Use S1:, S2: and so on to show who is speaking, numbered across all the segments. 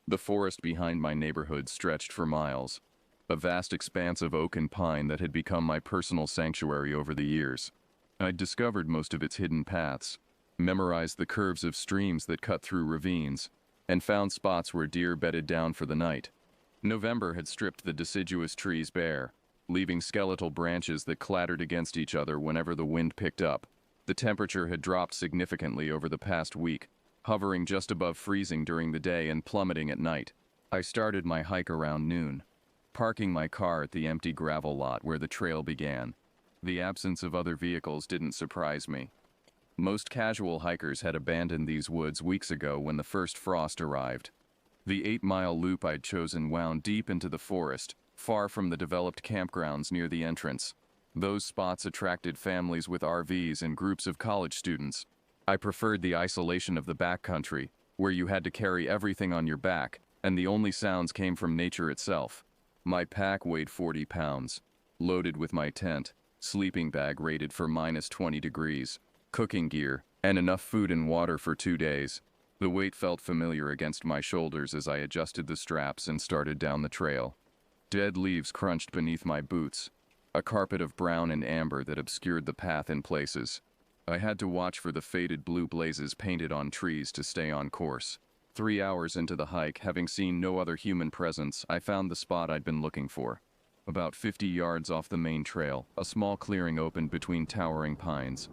S1: The forest behind my neighborhood stretched for miles, a vast expanse of oak and pine that had become my personal sanctuary over the years. I'd discovered most of its hidden paths, memorized the curves of streams that cut through ravines, and found spots where deer bedded down for the night. November had stripped the deciduous trees bare, leaving skeletal branches that clattered against each other whenever the wind picked up. The temperature had dropped significantly over the past week, hovering just above freezing during the day and plummeting at night. I started my hike around noon, parking my car at the empty gravel lot where the trail began. The absence of other vehicles didn't surprise me. Most casual hikers had abandoned these woods weeks ago when the first frost arrived. The 8-mile loop I'd chosen wound deep into the forest, far from the developed campgrounds near the entrance. Those spots attracted families with RVs and groups of college students. I preferred the isolation of the backcountry, where you had to carry everything on your back, and the only sounds came from nature itself. My pack weighed 40 pounds, loaded with my tent, sleeping bag rated for -20 degrees, cooking gear, and enough food and water for 2 days. The weight felt familiar against my shoulders as I adjusted the straps and started down the trail. Dead leaves crunched beneath my boots, a carpet of brown and amber that obscured the path in places. I had to watch for the faded blue blazes painted on trees to stay on course. 3 hours into the hike, having seen no other human presence, I found the spot I'd been looking for. About 50 yards off the main trail, a small clearing opened between towering pines.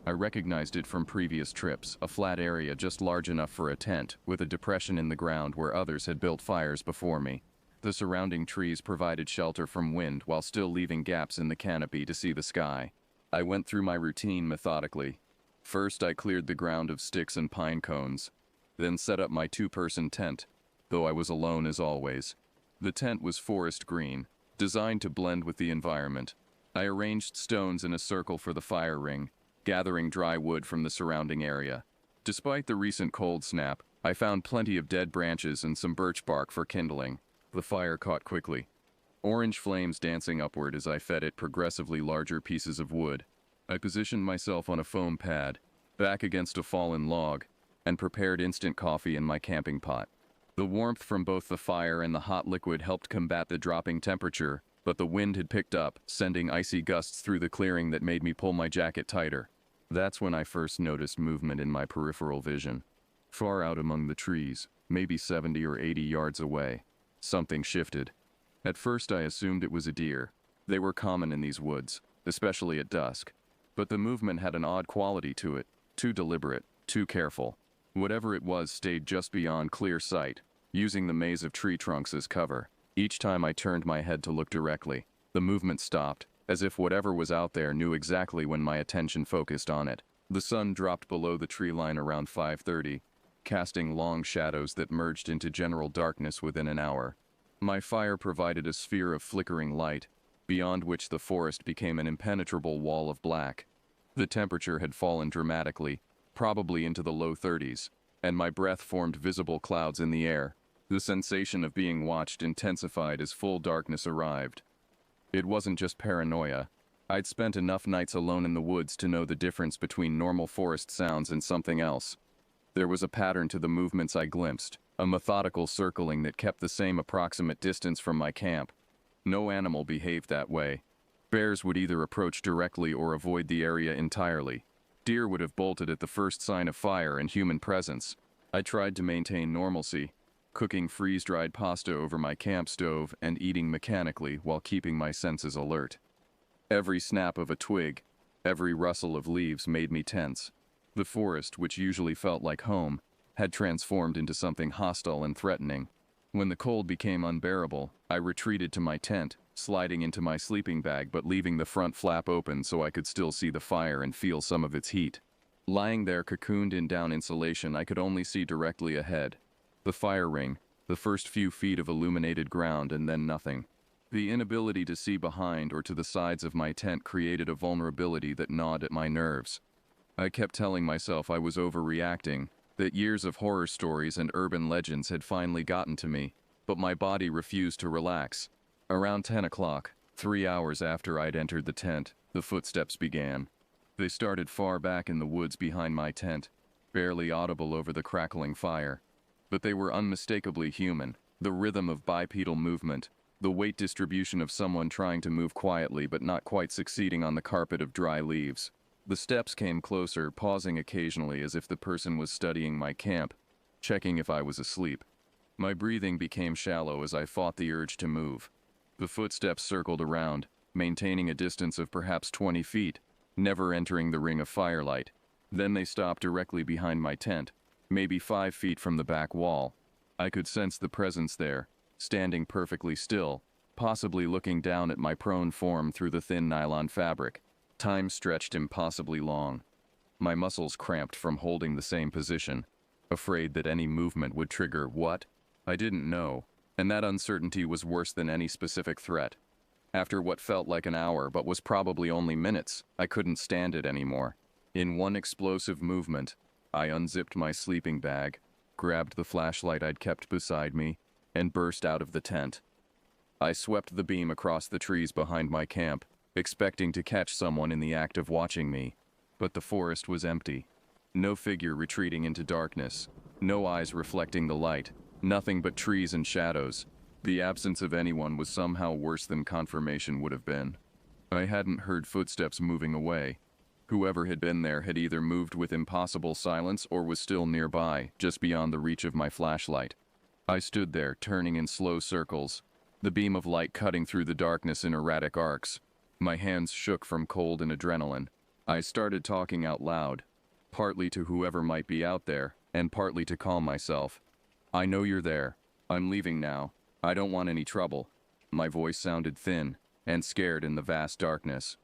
S1: I recognized it from previous trips, a flat area just large enough for a tent, with a depression in the ground where others had built fires before me. The surrounding trees provided shelter from wind while still leaving gaps in the canopy to see the sky. I went through my routine methodically. First, I cleared the ground of sticks and pine cones, then set up my 2-person tent, though I was alone as always. The tent was forest green, designed to blend with the environment. I arranged stones in a circle for the fire ring, gathering dry wood from the surrounding area. Despite the recent cold snap, I found plenty of dead branches and some birch bark for kindling. The fire caught quickly, orange flames dancing upward as I fed it progressively larger pieces of wood. I positioned myself on a foam pad, back against a fallen log, and prepared instant coffee in my camping pot. The warmth from both the fire and the hot liquid helped combat the dropping temperature, but the wind had picked up, sending icy gusts through the clearing that made me pull my jacket tighter. That's when I first noticed movement in my peripheral vision. Far out among the trees, maybe 70 or 80 yards away, something shifted. At first I assumed it was a deer. They were common in these woods, especially at dusk. But the movement had an odd quality to it, too deliberate, too careful. Whatever it was stayed just beyond clear sight, using the maze of tree trunks as cover. Each time I turned my head to look directly, the movement stopped, as if whatever was out there knew exactly when my attention focused on it. The sun dropped below the tree line around 5:30, casting long shadows that merged into general darkness within an hour. My fire provided a sphere of flickering light, beyond which the forest became an impenetrable wall of black. The temperature had fallen dramatically, probably into the low 30s, and my breath formed visible clouds in the air. The sensation of being watched intensified as full darkness arrived. It wasn't just paranoia. I'd spent enough nights alone in the woods to know the difference between normal forest sounds and something else. There was a pattern to the movements I glimpsed, a methodical circling that kept the same approximate distance from my camp. No animal behaved that way. Bears would either approach directly or avoid the area entirely. Deer would have bolted at the first sign of fire and human presence. I tried to maintain normalcy, cooking freeze-dried pasta over my camp stove and eating mechanically while keeping my senses alert. Every snap of a twig, every rustle of leaves made me tense. The forest, which usually felt like home, had transformed into something hostile and threatening. When the cold became unbearable, I retreated to my tent, sliding into my sleeping bag but leaving the front flap open so I could still see the fire and feel some of its heat. Lying there cocooned in down insulation, I could only see directly ahead. The fire ring, the first few feet of illuminated ground, and then nothing. The inability to see behind or to the sides of my tent created a vulnerability that gnawed at my nerves. I kept telling myself I was overreacting, that years of horror stories and urban legends had finally gotten to me, but my body refused to relax. Around 10 o'clock, 3 hours after I'd entered the tent, the footsteps began. They started far back in the woods behind my tent, barely audible over the crackling fire. but they were unmistakably human. The rhythm of bipedal movement, the weight distribution of someone trying to move quietly but not quite succeeding on the carpet of dry leaves. The steps came closer, pausing occasionally as if the person was studying my camp, checking if I was asleep. My breathing became shallow as I fought the urge to move. The footsteps circled around, maintaining a distance of perhaps 20 feet, never entering the ring of firelight. Then they stopped directly behind my tent, maybe 5 feet from the back wall. I could sense the presence there, standing perfectly still, possibly looking down at my prone form through the thin nylon fabric. Time stretched impossibly long. My muscles cramped from holding the same position, afraid that any movement would trigger what? I didn't know, and that uncertainty was worse than any specific threat. After what felt like an hour but was probably only minutes, I couldn't stand it anymore. In one explosive movement, I unzipped my sleeping bag, grabbed the flashlight I'd kept beside me, and burst out of the tent. I swept the beam across the trees behind my camp, expecting to catch someone in the act of watching me, but the forest was empty. No figure retreating into darkness, no eyes reflecting the light, nothing but trees and shadows. The absence of anyone was somehow worse than confirmation would have been. I hadn't heard footsteps moving away. Whoever had been there had either moved with impossible silence or was still nearby, just beyond the reach of my flashlight. I stood there, turning in slow circles, the beam of light cutting through the darkness in erratic arcs. My hands shook from cold and adrenaline. I started talking out loud, partly to whoever might be out there, and partly to calm myself. "I know you're there. I'm leaving now. I don't want any trouble." My voice sounded thin and scared in the vast darkness.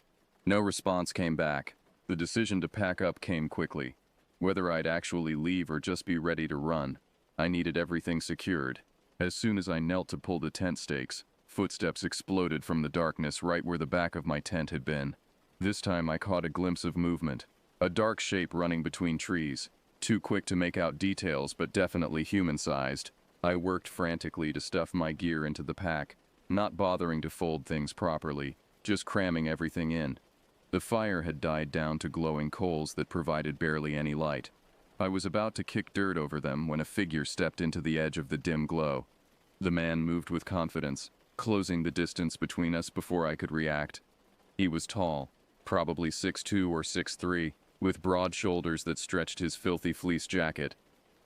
S1: No response came back. The decision to pack up came quickly. Whether I'd actually leave or just be ready to run, I needed everything secured. As soon as I knelt to pull the tent stakes, footsteps exploded from the darkness right where the back of my tent had been. This time I caught a glimpse of movement, a dark shape running between trees, too quick to make out details but definitely human-sized. I worked frantically to stuff my gear into the pack, not bothering to fold things properly, just cramming everything in. The fire had died down to glowing coals that provided barely any light. I was about to kick dirt over them when a figure stepped into the edge of the dim glow. The man moved with confidence, closing the distance between us before I could react. He was tall, probably 6'2" or 6'3", with broad shoulders that stretched his filthy fleece jacket.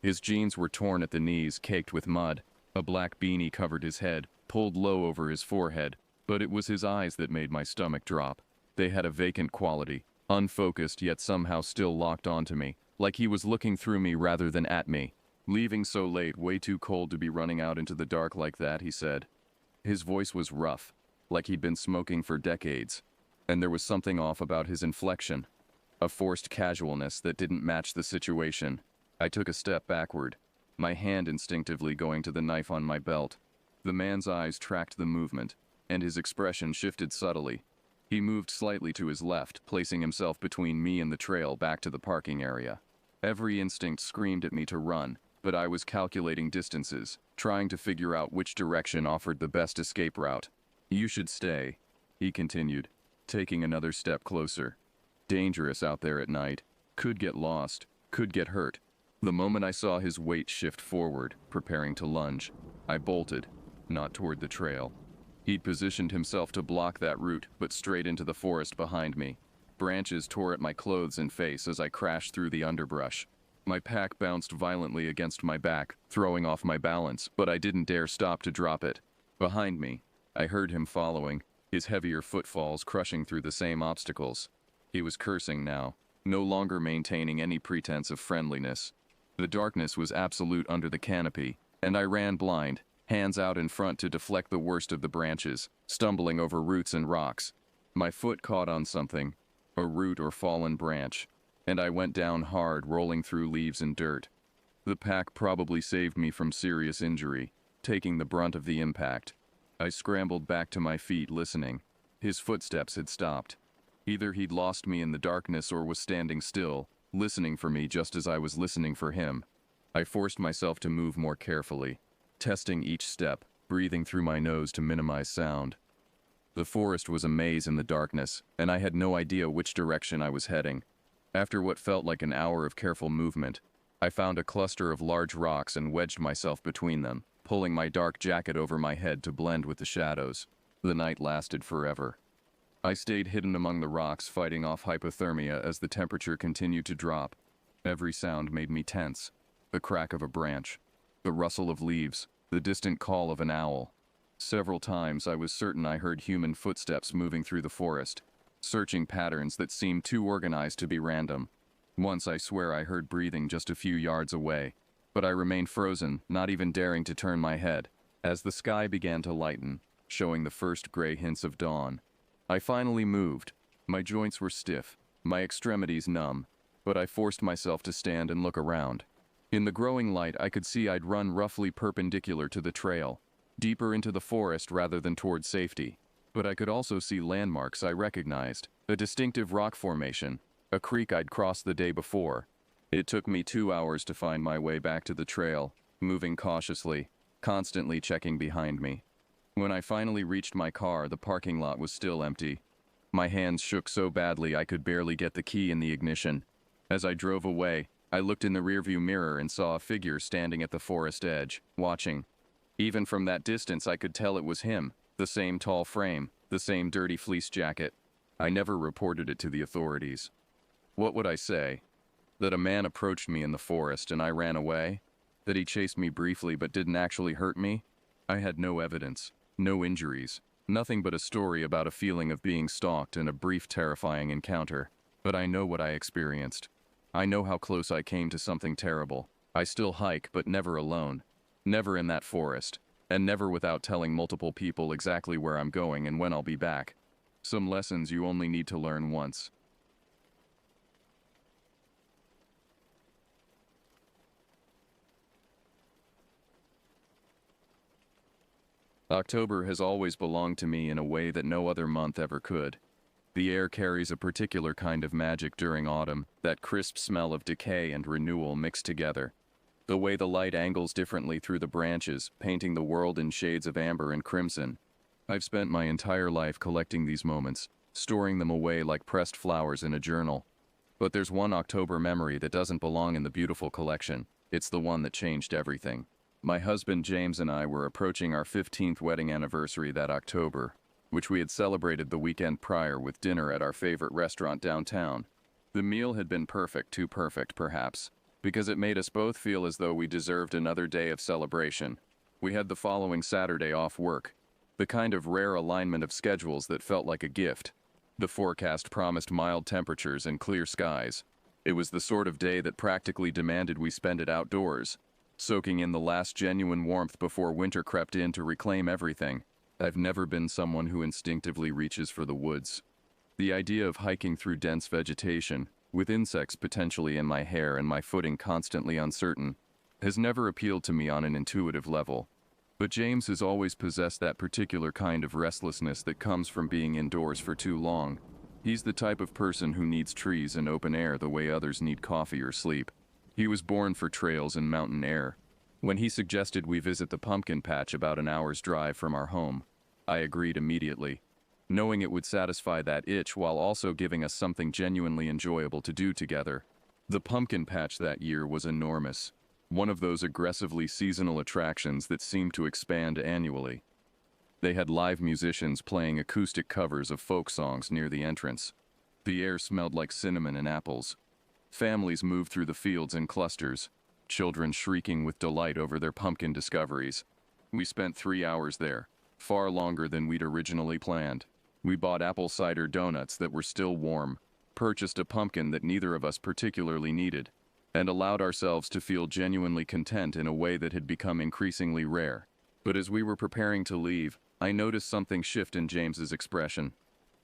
S1: His jeans were torn at the knees, caked with mud. A black beanie covered his head, pulled low over his forehead, but it was his eyes that made my stomach drop. They had a vacant quality, unfocused yet somehow still locked onto me, like he was looking through me rather than at me. "Leaving so late, way too cold to be running out into the dark like that," he said. His voice was rough, like he'd been smoking for decades, and there was something off about his inflection, a forced casualness that didn't match the situation. I took a step backward, my hand instinctively going to the knife on my belt. The man's eyes tracked the movement, and his expression shifted subtly. He moved slightly to his left, placing himself between me and the trail back to the parking area. Every instinct screamed at me to run, but I was calculating distances, trying to figure out which direction offered the best escape route. "You should stay," he continued, taking another step closer. "Dangerous out there at night. Could get lost, could get hurt." The moment I saw his weight shift forward, preparing to lunge, I bolted, not toward the trail. He'd positioned himself to block that route, but straight into the forest behind me. Branches tore at my clothes and face as I crashed through the underbrush. My pack bounced violently against my back, throwing off my balance, but I didn't dare stop to drop it. Behind me, I heard him following, his heavier footfalls crushing through the same obstacles. He was cursing now, no longer maintaining any pretense of friendliness. The darkness was absolute under the canopy, and I ran blind, hands out in front to deflect the worst of the branches, stumbling over roots and rocks. My foot caught on something, a root or fallen branch, and I went down hard, rolling through leaves and dirt. The pack probably saved me from serious injury, taking the brunt of the impact. I scrambled back to my feet, listening. His footsteps had stopped. Either he'd lost me in the darkness or was standing still, listening for me just as I was listening for him. I forced myself to move more carefully, testing each step, breathing through my nose to minimize sound. The forest was a maze in the darkness, and I had no idea which direction I was heading. After what felt like an hour of careful movement, I found a cluster of large rocks and wedged myself between them, pulling my dark jacket over my head to blend with the shadows. The night lasted forever. I stayed hidden among the rocks, fighting off hypothermia as the temperature continued to drop. Every sound made me tense. The crack of a branch, the rustle of leaves, the distant call of an owl. Several times I was certain I heard human footsteps moving through the forest, searching patterns that seemed too organized to be random. Once I swear I heard breathing just a few yards away, but I remained frozen, not even daring to turn my head. As the sky began to lighten, showing the first gray hints of dawn, I finally moved. My joints were stiff, my extremities numb, but I forced myself to stand and look around. In the growing light, I could see I'd run roughly perpendicular to the trail, deeper into the forest rather than toward safety. But I could also see landmarks I recognized, a distinctive rock formation, a creek I'd crossed the day before. It took me 2 hours to find my way back to the trail, moving cautiously, constantly checking behind me. When I finally reached my car, the parking lot was still empty. My hands shook so badly I could barely get the key in the ignition. As I drove away, I looked in the rearview mirror and saw a figure standing at the forest edge, watching. Even from that distance I could tell it was him, the same tall frame, the same dirty fleece jacket. I never reported it to the authorities. What would I say? That a man approached me in the forest and I ran away? That he chased me briefly but didn't actually hurt me? I had no evidence, no injuries, nothing but a story about a feeling of being stalked and a brief terrifying encounter. But I know what I experienced. I know how close I came to something terrible. I still hike, but never alone. Never in that forest, and never without telling multiple people exactly where I'm going and when I'll be back. Some lessons you only need to learn once. October has always belonged to me in a way that no other month ever could. The air carries a particular kind of magic during autumn, that crisp smell of decay and renewal mixed together. The way the light angles differently through the branches, painting the world in shades of amber and crimson. I've spent my entire life collecting these moments, storing them away like pressed flowers in a journal. But there's one October memory that doesn't belong in the beautiful collection. It's the one that changed everything. My husband James and I were approaching our 15th wedding anniversary that October, which we had celebrated the weekend prior with dinner at our favorite restaurant downtown. The meal had been perfect, too perfect perhaps, because it made us both feel as though we deserved another day of celebration. We had the following Saturday off work, the kind of rare alignment of schedules that felt like a gift. The forecast promised mild temperatures and clear skies. It was the sort of day that practically demanded we spend it outdoors, soaking in the last genuine warmth before winter crept in to reclaim everything. I've never been someone who instinctively reaches for the woods. The idea of hiking through dense vegetation, with insects potentially in my hair and my footing constantly uncertain, has never appealed to me on an intuitive level. But James has always possessed that particular kind of restlessness that comes from being indoors for too long. He's the type of person who needs trees and open air the way others need coffee or sleep. He was born for trails and mountain air. When he suggested we visit the pumpkin patch about an hour's drive from our home, I agreed immediately, knowing it would satisfy that itch while also giving us something genuinely enjoyable to do together. The pumpkin patch that year was enormous, one of those aggressively seasonal attractions that seem to expand annually. They had live musicians playing acoustic covers of folk songs near the entrance. The air smelled like cinnamon and apples. Families moved through the fields in clusters, children shrieking with delight over their pumpkin discoveries. We spent 3 hours there, far longer than we'd originally planned. We bought apple cider donuts that were still warm, purchased a pumpkin that neither of us particularly needed, and allowed ourselves to feel genuinely content in a way that had become increasingly rare. But as we were preparing to leave, I noticed something shift in James's expression.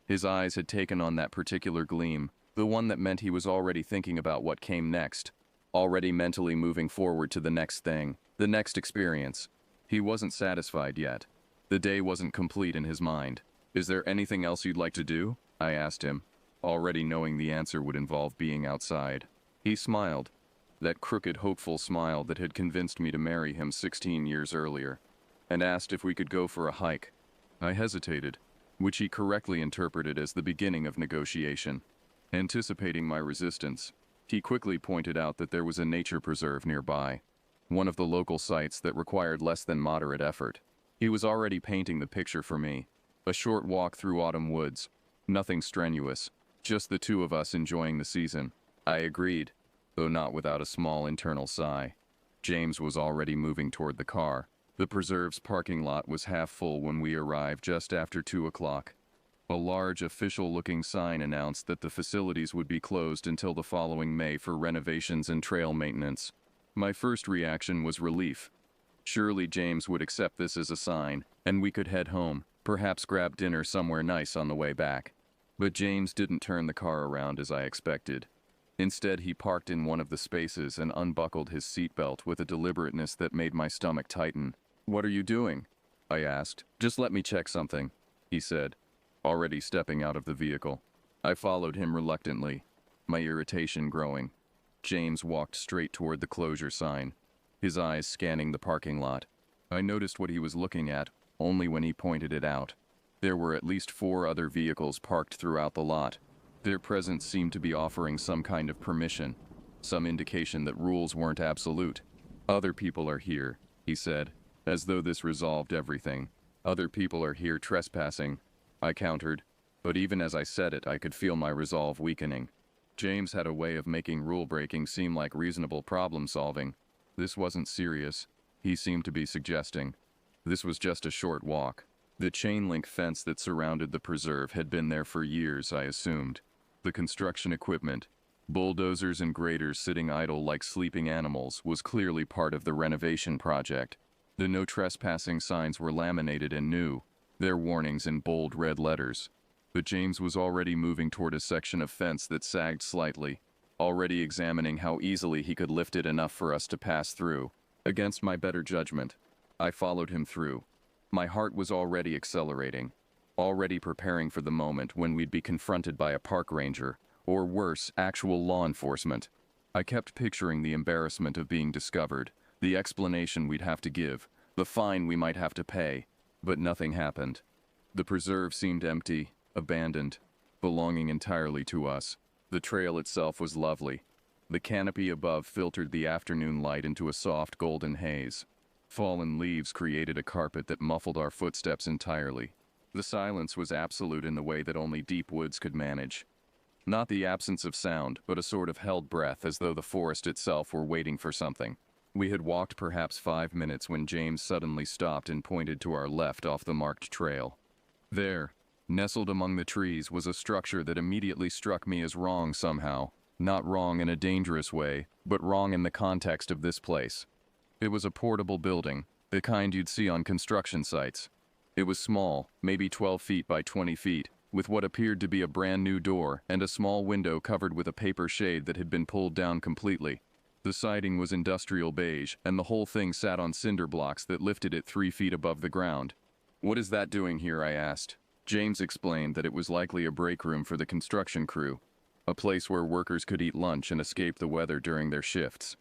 S1: His eyes had taken on that particular gleam, the one that meant he was already thinking about what came next, already mentally moving forward to the next thing, the next experience. He wasn't satisfied yet. The day wasn't complete in his mind. "Is there anything else you'd like to do?" I asked him, already knowing the answer would involve being outside. He smiled, that crooked, hopeful smile that had convinced me to marry him 16 years earlier, and asked if we could go for a hike. I hesitated, which he correctly interpreted as the beginning of negotiation. Anticipating my resistance, He quickly pointed out that there was a nature preserve nearby, one of the local sites that required less than moderate effort. He was already painting the picture for me. A short walk through autumn woods. Nothing strenuous, just the two of us enjoying the season. I agreed, though not without a small internal sigh. James was already moving toward the car. The preserve's parking lot was half full when we arrived just after 2 o'clock. A large official-looking sign announced that the facilities would be closed until the following May for renovations and trail maintenance. My first reaction was relief. Surely James would accept this as a sign, and we could head home, perhaps grab dinner somewhere nice on the way back. But James didn't turn the car around as I expected. Instead, he parked in one of the spaces and unbuckled his seatbelt with a deliberateness that made my stomach tighten. "What are you doing?" I asked. "Just let me check something," he said, already stepping out of the vehicle. I followed him reluctantly, my irritation growing. James walked straight toward the closure sign, his eyes scanning the parking lot. I noticed what he was looking at only when he pointed it out. There were at least 4 other vehicles parked throughout the lot. Their presence seemed to be offering some kind of permission, some indication that rules weren't absolute. "Other people are here," he said, as though this resolved everything. "Other people are here trespassing," I countered, but even as I said it, I could feel my resolve weakening. James had a way of making rule-breaking seem like reasonable problem-solving. This wasn't serious, he seemed to be suggesting. This was just a short walk. The chain-link fence that surrounded the preserve had been there for years, I assumed. The construction equipment, bulldozers and graders sitting idle like sleeping animals, was clearly part of the renovation project. The no trespassing signs were laminated and new, their warnings in bold red letters. But James was already moving toward a section of fence that sagged slightly, already examining how easily he could lift it enough for us to pass through. Against my better judgment, I followed him through. My heart was already accelerating, already preparing for the moment when we'd be confronted by a park ranger, or worse, actual law enforcement. I kept picturing the embarrassment of being discovered, the explanation we'd have to give, the fine we might have to pay, but nothing happened. The preserve seemed empty, abandoned, belonging entirely to us. The trail itself was lovely. The canopy above filtered the afternoon light into a soft golden haze. Fallen leaves created a carpet that muffled our footsteps entirely. The silence was absolute in the way that only deep woods could manage. Not the absence of sound, but a sort of held breath as though the forest itself were waiting for something. We had walked perhaps 5 minutes when James suddenly stopped and pointed to our left off the marked trail. There, nestled among the trees, was a structure that immediately struck me as wrong somehow. Not wrong in a dangerous way, but wrong in the context of this place. It was a portable building, the kind you'd see on construction sites. It was small, maybe 12 feet by 20 feet, with what appeared to be a brand new door and a small window covered with a paper shade that had been pulled down completely. The siding was industrial beige, and the whole thing sat on cinder blocks that lifted it 3 feet above the ground. "What is that doing here?" I asked. James explained that it was likely a break room for the construction crew, a place where workers could eat lunch and escape the weather during their shifts.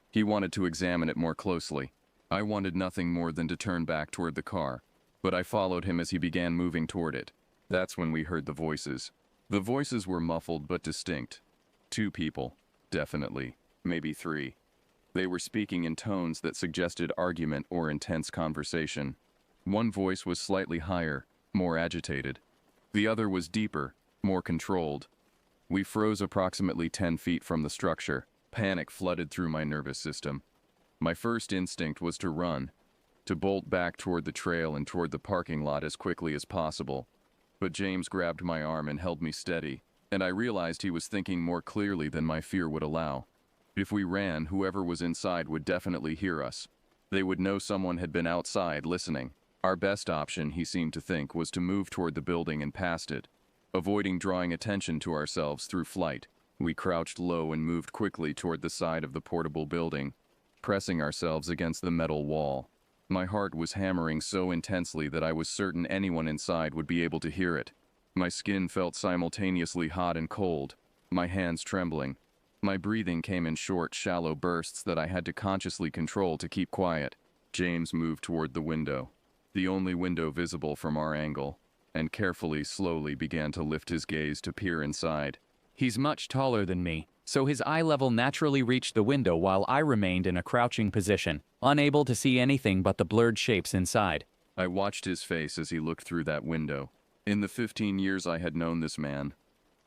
S1: He wanted to examine it more closely. I wanted nothing more than to turn back toward the car, but I followed him as he began moving toward it. That's when we heard the voices. The voices were muffled but distinct. 2 people, definitely, maybe 3. They were speaking in tones that suggested argument or intense conversation. One voice was slightly higher, more agitated. The other was deeper, more controlled. We froze approximately 10 feet from the structure. Panic flooded through my nervous system. My first instinct was to run, to bolt back toward the trail and toward the parking lot as quickly as possible. But James grabbed my arm and held me steady, and I realized he was thinking more clearly than my fear would allow. If we ran, whoever was inside would definitely hear us. They would know someone had been outside listening. Our best option, he seemed to think, was to move toward the building and past it, avoiding drawing attention to ourselves through flight. We crouched low and moved quickly toward the side of the portable building, pressing ourselves against the metal wall. My heart was hammering so intensely that I was certain anyone inside would be able to hear it. My skin felt simultaneously hot and cold, my hands trembling. My breathing came in short, shallow bursts that I had to consciously control to keep quiet. James moved toward the window, the only window visible from our angle, and carefully, slowly began to lift his gaze to peer inside.
S2: "He's much taller than me," so his eye level naturally reached the window while I remained in a crouching position, unable to see anything but the blurred shapes inside.
S1: I watched his face as he looked through that window. In the 15 years I had known this man,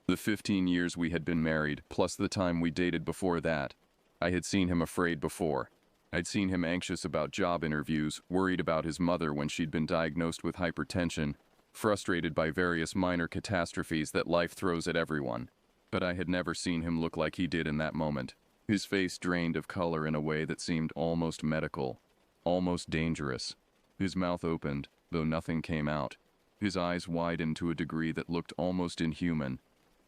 S1: the 15 years we had been married, plus the time we dated before that, I had seen him afraid before. I'd seen him anxious about job interviews, worried about his mother when she'd been diagnosed with hypertension, frustrated by various minor catastrophes that life throws at everyone. But I had never seen him look like he did in that moment. His face drained of color in a way that seemed almost medical, almost dangerous. His mouth opened, though nothing came out. His eyes widened to a degree that looked almost inhuman.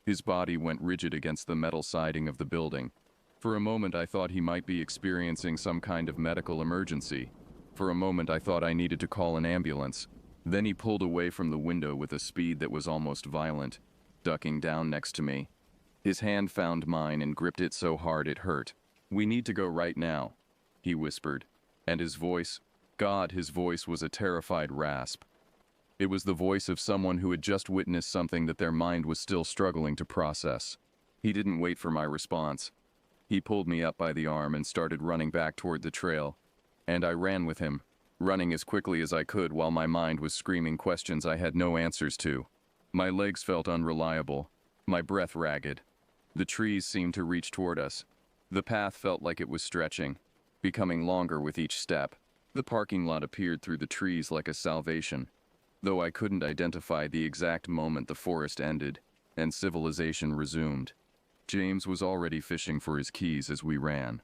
S1: His body went rigid against the metal siding of the building. For a moment I thought he might be experiencing some kind of medical emergency. For a moment I thought I needed to call an ambulance. Then he pulled away from the window with a speed that was almost violent, ducking down next to me. His hand found mine and gripped it so hard it hurt. "We need to go right now," he whispered. And his voice, God, his voice was a terrified rasp. It was the voice of someone who had just witnessed something that their mind was still struggling to process. He didn't wait for my response. He pulled me up by the arm and started running back toward the trail. And I ran with him, running as quickly as I could while my mind was screaming questions I had no answers to. My legs felt unreliable, my breath ragged. The trees seemed to reach toward us. The path felt like it was stretching, becoming longer with each step. The parking lot appeared through the trees like a salvation, though I couldn't identify the exact moment the forest ended and civilization resumed. James was already fishing for his keys as we ran.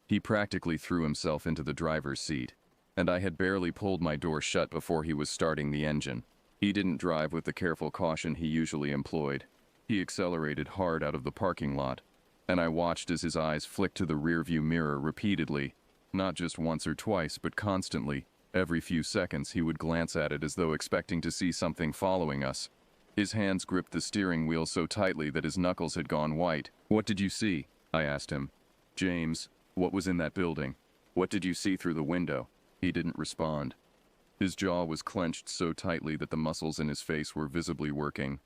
S1: He practically threw himself into the driver's seat, and I had barely pulled my door shut before he was starting the engine. He didn't drive with the careful caution he usually employed. He accelerated hard out of the parking lot, and I watched as his eyes flicked to the rearview mirror repeatedly, not just once or twice, but constantly. Every few seconds he would glance at it as though expecting to see something following us. His hands gripped the steering wheel so tightly that his knuckles had gone white. "What did you see?" I asked him. "James, what was in that building? What did you see through the window?" He didn't respond. His jaw was clenched so tightly that the muscles in his face were visibly working.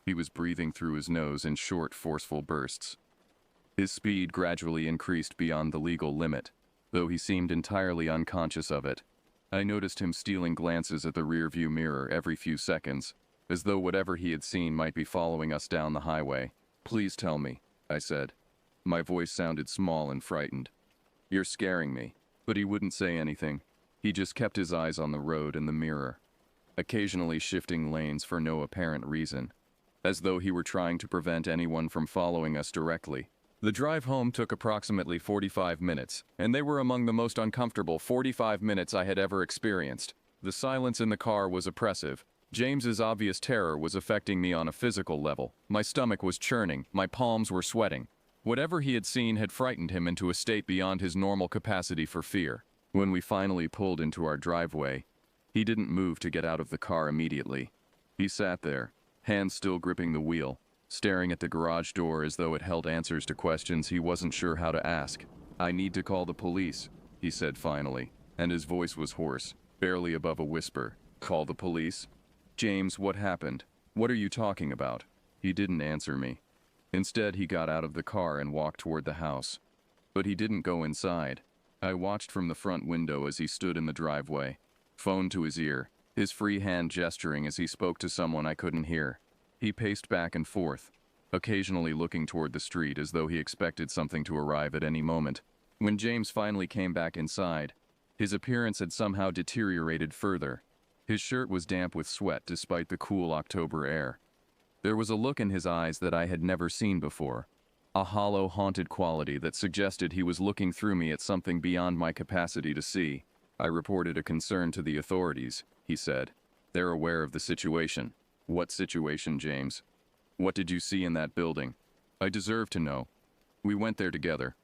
S1: He was breathing through his nose in short, forceful bursts. His speed gradually increased beyond the legal limit, though he seemed entirely unconscious of it. I noticed him stealing glances at the rearview mirror every few seconds, as though whatever he had seen might be following us down the highway. "Please tell me," I said. My voice sounded small and frightened. "You're scaring me." But he wouldn't say anything. He just kept his eyes on the road and the mirror, occasionally shifting lanes for no apparent reason, as though he were trying to prevent anyone from following us directly. The drive home took approximately 45 minutes, and they were among the most uncomfortable 45 minutes I had ever experienced. The silence in the car was oppressive. James's obvious terror was affecting me on a physical level. My stomach was churning, my palms were sweating. Whatever he had seen had frightened him into a state beyond his normal capacity for fear. When we finally pulled into our driveway, he didn't move to get out of the car immediately. He sat there, hands still gripping the wheel, staring at the garage door as though it held answers to questions he wasn't sure how to ask. "I need to call the police," he said finally, and his voice was hoarse, barely above a whisper. "Call the police? James, what happened? What are you talking about?" He didn't answer me. Instead, he got out of the car and walked toward the house. But he didn't go inside. I watched from the front window as he stood in the driveway, phone to his ear, his free hand gesturing as he spoke to someone I couldn't hear. He paced back and forth, occasionally looking toward the street as though he expected something to arrive at any moment. When James finally came back inside, his appearance had somehow deteriorated further. His shirt was damp with sweat despite the cool October air. There was a look in his eyes that I had never seen before, a hollow, haunted quality that suggested he was looking through me at something beyond my capacity to see. "I reported a concern to the authorities," he said. "They're aware of the situation." "What situation, James? What did you see in that building?" "I deserve to know. We went there together.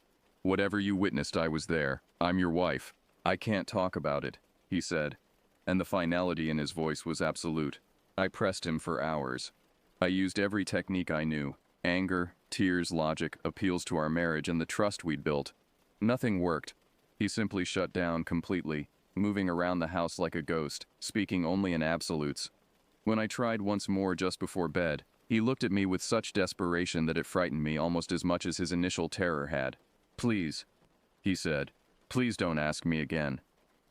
S1: Whatever you witnessed, I was there. I'm your wife." "I can't talk about it," he said, and the finality in his voice was absolute. I pressed him for hours. I used every technique I knew: anger, tears, logic, appeals to our marriage and the trust we'd built. Nothing worked. He simply shut down completely, moving around the house like a ghost, speaking only in absolutes. When I tried once more just before bed, He looked at me with such desperation that it frightened me almost as much as his initial terror had. "Please," he said, "please don't ask me again.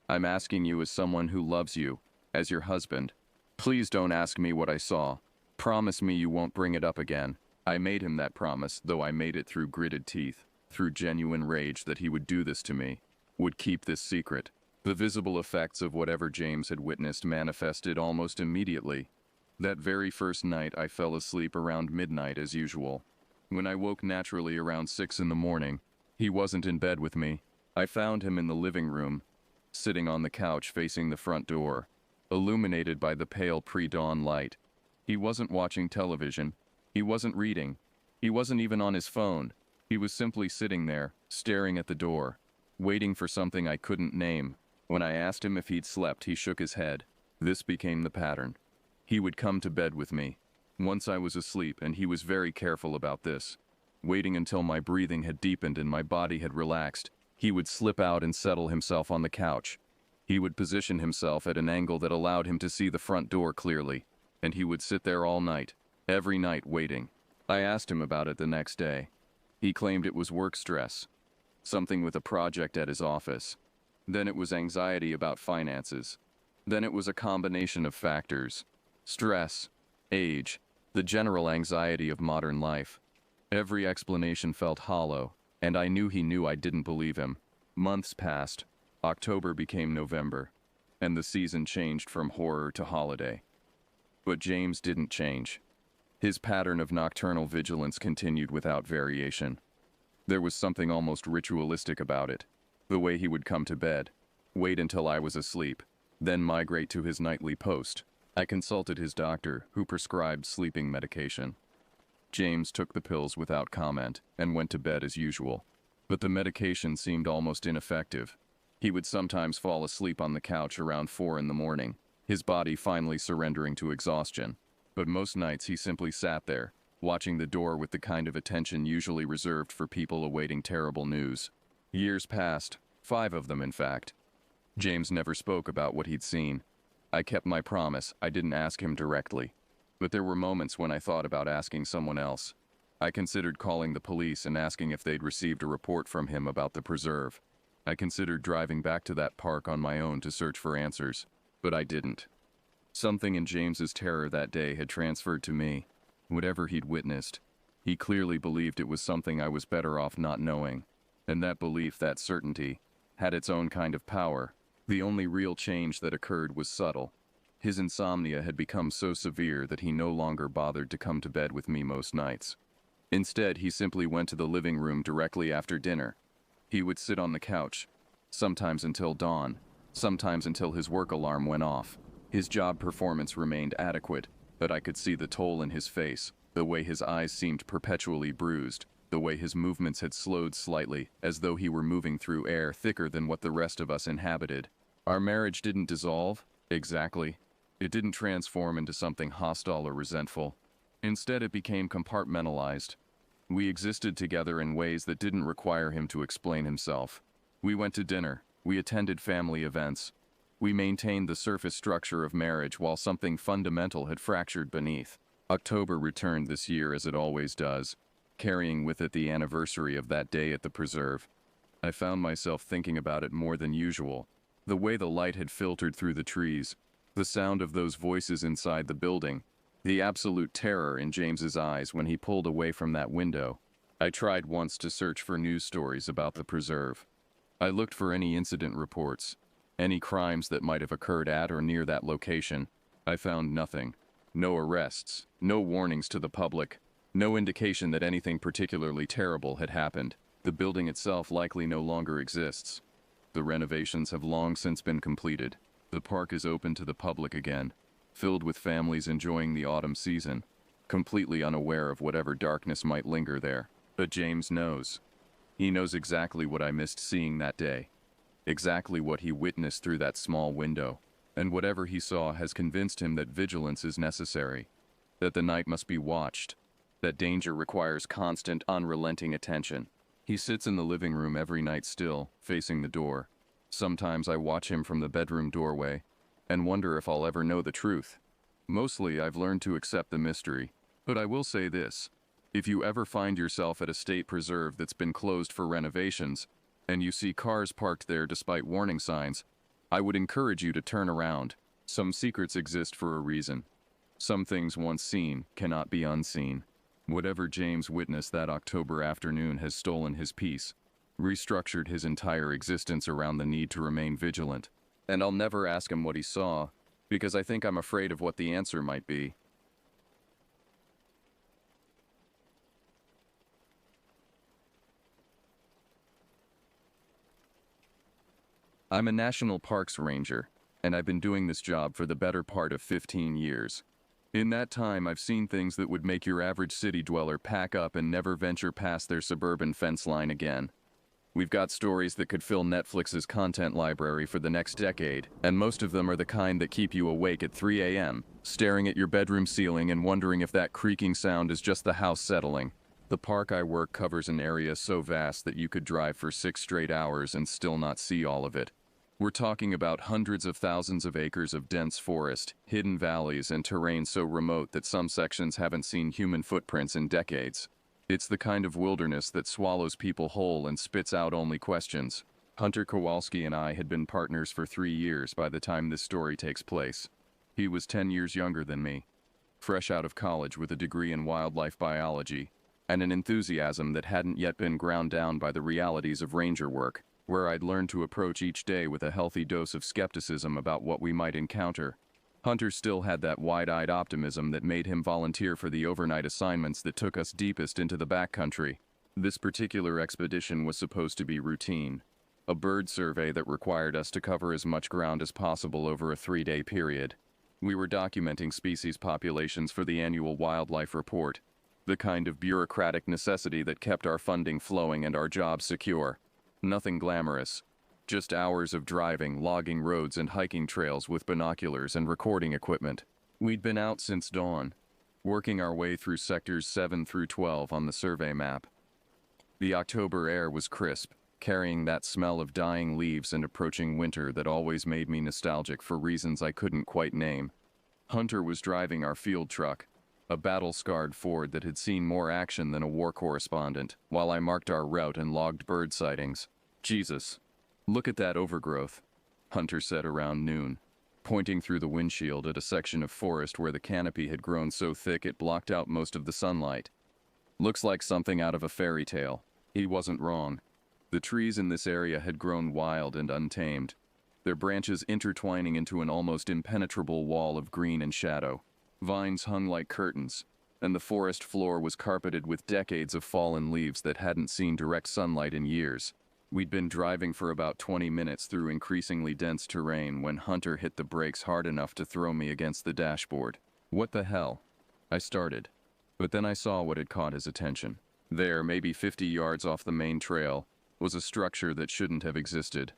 S1: I'm asking you as someone who loves you, as your husband. Please don't ask me what I saw. Promise me you won't bring it up again." I made him that promise, though I made it through gritted teeth, through genuine rage that he would do this to me, would keep this secret. The visible effects of whatever James had witnessed manifested almost immediately. That very first night I fell asleep around midnight as usual. When I woke naturally around 6 in the morning, he wasn't in bed with me. I found him in the living room, sitting on the couch facing the front door, illuminated by the pale pre-dawn light. He wasn't watching television. He wasn't reading. He wasn't even on his phone. He was simply sitting there, staring at the door, waiting for something I couldn't name. When I asked him if he'd slept, he shook his head. This became the pattern. He would come to bed with me. Once I was asleep, and he was very careful about this. Waiting until my breathing had deepened and my body had relaxed, he would slip out and settle himself on the couch. He would position himself at an angle that allowed him to see the front door clearly, and he would sit there all night, every night waiting. I asked him about it the next day. He claimed it was work stress, something with a project at his office. Then it was anxiety about finances. Then it was a combination of factors. Stress, age, the general anxiety of modern life. Every explanation felt hollow, and I knew he knew I didn't believe him. Months passed. October became November, and the season changed from horror to holiday. But James didn't change. His pattern of nocturnal vigilance continued without variation. There was something almost ritualistic about it. The way he would come to bed, wait until I was asleep, then migrate to his nightly post. I consulted his doctor, who prescribed sleeping medication. James took the pills without comment and went to bed as usual. But the medication seemed almost ineffective. He would sometimes fall asleep on the couch around 4 in the morning, his body finally surrendering to exhaustion. But most nights he simply sat there, watching the door with the kind of attention usually reserved for people awaiting terrible news. Years passed, 5 of them in fact. James never spoke about what he'd seen. I kept my promise, I didn't ask him directly. But there were moments when I thought about asking someone else. I considered calling the police and asking if they'd received a report from him about the preserve. I considered driving back to that park on my own to search for answers, but I didn't. Something in James's terror that day had transferred to me. Whatever he'd witnessed, he clearly believed it was something I was better off not knowing. And that belief, that certainty, had its own kind of power. The only real change that occurred was subtle. His insomnia had become so severe that he no longer bothered to come to bed with me most nights. Instead, he simply went to the living room directly after dinner. He would sit on the couch, sometimes until dawn, sometimes until his work alarm went off. His job performance remained adequate, but I could see the toll in his face, the way his eyes seemed perpetually bruised, the way his movements had slowed slightly, as though he were moving through air thicker than what the rest of us inhabited. Our marriage didn't dissolve, exactly. It didn't transform into something hostile or resentful. Instead, it became compartmentalized. We existed together in ways that didn't require him to explain himself. We went to dinner. We attended family events. We maintained the surface structure of marriage while something fundamental had fractured beneath. October returned this year as it always does, carrying with it the anniversary of that day at the preserve. I found myself thinking about it more than usual. The way the light had filtered through the trees, the sound of those voices inside the building, the absolute terror in James's eyes when he pulled away from that window. I tried once to search for news stories about the preserve. I looked for any incident reports, any crimes that might have occurred at or near that location. I found nothing. No arrests, no warnings to the public, no indication that anything particularly terrible had happened. The building itself likely no longer exists. The renovations have long since been completed. The park is open to the public again, filled with families enjoying the autumn season, completely unaware of whatever darkness might linger there. But James knows. He knows exactly what I missed seeing that day, exactly what he witnessed through that small window, and whatever he saw has convinced him that vigilance is necessary, that the night must be watched, that danger requires constant, unrelenting attention. He sits in the living room every night still, facing the door. Sometimes I watch him from the bedroom doorway and wonder if I'll ever know the truth. Mostly I've learned to accept the mystery. But I will say this. If you ever find yourself at a state preserve that's been closed for renovations, and you see cars parked there despite warning signs, I would encourage you to turn around. Some secrets exist for a reason. Some things once seen cannot be unseen. Whatever James witnessed that October afternoon has stolen his peace, restructured his entire existence around the need to remain vigilant. And I'll never ask him what he saw, because I think I'm afraid of what the answer might be. I'm a National Parks Ranger, and I've been doing this job for the better part of 15 years. In that time, I've seen things that would make your average city dweller pack up and never venture past their suburban fence line again. We've got stories that could fill Netflix's content library for the next decade, and most of them are the kind that keep you awake at 3 a.m., staring at your bedroom ceiling and wondering if that creaking sound is just the house settling. The park I work covers an area so vast that you could drive for 6 straight hours and still not see all of it. We're talking about hundreds of thousands of acres of dense forest, hidden valleys, and terrain so remote that some sections haven't seen human footprints in decades. It's the kind of wilderness that swallows people whole and spits out only questions. Hunter Kowalski and I had been partners for 3 years by the time this story takes place. He was 10 years younger than me, fresh out of college with a degree in wildlife biology, and an enthusiasm that hadn't yet been ground down by the realities of ranger work, where I'd learned to approach each day with a healthy dose of skepticism about what we might encounter. Hunter still had that wide-eyed optimism that made him volunteer for the overnight assignments that took us deepest into the backcountry. This particular expedition was supposed to be routine, a bird survey that required us to cover as much ground as possible over a 3-day period. We were documenting species populations for the annual wildlife report, the kind of bureaucratic necessity that kept our funding flowing and our jobs secure. Nothing glamorous. Just hours of driving, logging roads and hiking trails with binoculars and recording equipment. We'd been out since dawn, working our way through sectors 7 through 12 on the survey map. The October air was crisp, carrying that smell of dying leaves and approaching winter that always made me nostalgic for reasons I couldn't quite name. Hunter was driving our field truck, a battle-scarred Ford that had seen more action than a war correspondent, while I marked our route and logged bird sightings. Jesus, look at that overgrowth, Hunter said around noon, pointing through the windshield at a section of forest where the canopy had grown so thick it blocked out most of the sunlight. Looks like something out of a fairy tale. He wasn't wrong. The trees in this area had grown wild and untamed, their branches intertwining into an almost impenetrable wall of green and shadow. Vines hung like curtains, and the forest floor was carpeted with decades of fallen leaves that hadn't seen direct sunlight in years. We'd been driving for about 20 minutes through increasingly dense terrain when Hunter hit the brakes hard enough to throw me against the dashboard. What the hell? I started, but then I saw what had caught his attention. There, maybe 50 yards off the main trail, was a structure that shouldn't have existed.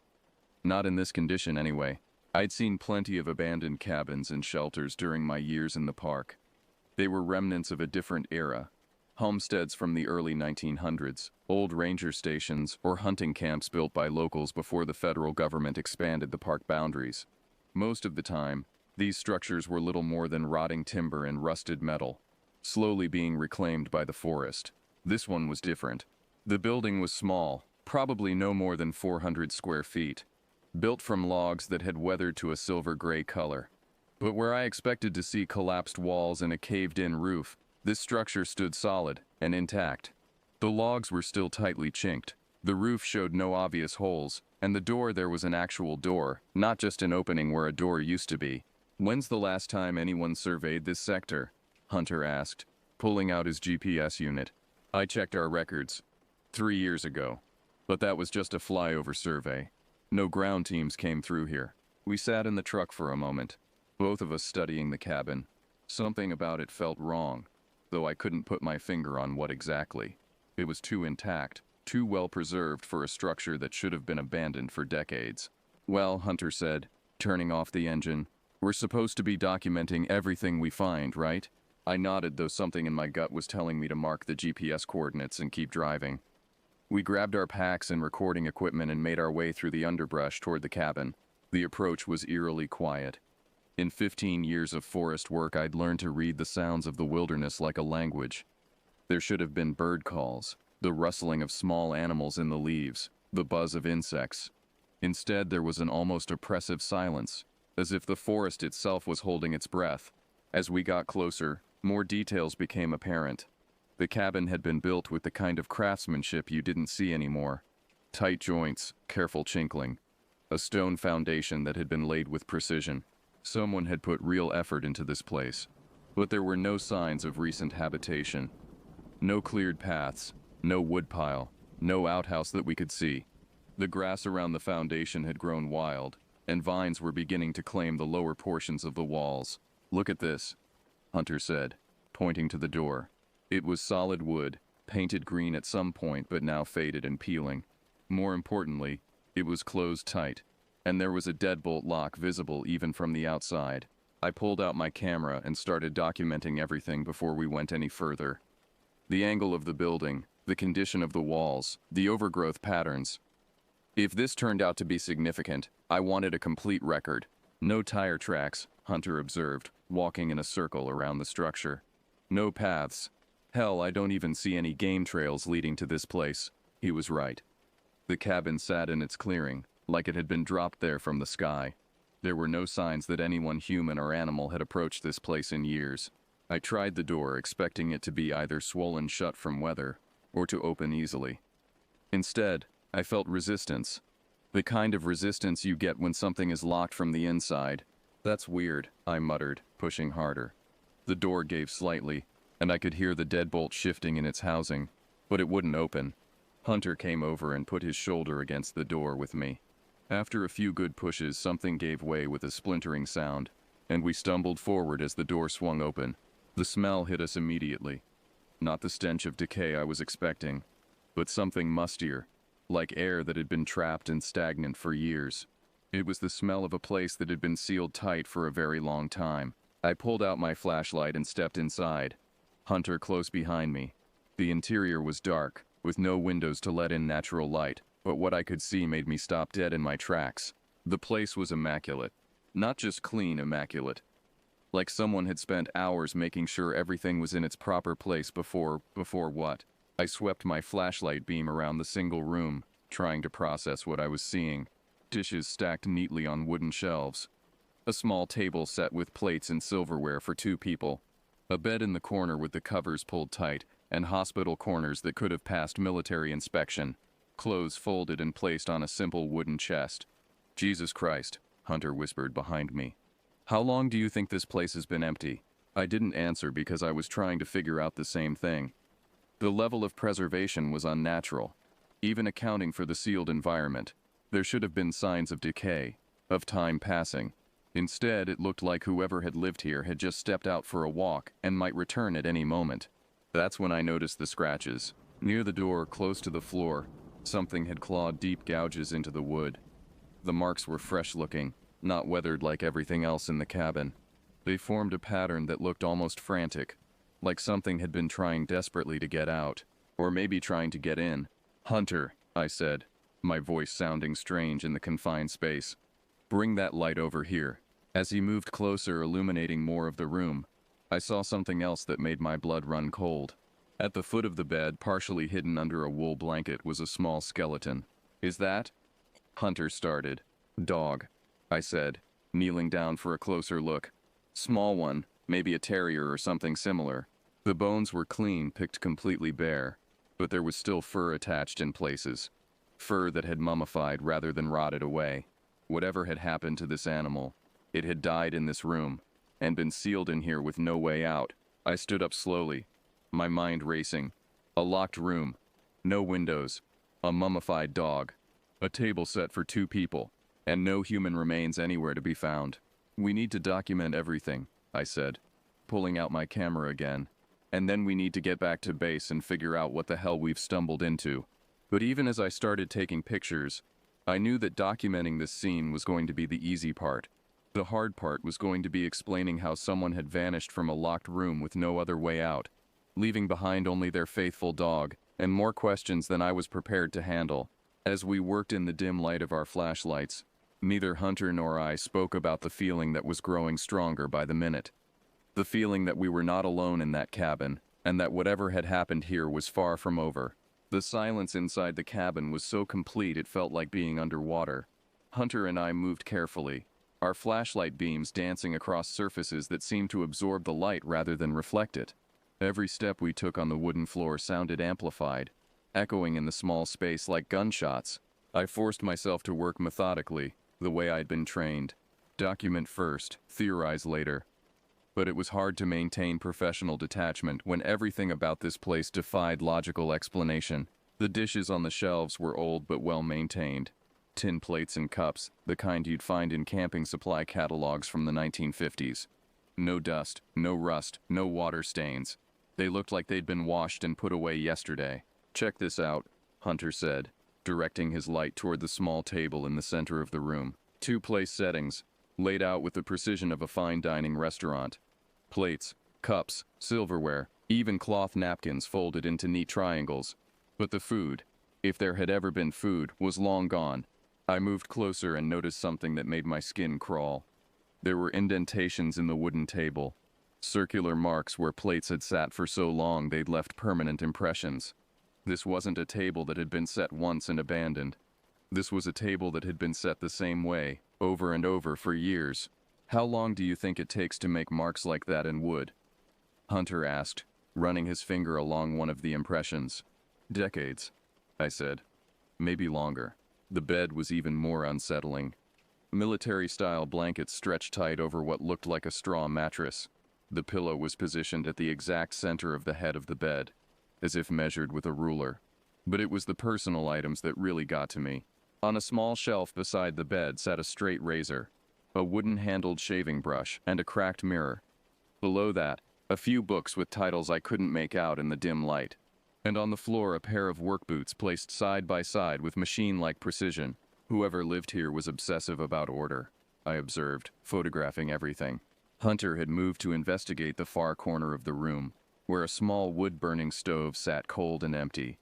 S1: Not in this condition, anyway. I'd seen plenty of abandoned cabins and shelters during my years in the park. They were remnants of a different era. Homesteads from the early 1900s, old ranger stations, or hunting camps built by locals before the federal government expanded the park boundaries. Most of the time, these structures were little more than rotting timber and rusted metal, slowly being reclaimed by the forest. This one was different. The building was small, probably no more than 400 square feet, built from logs that had weathered to a silver-gray color. But where I expected to see collapsed walls and a caved-in roof, this structure stood solid and intact. The logs were still tightly chinked. The roof showed no obvious holes, and the door there was an actual door, not just an opening where a door used to be. "When's the last time anyone surveyed this sector?" Hunter asked, pulling out his GPS unit. I checked our records. 3 years ago. But that was just a flyover survey. No ground teams came through here. We sat in the truck for a moment, both of us studying the cabin. Something about it felt wrong, though I couldn't put my finger on what exactly. It was too intact, too well preserved for a structure that should have been abandoned for decades. "Well," Hunter said, turning off the engine, "we're supposed to be documenting everything we find, right?" I nodded, though something in my gut was telling me to mark the GPS coordinates and keep driving. We grabbed our packs and recording equipment and made our way through the underbrush toward the cabin. The approach was eerily quiet. In 15 years of forest work, I'd learned to read the sounds of the wilderness like a language. There should have been bird calls, the rustling of small animals in the leaves, the buzz of insects. Instead, there was an almost oppressive silence, as if the forest itself was holding its breath. As we got closer, more details became apparent. The cabin had been built with the kind of craftsmanship you didn't see anymore. Tight joints, careful chinkling. A stone foundation that had been laid with precision. Someone had put real effort into this place. But there were no signs of recent habitation. No cleared paths, no woodpile, no outhouse that we could see. The grass around the foundation had grown wild, and vines were beginning to claim the lower portions of the walls. "Look at this," Hunter said, pointing to the door. It was solid wood, painted green at some point but now faded and peeling. More importantly, it was closed tight, and there was a deadbolt lock visible even from the outside. I pulled out my camera and started documenting everything before we went any further. The angle of the building, the condition of the walls, the overgrowth patterns. If this turned out to be significant, I wanted a complete record. No tire tracks, Hunter observed, walking in a circle around the structure. No paths. Hell, I don't even see any game trails leading to this place. He was right. The cabin sat in its clearing, like it had been dropped there from the sky. There were no signs that anyone, human or animal, had approached this place in years. I tried the door, expecting it to be either swollen shut from weather, or to open easily. Instead, I felt resistance. The kind of resistance you get when something is locked from the inside. "That's weird," I muttered, pushing harder. The door gave slightly, and I could hear the deadbolt shifting in its housing, but it wouldn't open. Hunter came over and put his shoulder against the door with me. After a few good pushes, something gave way with a splintering sound, and we stumbled forward as the door swung open. The smell hit us immediately. Not the stench of decay I was expecting, but something mustier, like air that had been trapped and stagnant for years. It was the smell of a place that had been sealed tight for a very long time. I pulled out my flashlight and stepped inside, Hunter close behind me. The interior was dark, with no windows to let in natural light, but what I could see made me stop dead in my tracks. The place was immaculate. Not just clean immaculate. Like someone had spent hours making sure everything was in its proper place before what? I swept my flashlight beam around the single room, trying to process what I was seeing. Dishes stacked neatly on wooden shelves. A small table set with plates and silverware for 2 people. A bed in the corner with the covers pulled tight, and hospital corners that could have passed military inspection. Clothes folded and placed on a simple wooden chest. "Jesus Christ," Hunter whispered behind me. "How long do you think this place has been empty?" I didn't answer because I was trying to figure out the same thing. The level of preservation was unnatural. Even accounting for the sealed environment, there should have been signs of decay, of time passing. Instead, it looked like whoever had lived here had just stepped out for a walk and might return at any moment. That's when I noticed the scratches. Near the door, close to the floor, something had clawed deep gouges into the wood. The marks were fresh-looking, not weathered like everything else in the cabin. They formed a pattern that looked almost frantic, like something had been trying desperately to get out, or maybe trying to get in. "Hunter," I said, my voice sounding strange in the confined space. "Bring that light over here." As he moved closer, illuminating more of the room, I saw something else that made my blood run cold. At the foot of the bed, partially hidden under a wool blanket, was a small skeleton. "Is that?" Hunter started. "Dog," I said, kneeling down for a closer look. "Small one, maybe a terrier or something similar." The bones were clean, picked completely bare, but there was still fur attached in places. Fur that had mummified rather than rotted away. Whatever had happened to this animal, it had died in this room, and been sealed in here with no way out. I stood up slowly, my mind racing. A locked room, no windows, a mummified dog, a table set for 2 people, and no human remains anywhere to be found. "We need to document everything," I said, pulling out my camera again. "And then we need to get back to base and figure out what the hell we've stumbled into." But even as I started taking pictures, I knew that documenting this scene was going to be the easy part. The hard part was going to be explaining how someone had vanished from a locked room with no other way out, leaving behind only their faithful dog, and more questions than I was prepared to handle. As we worked in the dim light of our flashlights, Neither Hunter nor I spoke about the feeling that was growing stronger by the minute. The feeling that we were not alone in that cabin, and that whatever had happened here was far from over. The silence inside the cabin was so complete it felt like being underwater. Hunter and I moved carefully, our flashlight beams dancing across surfaces that seemed to absorb the light rather than reflect it. Every step we took on the wooden floor sounded amplified, echoing in the small space like gunshots. I forced myself to work methodically, the way I'd been trained. Document first, theorize later. But it was hard to maintain professional detachment when everything about this place defied logical explanation. The dishes on the shelves were old but well maintained. Tin plates and cups, the kind you'd find in camping supply catalogs from the 1950s. No dust, no rust, no water stains. They looked like they'd been washed and put away yesterday. "Check this out," Hunter said, directing his light toward the small table in the center of the room. 2 place settings, laid out with the precision of a fine dining restaurant. Plates, cups, silverware, even cloth napkins folded into neat triangles. But the food, if there had ever been food, was long gone. I moved closer and noticed something that made my skin crawl. There were indentations in the wooden table, circular marks where plates had sat for so long they'd left permanent impressions. This wasn't a table that had been set once and abandoned. This was a table that had been set the same way, over and over for years. "How long do you think it takes to make marks like that in wood?" Hunter asked, running his finger along one of the impressions. "Decades," I said. "Maybe longer." The bed was even more unsettling. Military-style blankets stretched tight over what looked like a straw mattress. The pillow was positioned at the exact center of the head of the bed, as if measured with a ruler. But it was the personal items that really got to me. On a small shelf beside the bed sat a straight razor, a wooden-handled shaving brush, and a cracked mirror. Below that, a few books with titles I couldn't make out in the dim light. And on the floor a pair of work boots placed side by side with machine-like precision. Whoever lived here was obsessive about order, I observed, photographing everything. Hunter had moved to investigate the far corner of the room, where a small wood-burning stove sat cold and empty.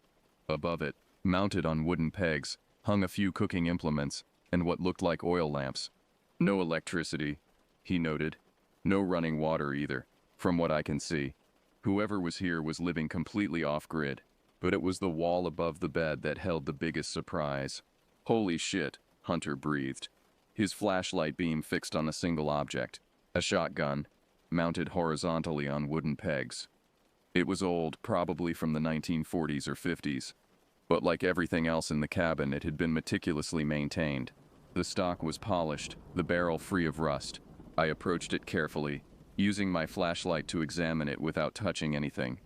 S1: Above it, mounted on wooden pegs, hung a few cooking implements and what looked like oil lamps. "No electricity," he noted. "No running water either, from what I can see. Whoever was here was living completely off-grid, but it was the wall above the bed that held the biggest surprise." "Holy shit," Hunter breathed, his flashlight beam fixed on a single object, a shotgun, mounted horizontally on wooden pegs. It was old, probably from the 1940s or 50s, but like everything else in the cabin, it had been meticulously maintained. The stock was polished, the barrel free of rust. I approached it carefully, using my flashlight to examine it without touching anything.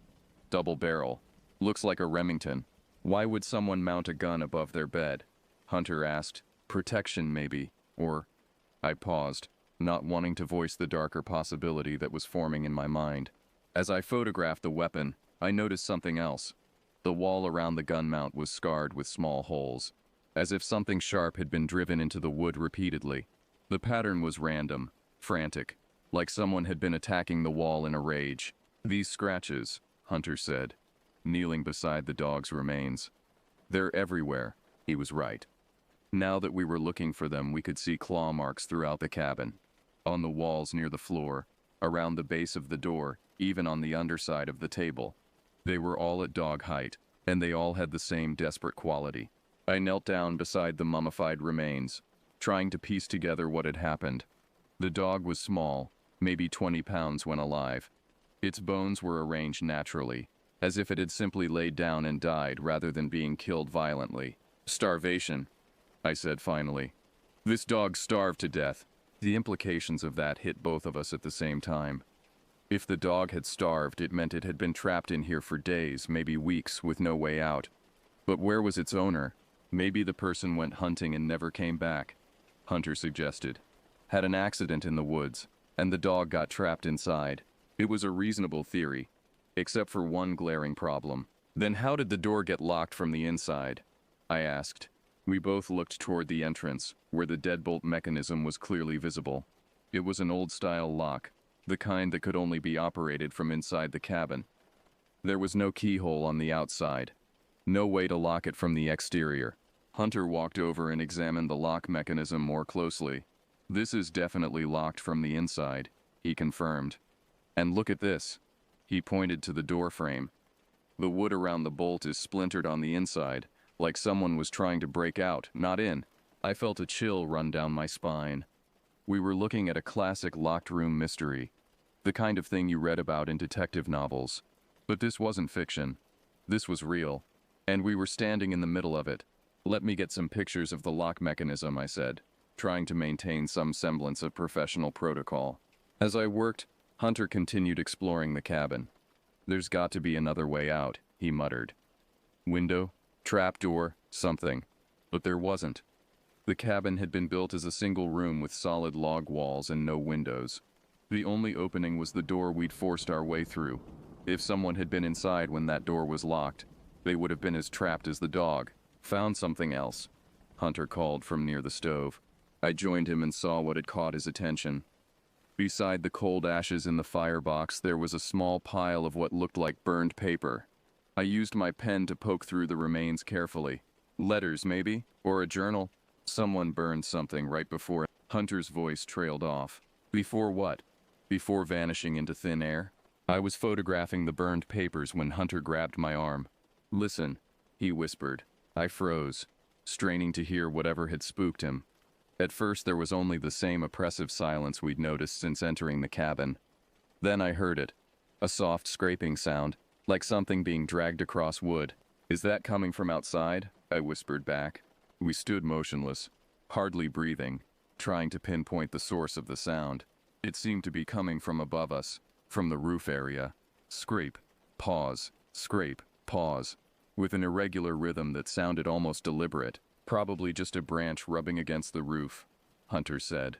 S1: Double barrel. Looks like a Remington. "Why would someone mount a gun above their bed?" Hunter asked. "Protection, maybe. Or..." I paused, not wanting to voice the darker possibility that was forming in my mind. As I photographed the weapon, I noticed something else. The wall around the gun mount was scarred with small holes, as if something sharp had been driven into the wood repeatedly. The pattern was random, frantic, like someone had been attacking the wall in a rage. "These scratches," Hunter said, kneeling beside the dog's remains. "They're everywhere." He was right. Now that we were looking for them, we could see claw marks throughout the cabin. On the walls near the floor, around the base of the door, even on the underside of the table. They were all at dog height, and they all had the same desperate quality. I knelt down beside the mummified remains, trying to piece together what had happened. The dog was small, maybe 20 pounds when alive. Its bones were arranged naturally, as if it had simply laid down and died rather than being killed violently. "Starvation," I said finally. "This dog starved to death." The implications of that hit both of us at the same time. If the dog had starved, it meant it had been trapped in here for days, maybe weeks, with no way out. But where was its owner? Maybe the person went hunting and never came back, Hunter suggested. Had an accident in the woods, and the dog got trapped inside. It was a reasonable theory, except for one glaring problem. "Then how did the door get locked from the inside?" I asked. We both looked toward the entrance, where the deadbolt mechanism was clearly visible. It was an old-style lock, the kind that could only be operated from inside the cabin. There was no keyhole on the outside. No way to lock it from the exterior, Hunter walked over and examined the lock mechanism more closely. "This is definitely locked from the inside," he confirmed. "And look at this." He pointed to the door frame. "The wood around the bolt is splintered on the inside, like someone was trying to break out, not in." I felt a chill run down my spine. We were looking at a classic locked room mystery, the kind of thing you read about in detective novels. But this wasn't fiction. This was real. And we were standing in the middle of it. "Let me get some pictures of the lock mechanism," I said, trying to maintain some semblance of professional protocol. As I worked, Hunter continued exploring the cabin. "There's got to be another way out," he muttered. "Window, trapdoor, something." But there wasn't. The cabin had been built as a single room with solid log walls and no windows. The only opening was the door we'd forced our way through. If someone had been inside when that door was locked, they would have been as trapped as the dog. "Found something else," Hunter called from near the stove. I joined him and saw what had caught his attention. Beside the cold ashes in the firebox, there was a small pile of what looked like burned paper. I used my pen to poke through the remains carefully. "Letters, maybe? Or a journal?" "Someone burned something right before." Hunter's voice trailed off. "Before what?" "Before vanishing into thin air." I was photographing the burned papers when Hunter grabbed my arm. "Listen," he whispered. I froze, straining to hear whatever had spooked him. At first there was only the same oppressive silence we'd noticed since entering the cabin. Then I heard it. A soft scraping sound, like something being dragged across wood. "Is that coming from outside?" I whispered back. We stood motionless, hardly breathing, trying to pinpoint the source of the sound. It seemed to be coming from above us, from the roof area. Scrape, pause, scrape, pause, with an irregular rhythm that sounded almost deliberate. "Probably just a branch rubbing against the roof," Hunter said,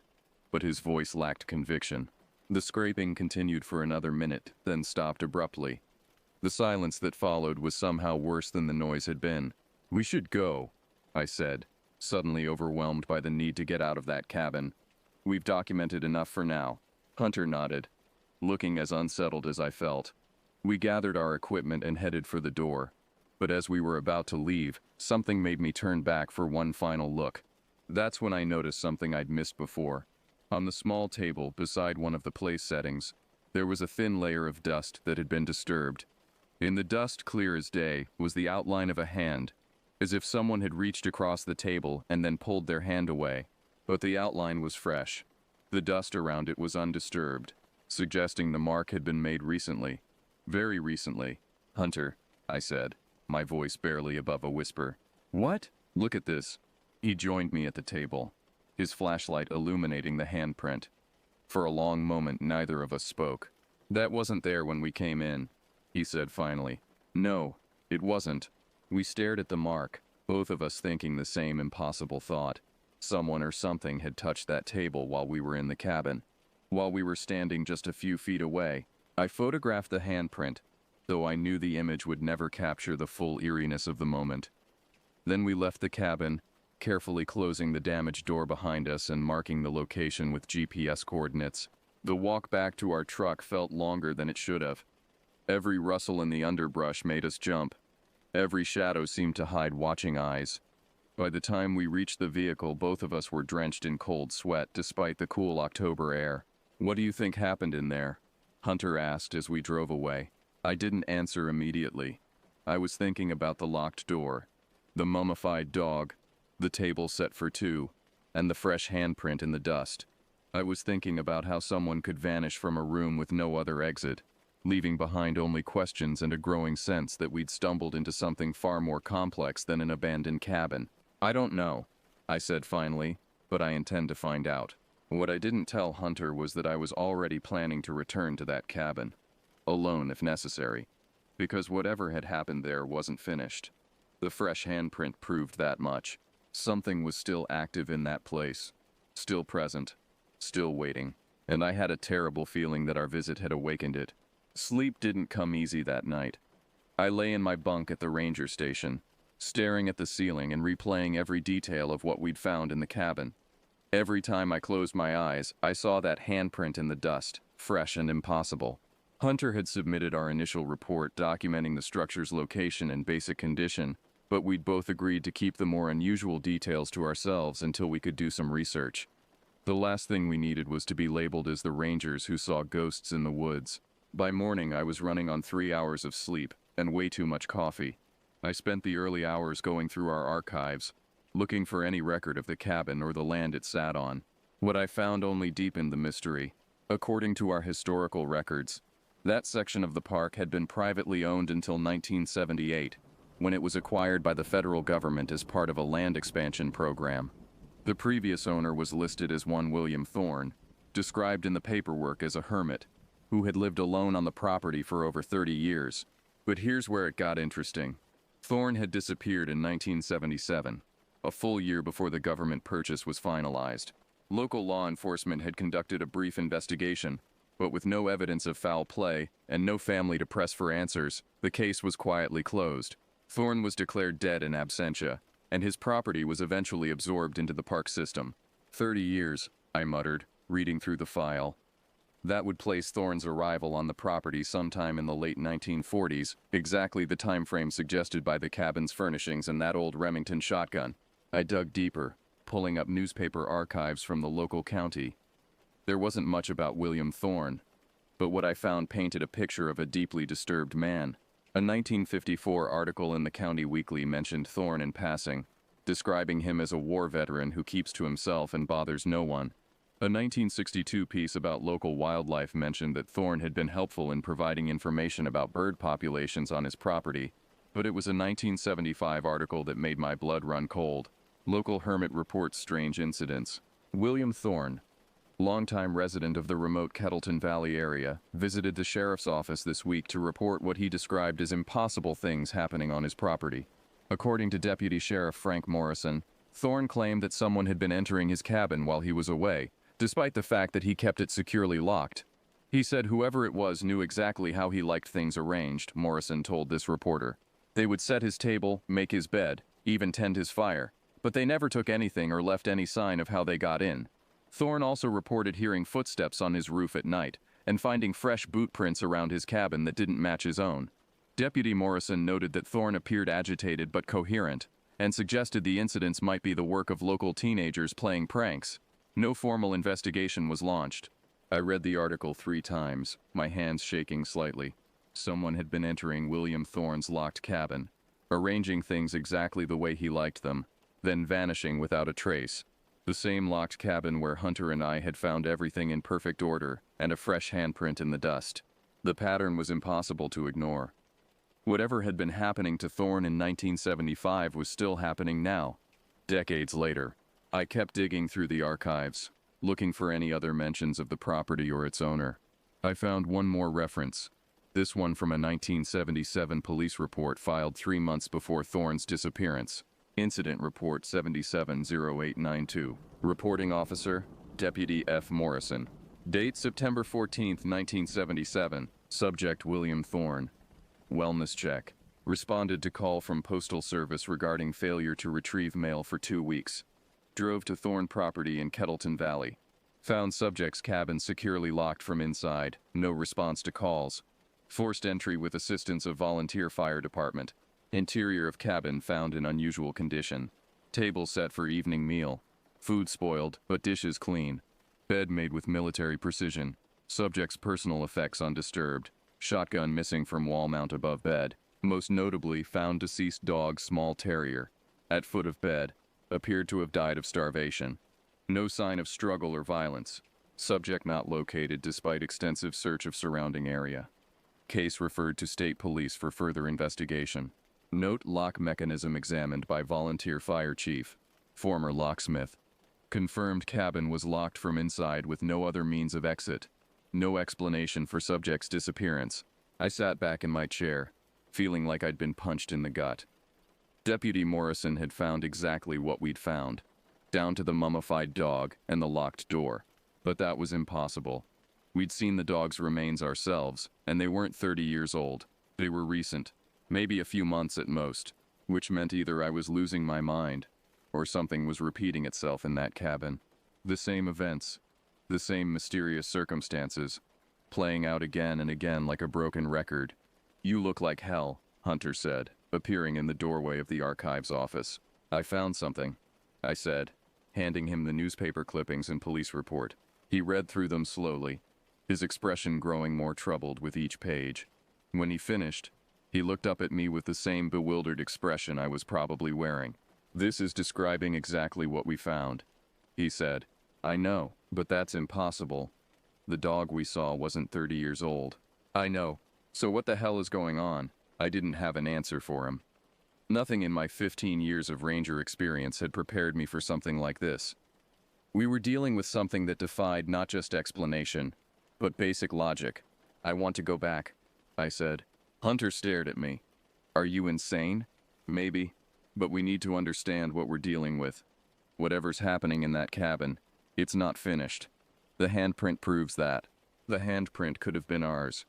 S1: but his voice lacked conviction. The scraping continued for another minute, then stopped abruptly. The silence that followed was somehow worse than the noise had been. "We should go," I said, suddenly overwhelmed by the need to get out of that cabin. "We've documented enough for now." Hunter nodded, looking as unsettled as I felt. We gathered our equipment and headed for the door. But as we were about to leave, something made me turn back for one final look. That's when I noticed something I'd missed before. On the small table beside one of the place settings, there was a thin layer of dust that had been disturbed. In the dust, clear as day, was the outline of a hand, as if someone had reached across the table and then pulled their hand away. But the outline was fresh. The dust around it was undisturbed, suggesting the mark had been made recently. "Very recently." "Hunter," I said, my voice barely above a whisper. "What?" "Look at this." He joined me at the table, his flashlight illuminating the handprint. For a long moment, neither of us spoke. "That wasn't there when we came in," he said finally. "No, it wasn't." We stared at the mark, both of us thinking the same impossible thought. Someone or something had touched that table while we were in the cabin. While we were standing just a few feet away, I photographed the handprint, though I knew the image would never capture the full eeriness of the moment. Then we left the cabin, carefully closing the damaged door behind us and marking the location with GPS coordinates. The walk back to our truck felt longer than it should have. Every rustle in the underbrush made us jump. Every shadow seemed to hide watching eyes. By the time we reached the vehicle, both of us were drenched in cold sweat despite the cool October air. "What do you think happened in there?" Hunter asked as we drove away. I didn't answer immediately. I was thinking about the locked door, the mummified dog, the table set for two, and the fresh handprint in the dust. I was thinking about how someone could vanish from a room with no other exit, leaving behind only questions and a growing sense that we'd stumbled into something far more complex than an abandoned cabin. "I don't know," I said finally, "but I intend to find out." What I didn't tell Hunter was that I was already planning to return to that cabin. Alone if necessary, because whatever had happened there wasn't finished. The fresh handprint proved that much. Something was still active in that place, still present, still waiting, and I had a terrible feeling that our visit had awakened it. Sleep didn't come easy that night. I lay in my bunk at the ranger station, staring at the ceiling and replaying every detail of what we'd found in the cabin. Every time I closed my eyes, I saw that handprint in the dust, fresh and impossible. Hunter had submitted our initial report documenting the structure's location and basic condition, but we'd both agreed to keep the more unusual details to ourselves until we could do some research. The last thing we needed was to be labeled as the rangers who saw ghosts in the woods. By morning, I was running on 3 hours of sleep and way too much coffee. I spent the early hours going through our archives, looking for any record of the cabin or the land it sat on. What I found only deepened the mystery. According to our historical records, that section of the park had been privately owned until 1978, when it was acquired by the federal government as part of a land expansion program. The previous owner was listed as one William Thorne, described in the paperwork as a hermit, who had lived alone on the property for over 30 years. But here's where it got interesting. Thorne had disappeared in 1977, a full year before the government purchase was finalized. Local law enforcement had conducted a brief investigation, but with no evidence of foul play and no family to press for answers, the case was quietly closed. Thorne was declared dead in absentia, and his property was eventually absorbed into the park system. 30 years, I muttered, reading through the file. That would place Thorne's arrival on the property sometime in the late 1940s, exactly the time frame suggested by the cabin's furnishings and that old Remington shotgun. I dug deeper, pulling up newspaper archives from the local county. There wasn't much about William Thorne, but what I found painted a picture of a deeply disturbed man. A 1954 article in the County Weekly mentioned Thorne in passing, describing him as a war veteran who keeps to himself and bothers no one. A 1962 piece about local wildlife mentioned that Thorne had been helpful in providing information about bird populations on his property, but it was a 1975 article that made my blood run cold. Local hermit reports strange incidents. William Thorne, longtime resident of the remote Kettleton Valley area, visited the sheriff's office this week to report what he described as impossible things happening on his property. According to Deputy Sheriff Frank Morrison, Thorne claimed that someone had been entering his cabin while he was away, despite the fact that he kept it securely locked. He said whoever it was knew exactly how he liked things arranged, Morrison told this reporter. They would set his table, make his bed, even tend his fire, but they never took anything or left any sign of how they got in. Thorne also reported hearing footsteps on his roof at night and finding fresh boot prints around his cabin that didn't match his own. Deputy Morrison noted that Thorne appeared agitated but coherent and suggested the incidents might be the work of local teenagers playing pranks. No formal investigation was launched. I read the article 3 times, my hands shaking slightly. Someone had been entering William Thorne's locked cabin, arranging things exactly the way he liked them, then vanishing without a trace. The same locked cabin where Hunter and I had found everything in perfect order and a fresh handprint in the dust. The pattern was impossible to ignore. Whatever had been happening to Thorne in 1975 was still happening now, decades later. I kept digging through the archives, looking for any other mentions of the property or its owner. I found one more reference, this one from a 1977 police report filed 3 months before Thorne's disappearance. Incident Report 770892. Reporting Officer, Deputy F. Morrison. Date September 14, 1977. Subject William Thorne. Wellness check. Responded to call from Postal Service regarding failure to retrieve mail for 2 weeks. Drove to Thorne property in Kettleton Valley. Found subject's cabin securely locked from inside. No response to calls. Forced entry with assistance of volunteer fire department. Interior of cabin found in unusual condition. Table set for evening meal. Food spoiled, but dishes clean. Bed made with military precision. Subject's personal effects undisturbed. Shotgun missing from wall mount above bed. Most notably, found deceased dog small terrier. At foot of bed. Appeared to have died of starvation. No sign of struggle or violence. Subject not located despite extensive search of surrounding area. Case referred to state police for further investigation. Note lock mechanism examined by volunteer fire chief, former locksmith. Confirmed cabin was locked from inside with no other means of exit. No explanation for subject's disappearance. I sat back in my chair, feeling like I'd been punched in the gut. Deputy Morrison had found exactly what we'd found, down to the mummified dog and the locked door. But that was impossible. We'd seen the dog's remains ourselves, and they weren't 30 years old. They were recent. Maybe a few months at most, which meant either I was losing my mind, or something was repeating itself in that cabin. The same events, the same mysterious circumstances, playing out again and again like a broken record. You look like hell, Hunter said. appearing in the doorway of the archives office. "I found something," I said, handing him the newspaper clippings and police report. He read through them slowly, his expression growing more troubled with each page. When he finished, he looked up at me with the same bewildered expression I was probably wearing. "This is describing exactly what we found," he said. "I know, but that's impossible. The dog we saw wasn't 30 years old." "I know. So what the hell is going on?" I didn't have an answer for him. Nothing in my 15 years of ranger experience had prepared me for something like this. We were dealing with something that defied not just explanation, but basic logic. "I want to go back," I said. Hunter stared at me. "Are you insane?" "Maybe, but we need to understand what we're dealing with. Whatever's happening in that cabin, it's not finished. The handprint proves that. The handprint could have been ours.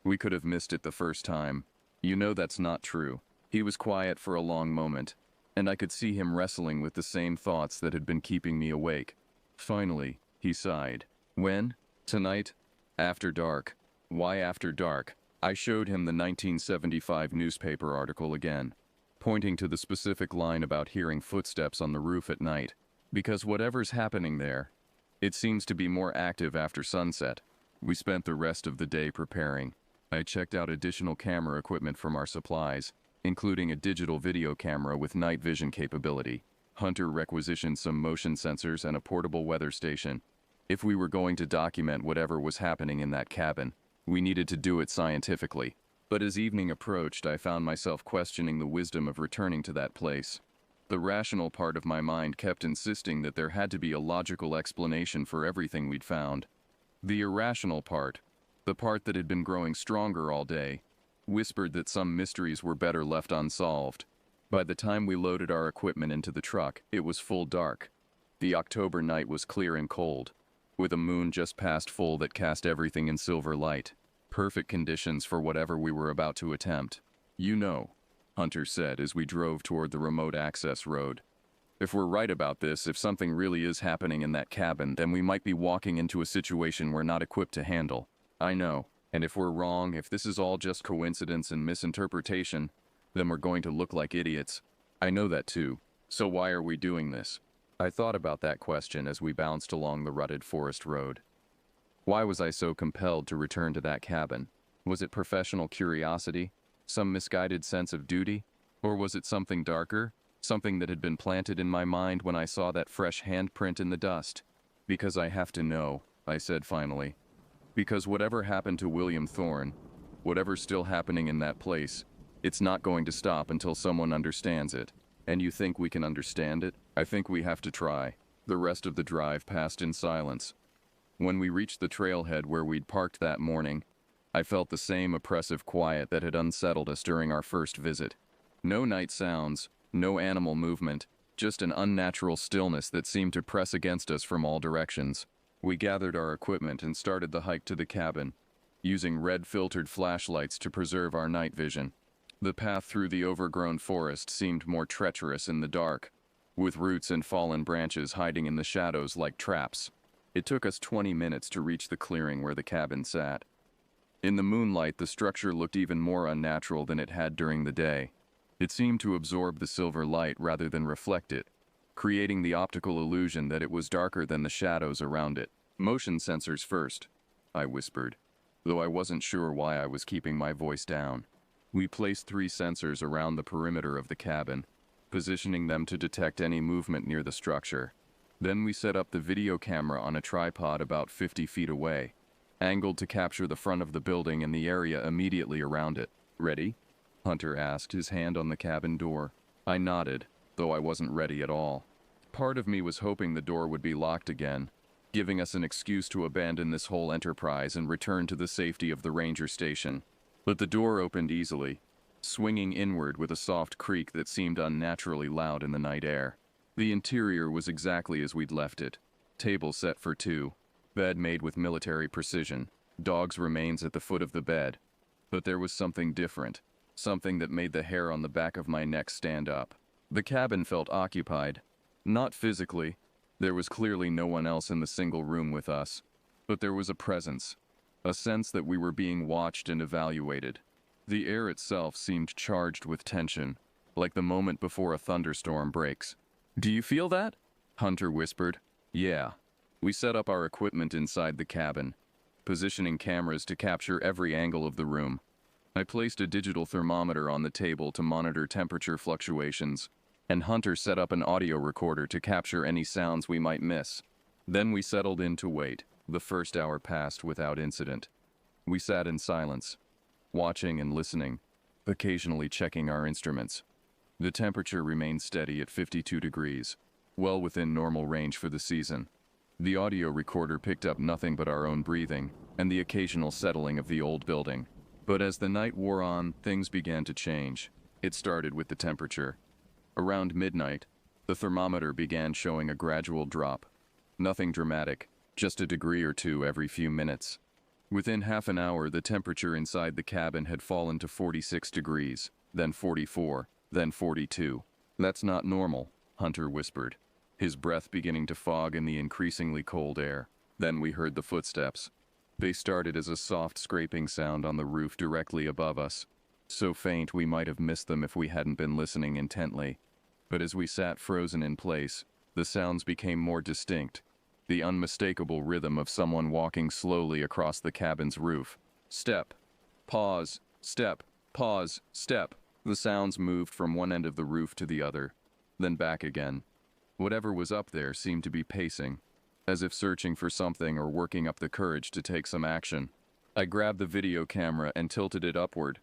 S1: We could have missed it the first time. You know that's not true." He was quiet for a long moment, and I could see him wrestling with the same thoughts that had been keeping me awake. Finally, he sighed. "When? Tonight? After dark." "Why after dark?" I showed him the 1975 newspaper article again, pointing to the specific line about hearing footsteps on the roof at night. "Because whatever's happening there, it seems to be more active after sunset." We spent the rest of the day preparing. I checked out additional camera equipment from our supplies, including a digital video camera with night vision capability. Hunter requisitioned some motion sensors and a portable weather station. If we were going to document whatever was happening in that cabin, we needed to do it scientifically. But as evening approached, I found myself questioning the wisdom of returning to that place. The rational part of my mind kept insisting that there had to be a logical explanation for everything we'd found. The irrational part, the part that had been growing stronger all day, whispered that some mysteries were better left unsolved. By the time we loaded our equipment into the truck, it was full dark. The October night was clear and cold, with a moon just past full that cast everything in silver light. Perfect conditions for whatever we were about to attempt. "You know," Hunter said as we drove toward the remote access road, "if we're right about this, if something really is happening in that cabin, then we might be walking into a situation we're not equipped to handle." "I know. And if we're wrong, if this is all just coincidence and misinterpretation, then we're going to look like idiots." "I know that too. So why are we doing this?" I thought about that question as we bounced along the rutted forest road. Why was I so compelled to return to that cabin? Was it professional curiosity? Some misguided sense of duty? Or was it something darker? Something that had been planted in my mind when I saw that fresh handprint in the dust? "Because I have to know," I said finally. "Because whatever happened to William Thorne, whatever's still happening in that place, it's not going to stop until someone understands it. And you think we can understand it?" "I think we have to try." The rest of the drive passed in silence. When we reached the trailhead where we'd parked that morning, I felt the same oppressive quiet that had unsettled us during our first visit. No night sounds, no animal movement, just an unnatural stillness that seemed to press against us from all directions. We gathered our equipment and started the hike to the cabin, using red-filtered flashlights to preserve our night vision. The path through the overgrown forest seemed more treacherous in the dark, with roots and fallen branches hiding in the shadows like traps. It took us 20 minutes to reach the clearing where the cabin sat. In the moonlight, the structure looked even more unnatural than it had during the day. It seemed to absorb the silver light rather than reflect it, creating the optical illusion that it was darker than the shadows around it. "Motion sensors first," I whispered, though I wasn't sure why I was keeping my voice down. We placed 3 sensors around the perimeter of the cabin, positioning them to detect any movement near the structure. Then we set up the video camera on a tripod about 50 feet away, angled to capture the front of the building and the area immediately around it. "Ready?" Hunter asked, his hand on the cabin door. I nodded, though I wasn't ready at all. Part of me was hoping the door would be locked again, giving us an excuse to abandon this whole enterprise and return to the safety of the ranger station. But the door opened easily, swinging inward with a soft creak that seemed unnaturally loud in the night air. The interior was exactly as we'd left it. Table set for 2, bed made with military precision, dog's remains at the foot of the bed. But there was something different, something that made the hair on the back of my neck stand up. The cabin felt occupied. Not physically. There was clearly no one else in the single room with us. But there was a presence, a sense that we were being watched and evaluated. The air itself seemed charged with tension, like the moment before a thunderstorm breaks. "Do you feel that?" Hunter whispered. "Yeah." We set up our equipment inside the cabin, positioning cameras to capture every angle of the room. I placed a digital thermometer on the table to monitor temperature fluctuations, and Hunter set up an audio recorder to capture any sounds we might miss. Then we settled in to wait. The first hour passed without incident. We sat in silence, watching and listening, occasionally checking our instruments. The temperature remained steady at 52 degrees, well within normal range for the season. The audio recorder picked up nothing but our own breathing and the occasional settling of the old building. But as the night wore on, things began to change. It started with the temperature. Around midnight, the thermometer began showing a gradual drop. Nothing dramatic, just a degree or two every few minutes. Within half an hour, the temperature inside the cabin had fallen to 46 degrees, then 44, then 42. "That's not normal," Hunter whispered, his breath beginning to fog in the increasingly cold air. Then we heard the footsteps. They started as a soft scraping sound on the roof directly above us, so faint we might have missed them if we hadn't been listening intently. But as we sat frozen in place, the sounds became more distinct, the unmistakable rhythm of someone walking slowly across the cabin's roof. Step, pause, step, pause, step. The sounds moved from one end of the roof to the other, then back again. Whatever was up there seemed to be pacing, as if searching for something or working up the courage to take some action. I grabbed the video camera and tilted it upward,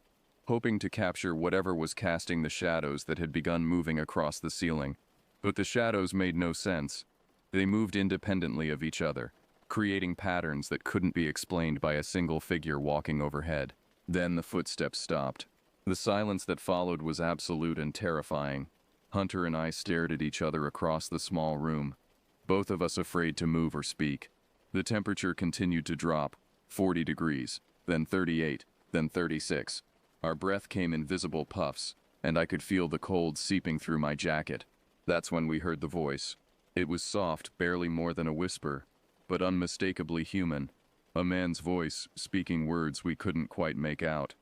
S1: hoping to capture whatever was casting the shadows that had begun moving across the ceiling. But the shadows made no sense. They moved independently of each other, creating patterns that couldn't be explained by a single figure walking overhead. Then the footsteps stopped. The silence that followed was absolute and terrifying. Hunter and I stared at each other across the small room, both of us afraid to move or speak. The temperature continued to drop, 40 degrees, then 38, then 36. Our breath came in visible puffs, and I could feel the cold seeping through my jacket. That's when we heard the voice. It was soft, barely more than a whisper, but unmistakably human. A man's voice, speaking words we couldn't quite make out.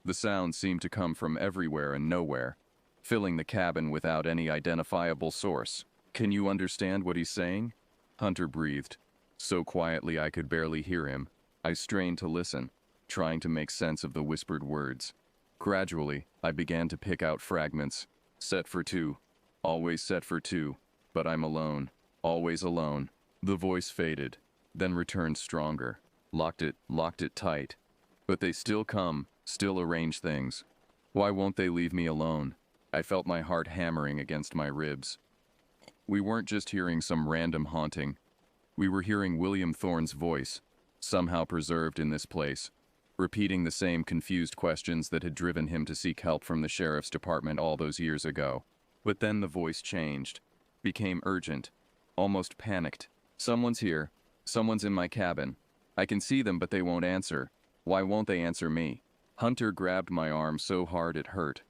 S1: The sound seemed to come from everywhere and nowhere, filling the cabin without any identifiable source. "Can you understand what he's saying?" Hunter breathed, so quietly I could barely hear him. I strained to listen, trying to make sense of the whispered words. Gradually, I began to pick out fragments. "Set for two. Always set for two. But I'm alone. Always alone." The voice faded, then returned stronger. Locked it tight. "But they still come, still arrange things. Why won't they leave me alone?" I felt my heart hammering against my ribs. We weren't just hearing some random haunting. We were hearing William Thorne's voice, somehow preserved in this place, repeating the same confused questions that had driven him to seek help from the sheriff's department all those years ago. But then the voice changed, became urgent, almost panicked. "Someone's here. Someone's in my cabin. I can see them, but they won't answer. Why won't they answer me?" Hunter grabbed my arm so hard it hurt.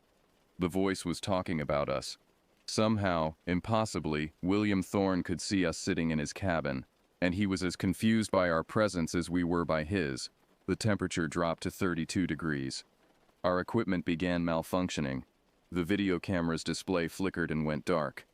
S1: The voice was talking about us. Somehow, impossibly, William Thorne could see us sitting in his cabin, and he was as confused by our presence as we were by his. The temperature dropped to 32 degrees. Our equipment began malfunctioning. The video camera's display flickered and went dark.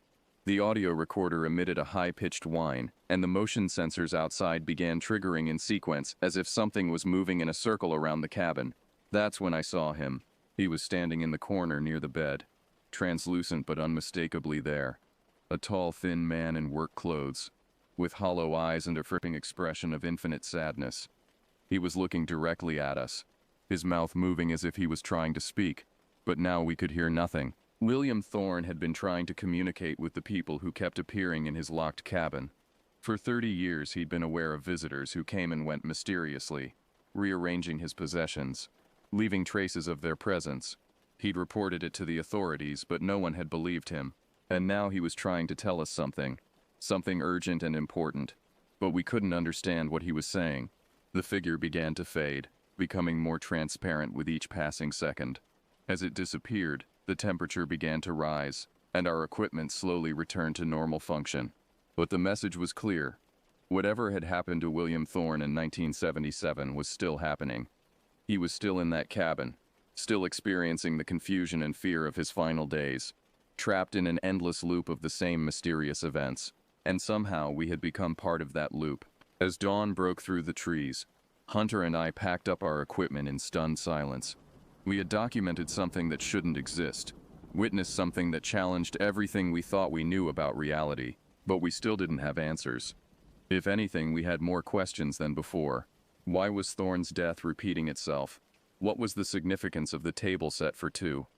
S1: The audio recorder emitted a high-pitched whine, and the motion sensors outside began triggering in sequence as if something was moving in a circle around the cabin. That's when I saw him. He was standing in the corner near the bed, translucent but unmistakably there. A tall, thin man in work clothes, with hollow eyes and a fripping expression of infinite sadness. He was looking directly at us, his mouth moving as if he was trying to speak, but now we could hear nothing. William Thorne had been trying to communicate with the people who kept appearing in his locked cabin. For 30 years he'd been aware of visitors who came and went mysteriously, rearranging his possessions, leaving traces of their presence. He'd reported it to the authorities, but no one had believed him. And now he was trying to tell us something urgent and important, but we couldn't understand what he was saying. The figure began to fade, becoming more transparent with each passing second. As it disappeared, the temperature began to rise, and our equipment slowly returned to normal function. But the message was clear. Whatever had happened to William Thorne in 1977 was still happening. He was still in that cabin, still experiencing the confusion and fear of his final days, trapped in an endless loop of the same mysterious events. And somehow we had become part of that loop. As dawn broke through the trees, Hunter and I packed up our equipment in stunned silence. We had documented something that shouldn't exist, witnessed something that challenged everything we thought we knew about reality, but we still didn't have answers. If anything, we had more questions than before. Why was Thorne's death repeating itself? What was the significance of the table set for two?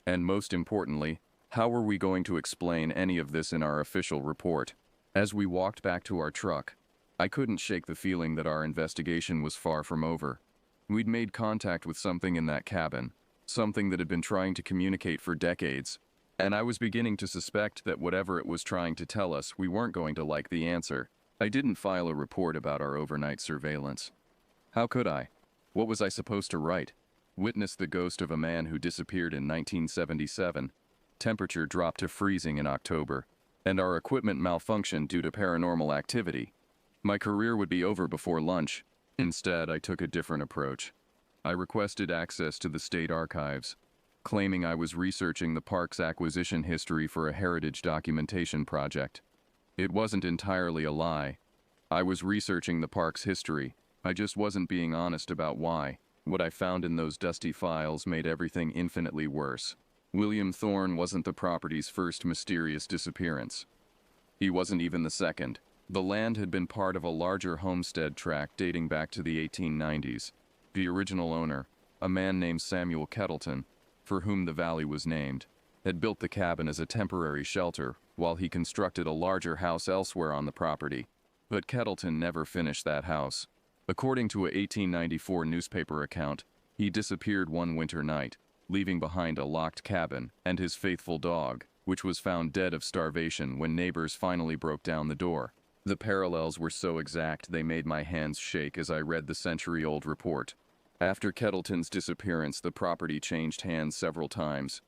S1: And most importantly, how were we going to explain any of this in our official report? As we walked back to our truck, I couldn't shake the feeling that our investigation was far from over. We'd made contact with something in that cabin, something that had been trying to communicate for decades, and I was beginning to suspect that whatever it was trying to tell us, we weren't going to like the answer. I didn't file a report about our overnight surveillance. How could I? What was I supposed to write? Witness the ghost of a man who disappeared in 1977. Temperature dropped to freezing in October, and our equipment malfunctioned due to paranormal activity. My career would be over before lunch. Instead, I took a different approach. I requested access to the state archives, claiming I was researching the park's acquisition history for a heritage documentation project. It wasn't entirely a lie. I was researching the park's history. I just wasn't being honest about why. What I found in those dusty files made everything infinitely worse. William Thorne wasn't the property's first mysterious disappearance. He wasn't even the second. The land had been part of a larger homestead tract dating back to the 1890s. The original owner, a man named Samuel Kettleton, for whom the valley was named, had built the cabin as a temporary shelter while he constructed a larger house elsewhere on the property. But Kettleton never finished that house. According to a 1894 newspaper account, he disappeared one winter night, leaving behind a locked cabin and his faithful dog, which was found dead of starvation when neighbors finally broke down the door. The parallels were so exact they made my hands shake as I read the century-old report. After Kettleton's disappearance, the property changed hands several times.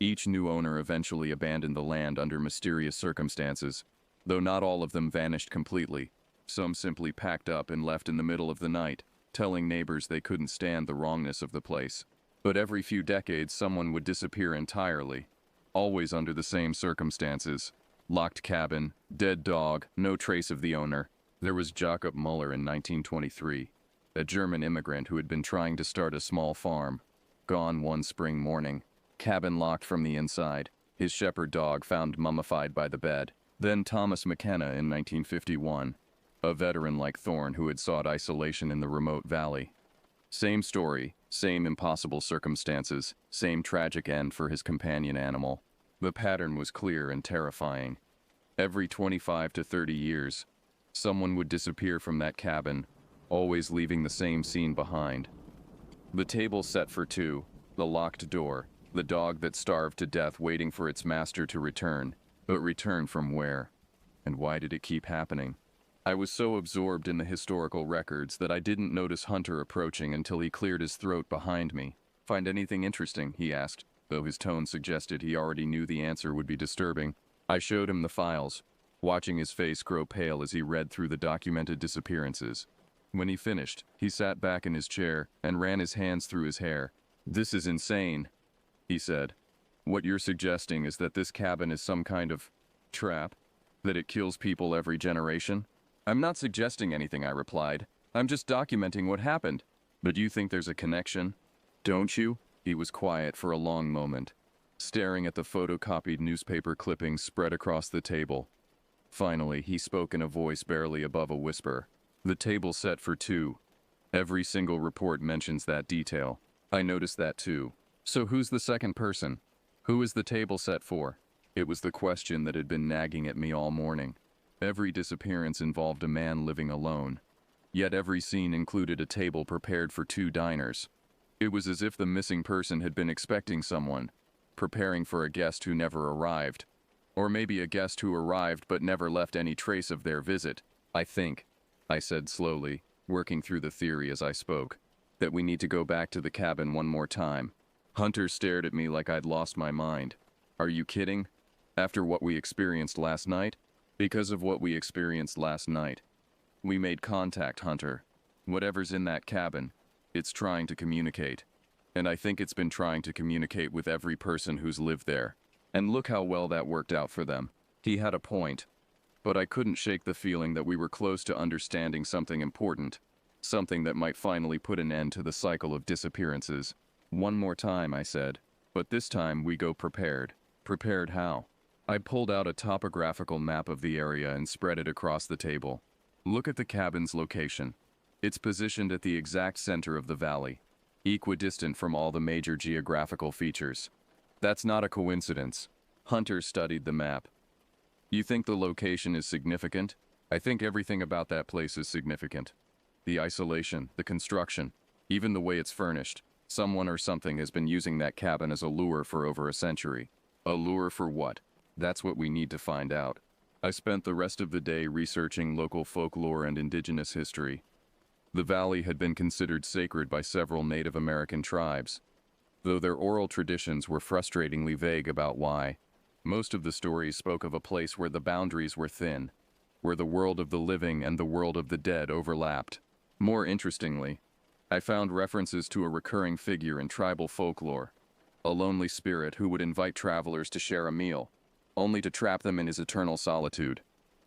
S1: Each new owner eventually abandoned the land under mysterious circumstances, though not all of them vanished completely. Some simply packed up and left in the middle of the night, telling neighbors they couldn't stand the wrongness of the place. But every few decades, someone would disappear entirely, always under the same circumstances. Locked cabin, dead dog, no trace of the owner. There was Jakob Muller in 1923, a German immigrant who had been trying to start a small farm. Gone one spring morning. Cabin locked from the inside. His shepherd dog found mummified by the bed. Then Thomas McKenna in 1951, a veteran like Thorne who had sought isolation in the remote valley. Same story, same impossible circumstances, same tragic end for his companion animal. The pattern was clear and terrifying. Every 25 to 30 years, someone would disappear from that cabin, always leaving the same scene behind. The table set for two, the locked door, the dog that starved to death waiting for its master to return. But return from where? And why did it keep happening? I was so absorbed in the historical records that I didn't notice Hunter approaching until he cleared his throat behind me. "Find anything interesting?" he asked, though his tone suggested he already knew the answer would be disturbing. I showed him the files, watching his face grow pale as he read through the documented disappearances. When he finished, he sat back in his chair and ran his hands through his hair. "This is insane," he said. "What you're suggesting is that this cabin is some kind of trap? That it kills people every generation?" "I'm not suggesting anything," I replied. "I'm just documenting what happened." "But you think there's a connection, don't you?" He was quiet for a long moment, staring at the photocopied newspaper clippings spread across the table. Finally, he spoke in a voice barely above a whisper. "The table set for two. Every single report mentions that detail. I noticed that too. So who's the second person? Who is the table set for?" It was the question that had been nagging at me all morning. Every disappearance involved a man living alone. Yet every scene included a table prepared for two diners. It was as if the missing person had been expecting someone, preparing for a guest who never arrived. Or maybe a guest who arrived but never left any trace of their visit. "I think," I said slowly, working through the theory as I spoke, "that we need to go back to the cabin one more time." Hunter stared at me like I'd lost my mind. "Are you kidding? After what we experienced last night?" "Because of what we experienced last night. We made contact, Hunter. Whatever's in that cabin, it's trying to communicate. And I think it's been trying to communicate with every person who's lived there. And look how well that worked out for them. He had a point. But I couldn't shake the feeling that we were close to understanding something important. Something that might finally put an end to the cycle of disappearances. One more time, I said. But this time we go prepared. Prepared how? I pulled out a topographical map of the area and spread it across the table. Look at the cabin's location. It's positioned at the exact center of the valley, equidistant from all the major geographical features. That's not a coincidence. Hunter studied the map. You think the location is significant? I think everything about that place is significant. The isolation, the construction, even the way it's furnished. Someone or something has been using that cabin as a lure for over a century. A lure for what? That's what we need to find out. I spent the rest of the day researching local folklore and indigenous history. The valley had been considered sacred by several Native American tribes, though their oral traditions were frustratingly vague about why. Most of the stories spoke of a place where the boundaries were thin, where the world of the living and the world of the dead overlapped. More interestingly, I found references to a recurring figure in tribal folklore, a lonely spirit who would invite travelers to share a meal, only to trap them in his eternal solitude.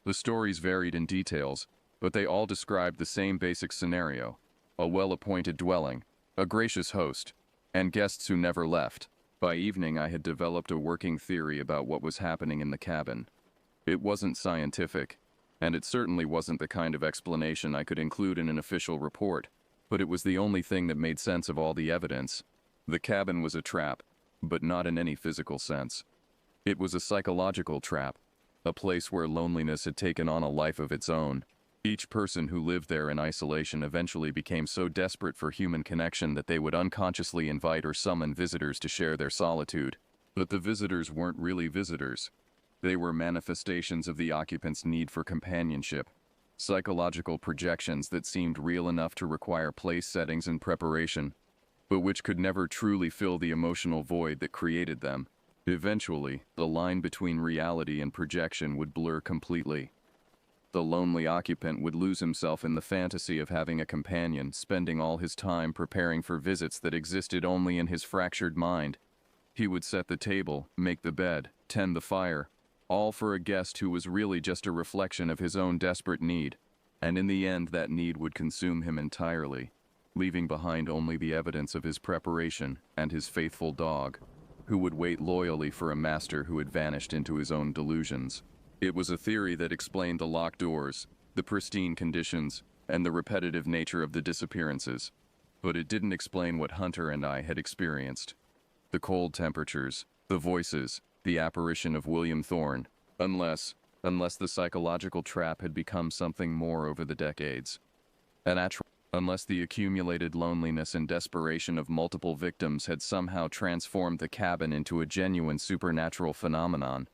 S1: The stories varied in details, but they all described the same basic scenario: a well-appointed dwelling, a gracious host, and guests who never left. By evening, I had developed a working theory about what was happening in the cabin. It wasn't scientific, and it certainly wasn't the kind of explanation I could include in an official report, but it was the only thing that made sense of all the evidence. The cabin was a trap, but not in any physical sense. It was a psychological trap, a place where loneliness had taken on a life of its own. Each person who lived there in isolation eventually became so desperate for human connection that they would unconsciously invite or summon visitors to share their solitude. But the visitors weren't really visitors. They were manifestations of the occupant's need for companionship, psychological projections that seemed real enough to require place settings and preparation, but which could never truly fill the emotional void that created them. Eventually, the line between reality and projection would blur completely. The lonely occupant would lose himself in the fantasy of having a companion, spending all his time preparing for visits that existed only in his fractured mind. He would set the table, make the bed, tend the fire, all for a guest who was really just a reflection of his own desperate need. And in the end, that need would consume him entirely, leaving behind only the evidence of his preparation and his faithful dog, who would wait loyally for a master who had vanished into his own delusions. It was a theory that explained the locked doors, the pristine conditions, and the repetitive nature of the disappearances. But it didn't explain what Hunter and I had experienced. The cold temperatures, the voices, the apparition of William Thorne, unless the psychological trap had become something more over the decades. Unless the accumulated loneliness and desperation of multiple victims had somehow transformed the cabin into a genuine supernatural phenomenon.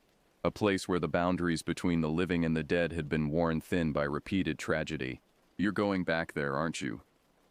S1: A place where the boundaries between the living and the dead had been worn thin by repeated tragedy. "You're going back there, aren't you?"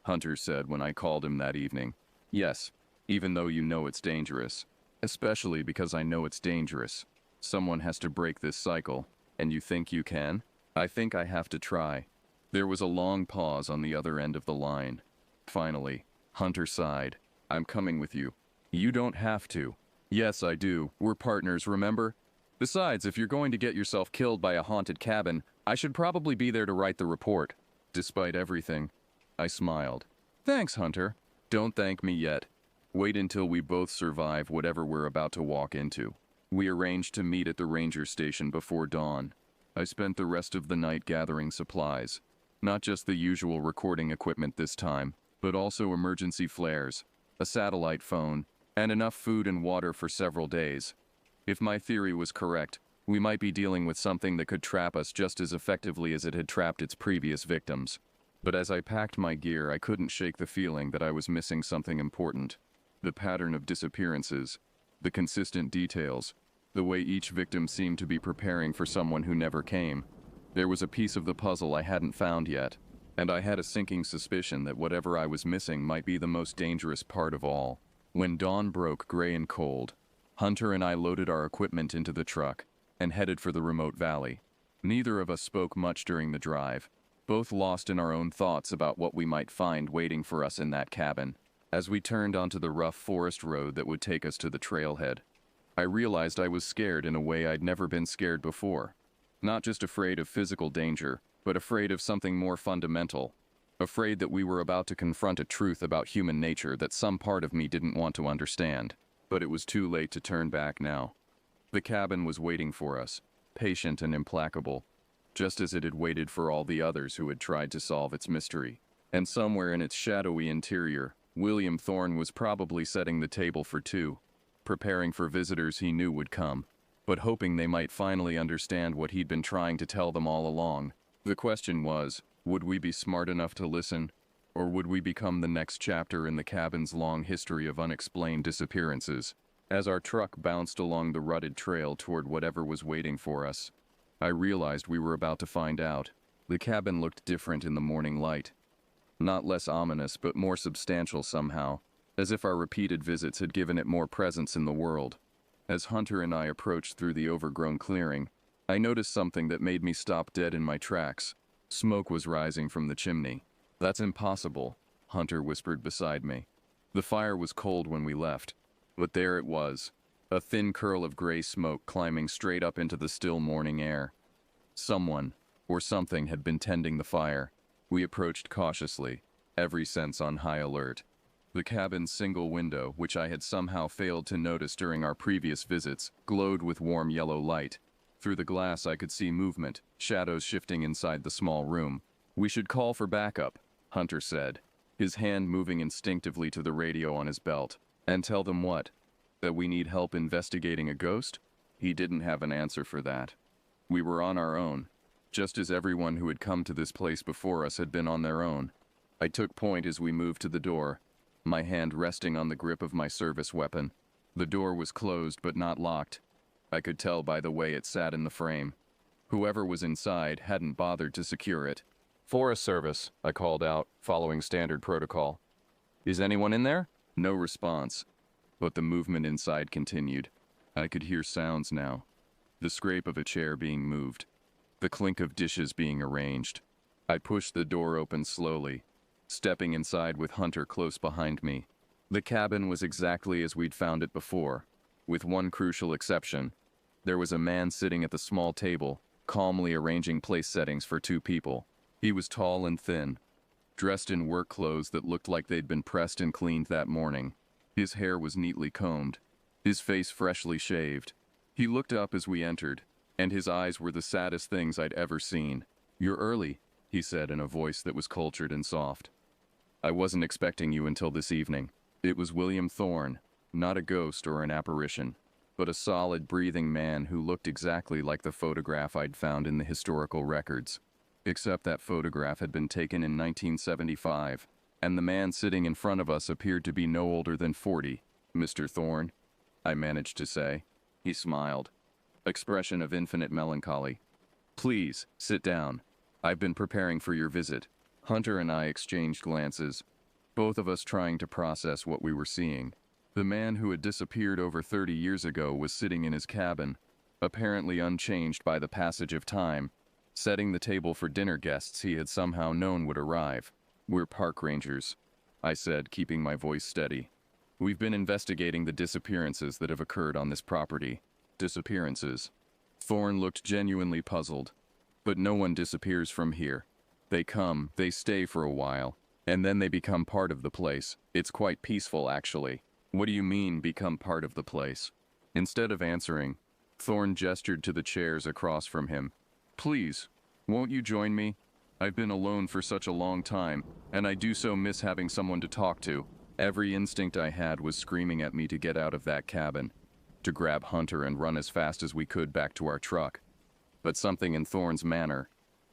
S1: Hunter said when I called him that evening. "Yes, even though you know it's dangerous. Especially because I know it's dangerous. Someone has to break this cycle, and you think you can?" "I think I have to try." There was a long pause on the other end of the line. Finally, Hunter sighed. "I'm coming with you." "You don't have to." "Yes, I do. We're partners, remember? Besides, if you're going to get yourself killed by a haunted cabin, I should probably be there to write the report." Despite everything, I smiled. "Thanks, Hunter." "Don't thank me yet. Wait until we both survive whatever we're about to walk into." We arranged to meet at the ranger station before dawn. I spent the rest of the night gathering supplies. Not just the usual recording equipment this time, but also emergency flares, a satellite phone, and enough food and water for several days. If my theory was correct, we might be dealing with something that could trap us just as effectively as it had trapped its previous victims. But as I packed my gear, I couldn't shake the feeling that I was missing something important. The pattern of disappearances, the consistent details, the way each victim seemed to be preparing for someone who never came. There was a piece of the puzzle I hadn't found yet, and I had a sinking suspicion that whatever I was missing might be the most dangerous part of all. When dawn broke gray and cold, Hunter and I loaded our equipment into the truck and headed for the remote valley. Neither of us spoke much during the drive, both lost in our own thoughts about what we might find waiting for us in that cabin. As we turned onto the rough forest road that would take us to the trailhead, I realized I was scared in a way I'd never been scared before. Not just afraid of physical danger, but afraid of something more fundamental. Afraid that we were about to confront a truth about human nature that some part of me didn't want to understand. But it was too late to turn back now. The cabin was waiting for us, patient and implacable, just as it had waited for all the others who had tried to solve its mystery. And somewhere in its shadowy interior, William Thorne was probably setting the table for two, preparing for visitors he knew would come, but hoping they might finally understand what he'd been trying to tell them all along. The question was, would we be smart enough to listen, or would we become the next chapter in the cabin's long history of unexplained disappearances? As our truck bounced along the rutted trail toward whatever was waiting for us, I realized we were about to find out. The cabin looked different in the morning light. Not less ominous, but more substantial somehow, as if our repeated visits had given it more presence in the world. As Hunter and I approached through the overgrown clearing, I noticed something that made me stop dead in my tracks. Smoke was rising from the chimney. "That's impossible," Hunter whispered beside me. The fire was cold when we left, but there it was, a thin curl of gray smoke climbing straight up into the still morning air. Someone, or something, had been tending the fire. We approached cautiously, every sense on high alert. The cabin's single window, which I had somehow failed to notice during our previous visits, glowed with warm yellow light. Through the glass I could see movement, shadows shifting inside the small room. "We should call for backup," Hunter said, his hand moving instinctively to the radio on his belt. "And tell them what? That we need help investigating a ghost?" He didn't have an answer for that. We were on our own, just as everyone who had come to this place before us had been on their own. I took point as we moved to the door, my hand resting on the grip of my service weapon. The door was closed but not locked. I could tell by the way it sat in the frame. Whoever was inside hadn't bothered to secure it. "Forest Service," I called out, following standard protocol. "Is anyone in there?" No response, but the movement inside continued. I could hear sounds now. The scrape of a chair being moved, the clink of dishes being arranged. I pushed the door open slowly, stepping inside with Hunter close behind me. The cabin was exactly as we'd found it before, with one crucial exception. There was a man sitting at the small table, calmly arranging place settings for two people. He was tall and thin, dressed in work clothes that looked like they'd been pressed and cleaned that morning. His hair was neatly combed, his face freshly shaved. He looked up as we entered, and his eyes were the saddest things I'd ever seen. "You're early," he said in a voice that was cultured and soft. "I wasn't expecting you until this evening." It was William Thorne, not a ghost or an apparition, but a solid, breathing man who looked exactly like the photograph I'd found in the historical records. Except that photograph had been taken in 1975, and the man sitting in front of us appeared to be no older than 40. "Mr. Thorne," I managed to say. He smiled, expression of infinite melancholy. "Please, sit down. I've been preparing for your visit." Hunter and I exchanged glances, both of us trying to process what we were seeing. The man who had disappeared over 30 years ago was sitting in his cabin, apparently unchanged by the passage of time, setting the table for dinner guests he had somehow known would arrive. "We're park rangers," I said, keeping my voice steady. "We've been investigating the disappearances that have occurred on this property." "Disappearances?" Thorne looked genuinely puzzled. "But no one disappears from here. They come, they stay for a while, and then they become part of the place. It's quite peaceful, actually." "What do you mean, become part of the place?" Instead of answering, Thorne gestured to the chairs across from him. "Please, won't you join me? I've been alone for such a long time, and I do so miss having someone to talk to." Every instinct I had was screaming at me to get out of that cabin, to grab Hunter and run as fast as we could back to our truck. But something in Thorne's manner,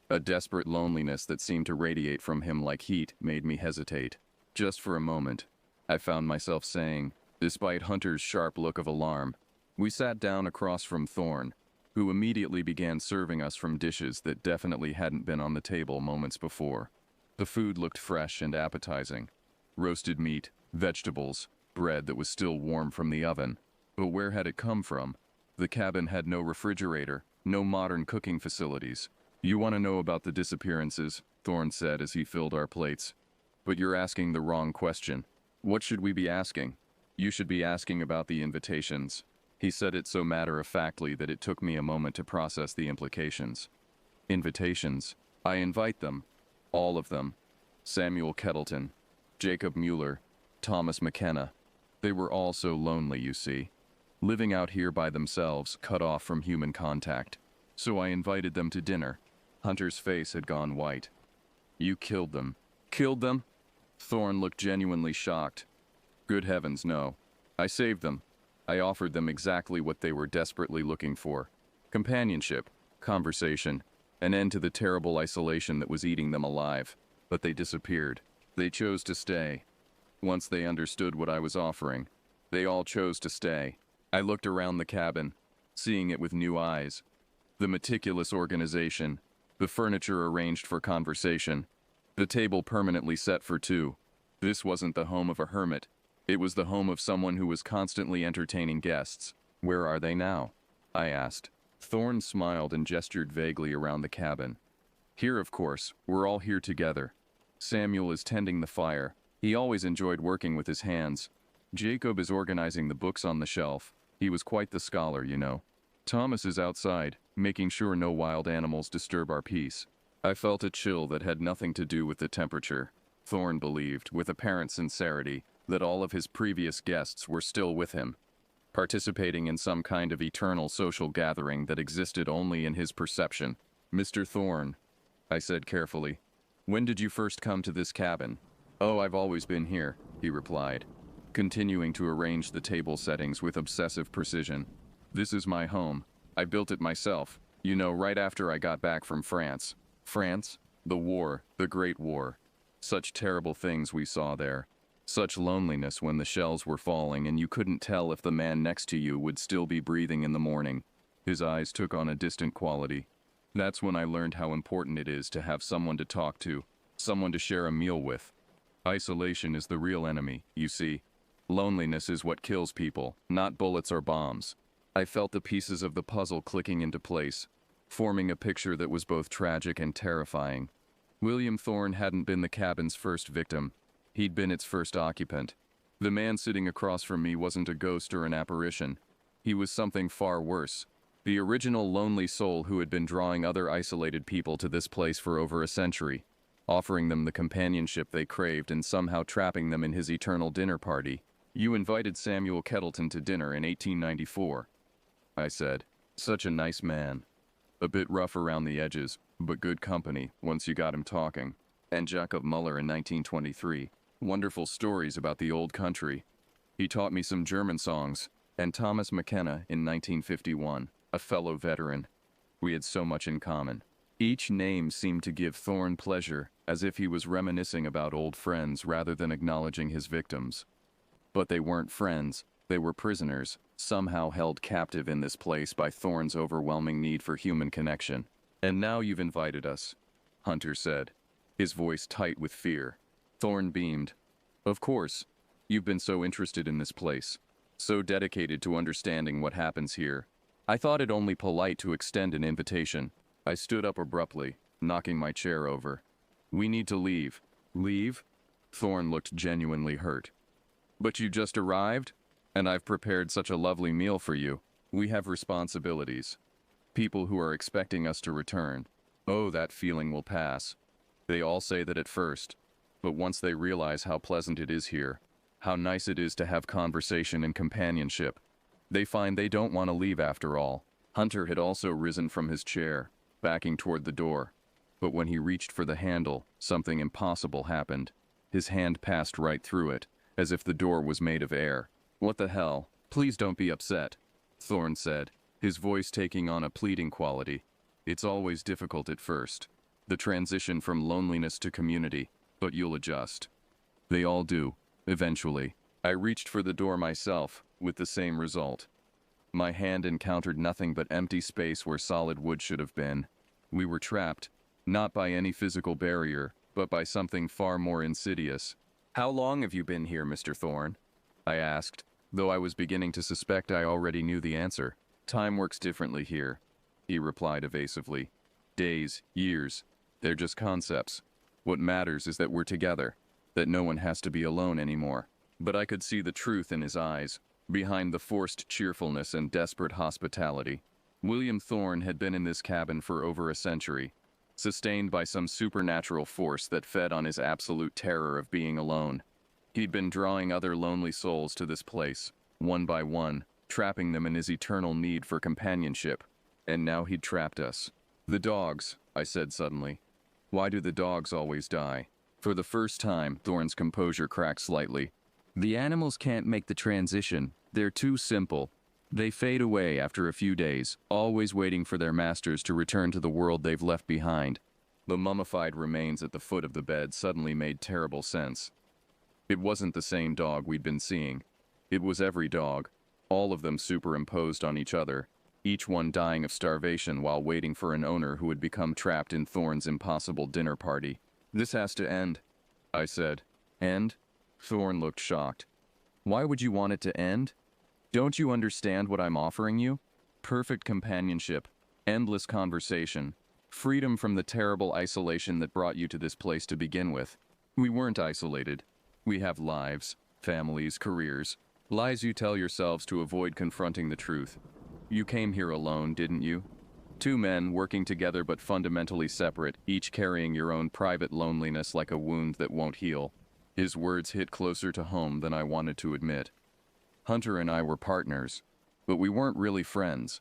S1: a desperate loneliness that seemed to radiate from him like heat, made me hesitate. Just for a moment, I found myself saying, despite Hunter's sharp look of alarm. We sat down across from Thorne, who immediately began serving us from dishes that definitely hadn't been on the table moments before. The food looked fresh and appetizing. Roasted meat, vegetables, bread that was still warm from the oven. But where had it come from? The cabin had no refrigerator, no modern cooking facilities. "You want to know about the disappearances," Thorne said as he filled our plates. "But you're asking the wrong question. What should we be asking? You should be asking about the invitations. He said it so matter-of-factly that it took me a moment to process the implications. Invitations. I invite them. All of them. Samuel Kettleton, Jacob Mueller, Thomas McKenna. They were all so lonely, you see. Living out here by themselves, cut off from human contact. So I invited them to dinner. Hunter's face had gone white. You killed them. Killed them? Thorne looked genuinely shocked. Good heavens, no. I saved them. I offered them exactly what they were desperately looking for. Companionship, conversation, an end to the terrible isolation that was eating them alive. But they disappeared. They chose to stay. Once they understood what I was offering, they all chose to stay. I looked around the cabin, seeing it with new eyes. The meticulous organization, the furniture arranged for conversation, the table permanently set for two. This wasn't the home of a hermit. It was the home of someone who was constantly entertaining guests. Where are they now? I asked. Thorne smiled and gestured vaguely around the cabin. Here, of course, we're all here together. Samuel is tending the fire. He always enjoyed working with his hands. Jacob is organizing the books on the shelf. He was quite the scholar, you know. Thomas is outside, making sure no wild animals disturb our peace. I felt a chill that had nothing to do with the temperature. Thorne believed, with apparent sincerity, that all of his previous guests were still with him, participating in some kind of eternal social gathering that existed only in his perception. Mr. Thorne, I said carefully, when did you first come to this cabin? Oh, I've always been here, he replied, continuing to arrange the table settings with obsessive precision. This is my home. I built it myself, you know, right after I got back from France. France? The war, the Great War. Such terrible things we saw there. Such loneliness when the shells were falling and you couldn't tell if the man next to you would still be breathing in the morning. His eyes took on a distant quality. That's when I learned how important it is to have someone to talk to, someone to share a meal with. Isolation is the real enemy, you see. Loneliness is what kills people, not bullets or bombs. I felt the pieces of the puzzle clicking into place, forming a picture that was both tragic and terrifying. William Thorne hadn't been the cabin's first victim. He'd been its first occupant. The man sitting across from me wasn't a ghost or an apparition. He was something far worse. The original lonely soul who had been drawing other isolated people to this place for over a century, offering them the companionship they craved and somehow trapping them in his eternal dinner party. You invited Samuel Kettleton to dinner in 1894, I said. Such a nice man. A bit rough around the edges, but good company once you got him talking. And Jacob Mueller in 1923. Wonderful stories about the old country. He taught me some German songs. And Thomas McKenna in 1951, a fellow veteran. We had so much in common. Each name seemed to give Thorne pleasure, as if he was reminiscing about old friends rather than acknowledging his victims. But they weren't friends. They were prisoners, somehow held captive in this place by Thorne's overwhelming need for human connection. And now you've invited us, Hunter said, his voice tight with fear. Thorne beamed. Of course. You've been so interested in this place, so dedicated to understanding what happens here. I thought it only polite to extend an invitation. I stood up abruptly, knocking my chair over. We need to leave. Leave? Thorne looked genuinely hurt. But you just arrived? And I've prepared such a lovely meal for you. We have responsibilities. People who are expecting us to return. Oh, that feeling will pass. They all say that at first. But once they realize how pleasant it is here, how nice it is to have conversation and companionship, they find they don't want to leave after all. Hunter had also risen from his chair, backing toward the door. But when he reached for the handle, something impossible happened. His hand passed right through it, as if the door was made of air. What the hell? Please don't be upset, Thorne said, his voice taking on a pleading quality. It's always difficult at first. The transition from loneliness to community, but you'll adjust. They all do, eventually. I reached for the door myself, with the same result. My hand encountered nothing but empty space where solid wood should have been. We were trapped, not by any physical barrier, but by something far more insidious. How long have you been here, Mr. Thorne? I asked, though I was beginning to suspect I already knew the answer. Time works differently here, he replied evasively. Days, years, they're just concepts. What matters is that we're together, that no one has to be alone anymore. But I could see the truth in his eyes, behind the forced cheerfulness and desperate hospitality. William Thorne had been in this cabin for over a century, sustained by some supernatural force that fed on his absolute terror of being alone. He'd been drawing other lonely souls to this place, one by one, trapping them in his eternal need for companionship. And now he'd trapped us. The dogs, I said suddenly. Why do the dogs always die? For the first time, Thorne's composure cracked slightly. The animals can't make the transition. They're too simple. They fade away after a few days, always waiting for their masters to return to the world they've left behind. The mummified remains at the foot of the bed suddenly made terrible sense. It wasn't the same dog we'd been seeing. It was every dog, all of them superimposed on each other, each one dying of starvation while waiting for an owner who had become trapped in Thorne's impossible dinner party. This has to end, I said. End? Thorne looked shocked. Why would you want it to end? Don't you understand what I'm offering you? Perfect companionship, endless conversation, freedom from the terrible isolation that brought you to this place to begin with. We weren't isolated. We have lives, families, careers, lies you tell yourselves to avoid confronting the truth. You came here alone, didn't you? Two men working together but fundamentally separate, each carrying your own private loneliness like a wound that won't heal. His words hit closer to home than I wanted to admit. Hunter and I were partners, but we weren't really friends.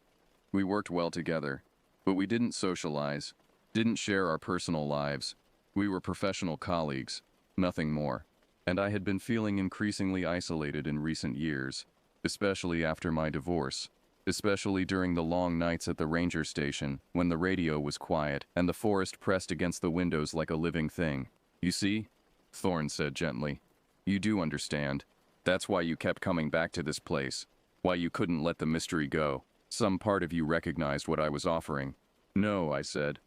S1: We worked well together, but we didn't socialize, didn't share our personal lives. We were professional colleagues, nothing more. And I had been feeling increasingly isolated in recent years, especially after my divorce, especially during the long nights at the ranger station when the radio was quiet and the forest pressed against the windows like a living thing. You see, Thorne said gently, you do understand. That's why you kept coming back to this place, why you couldn't let the mystery go. Some part of you recognized what I was offering. No, I said,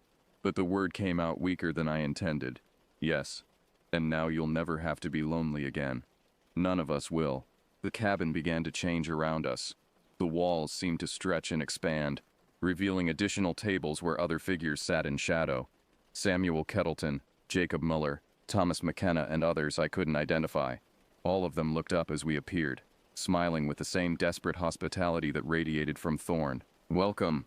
S1: but the word came out weaker than I intended. Yes. And now you'll never have to be lonely again. None of us will. The cabin began to change around us. The walls seemed to stretch and expand, revealing additional tables where other figures sat in shadow. Samuel Kettleton, Jacob Muller, Thomas McKenna, and others I couldn't identify. All of them looked up as we appeared, smiling with the same desperate hospitality that radiated from Thorne. Welcome,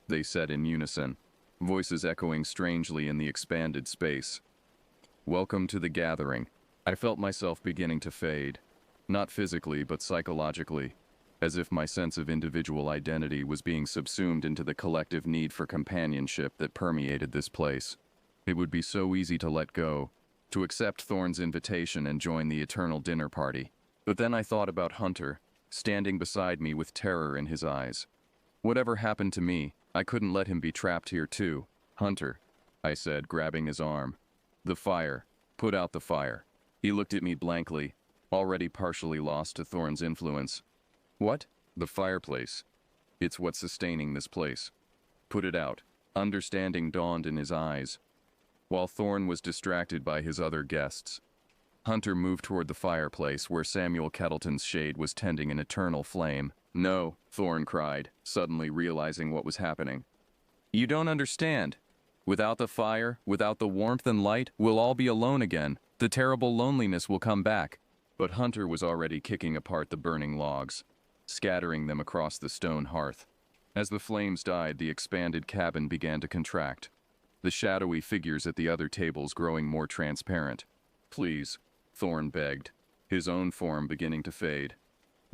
S1: they said in unison, voices echoing strangely in the expanded space. Welcome to the gathering. I felt myself beginning to fade, not physically but psychologically, as if my sense of individual identity was being subsumed into the collective need for companionship that permeated this place. It would be so easy to let go, to accept Thorne's invitation and join the eternal dinner party. But then I thought about Hunter, standing beside me with terror in his eyes. Whatever happened to me, I couldn't let him be trapped here too. Hunter, I said, grabbing his arm. The fire. Put out the fire. He looked at me blankly, already partially lost to Thorne's influence. What? The fireplace. It's what's sustaining this place. Put it out. Understanding dawned in his eyes, while Thorne was distracted by his other guests. Hunter moved toward the fireplace where Samuel Kettleton's shade was tending an eternal flame. No, Thorne cried, suddenly realizing what was happening. You don't understand. Without the fire, without the warmth and light, we'll all be alone again. The terrible loneliness will come back. But Hunter was already kicking apart the burning logs, scattering them across the stone hearth. As the flames died, the expanded cabin began to contract, the shadowy figures at the other tables growing more transparent. Please, Thorne begged, his own form beginning to fade.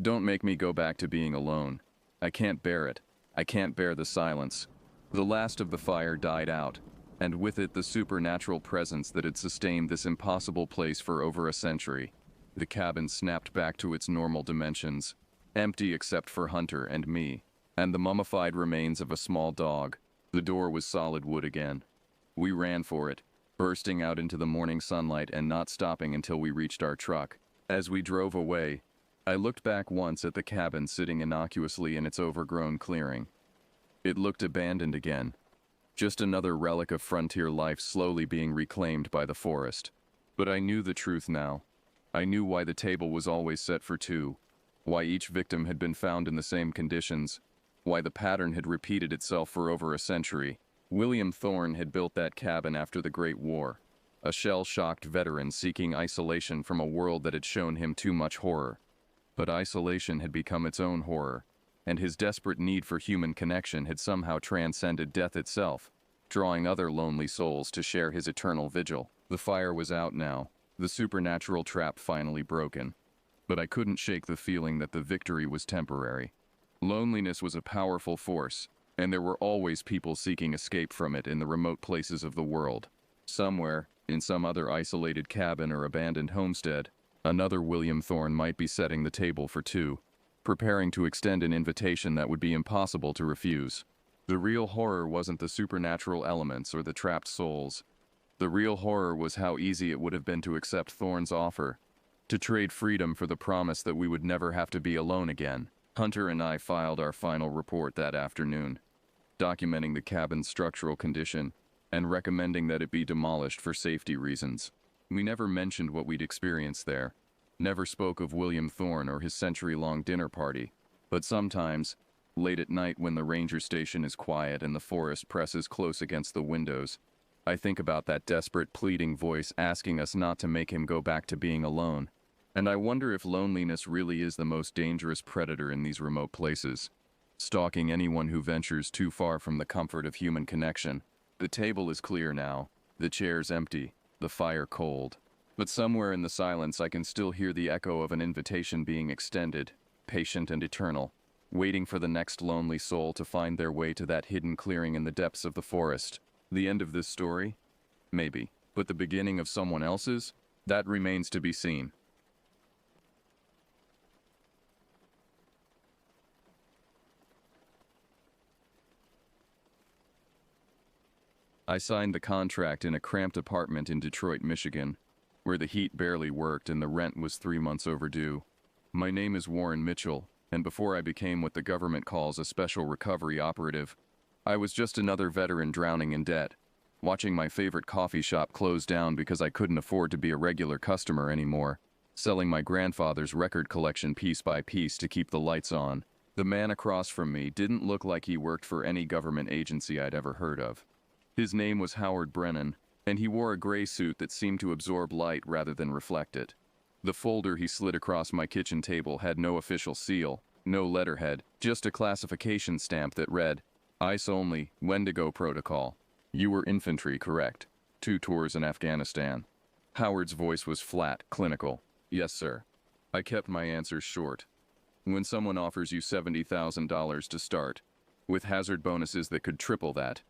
S1: Don't make me go back to being alone. I can't bear it. I can't bear the silence. The last of the fire died out, and with it the supernatural presence that had sustained this impossible place for over a century. The cabin snapped back to its normal dimensions, empty except for Hunter and me, and the mummified remains of a small dog. The door was solid wood again. We ran for it, bursting out into the morning sunlight and not stopping until we reached our truck. As we drove away, I looked back once at the cabin sitting innocuously in its overgrown clearing. It looked abandoned again, just another relic of frontier life slowly being reclaimed by the forest. But I knew the truth now. I knew why the table was always set for two, why each victim had been found in the same conditions, why the pattern had repeated itself for over a century. William Thorne had built that cabin after the Great War. a shell-shocked veteran seeking isolation from a world that had shown him too much horror. But isolation had become its own horror, and his desperate need for human connection had somehow transcended death itself, drawing other lonely souls to share his eternal vigil. The fire was out now, the supernatural trap finally broken. But I couldn't shake the feeling that the victory was temporary. Loneliness was a powerful force, and there were always people seeking escape from it in the remote places of the world. Somewhere, in some other isolated cabin or abandoned homestead, another William Thorne might be setting the table for two, preparing to extend an invitation that would be impossible to refuse. The real horror wasn't the supernatural elements or the trapped souls. The real horror was how easy it would have been to accept Thorne's offer, to trade freedom for the promise that we would never have to be alone again. Hunter and I filed our final report that afternoon, documenting the cabin's structural condition and recommending that it be demolished for safety reasons. We never mentioned what we'd experienced there, never spoke of William Thorne or his century-long dinner party, but sometimes, late at night when the ranger station is quiet and the forest presses close against the windows, I think about that desperate pleading voice asking us not to make him go back to being alone. And I wonder if loneliness really is the most dangerous predator in these remote places, stalking anyone who ventures too far from the comfort of human connection. The table is clear now, the chairs empty, the fire cold. But somewhere in the silence I can still hear the echo of an invitation being extended, patient and eternal, waiting for the next lonely soul to find their way to that hidden clearing in the depths of the forest. The end of this story? Maybe. But the beginning of someone else's? That remains to be seen. I signed the contract in a cramped apartment in Detroit, Michigan, where the heat barely worked and the rent was 3 months overdue. My name is Warren Mitchell, and before I became what the government calls a special recovery operative, I was just another veteran drowning in debt, watching my favorite coffee shop close down because I couldn't afford to be a regular customer anymore, selling my grandfather's record collection piece by piece to keep the lights on. The man across from me didn't look like he worked for any government agency I'd ever heard of. His name was Howard Brennan, and he wore a gray suit that seemed to absorb light rather than reflect it. The folder he slid across my kitchen table had no official seal, no letterhead, just a classification stamp that read, "Ice only, Wendigo Protocol. You were infantry, correct? 2 tours in Afghanistan." Howard's voice was flat, clinical. "Yes, sir." I kept my answers short. When someone offers you $70,000 to start, with hazard bonuses that could triple that,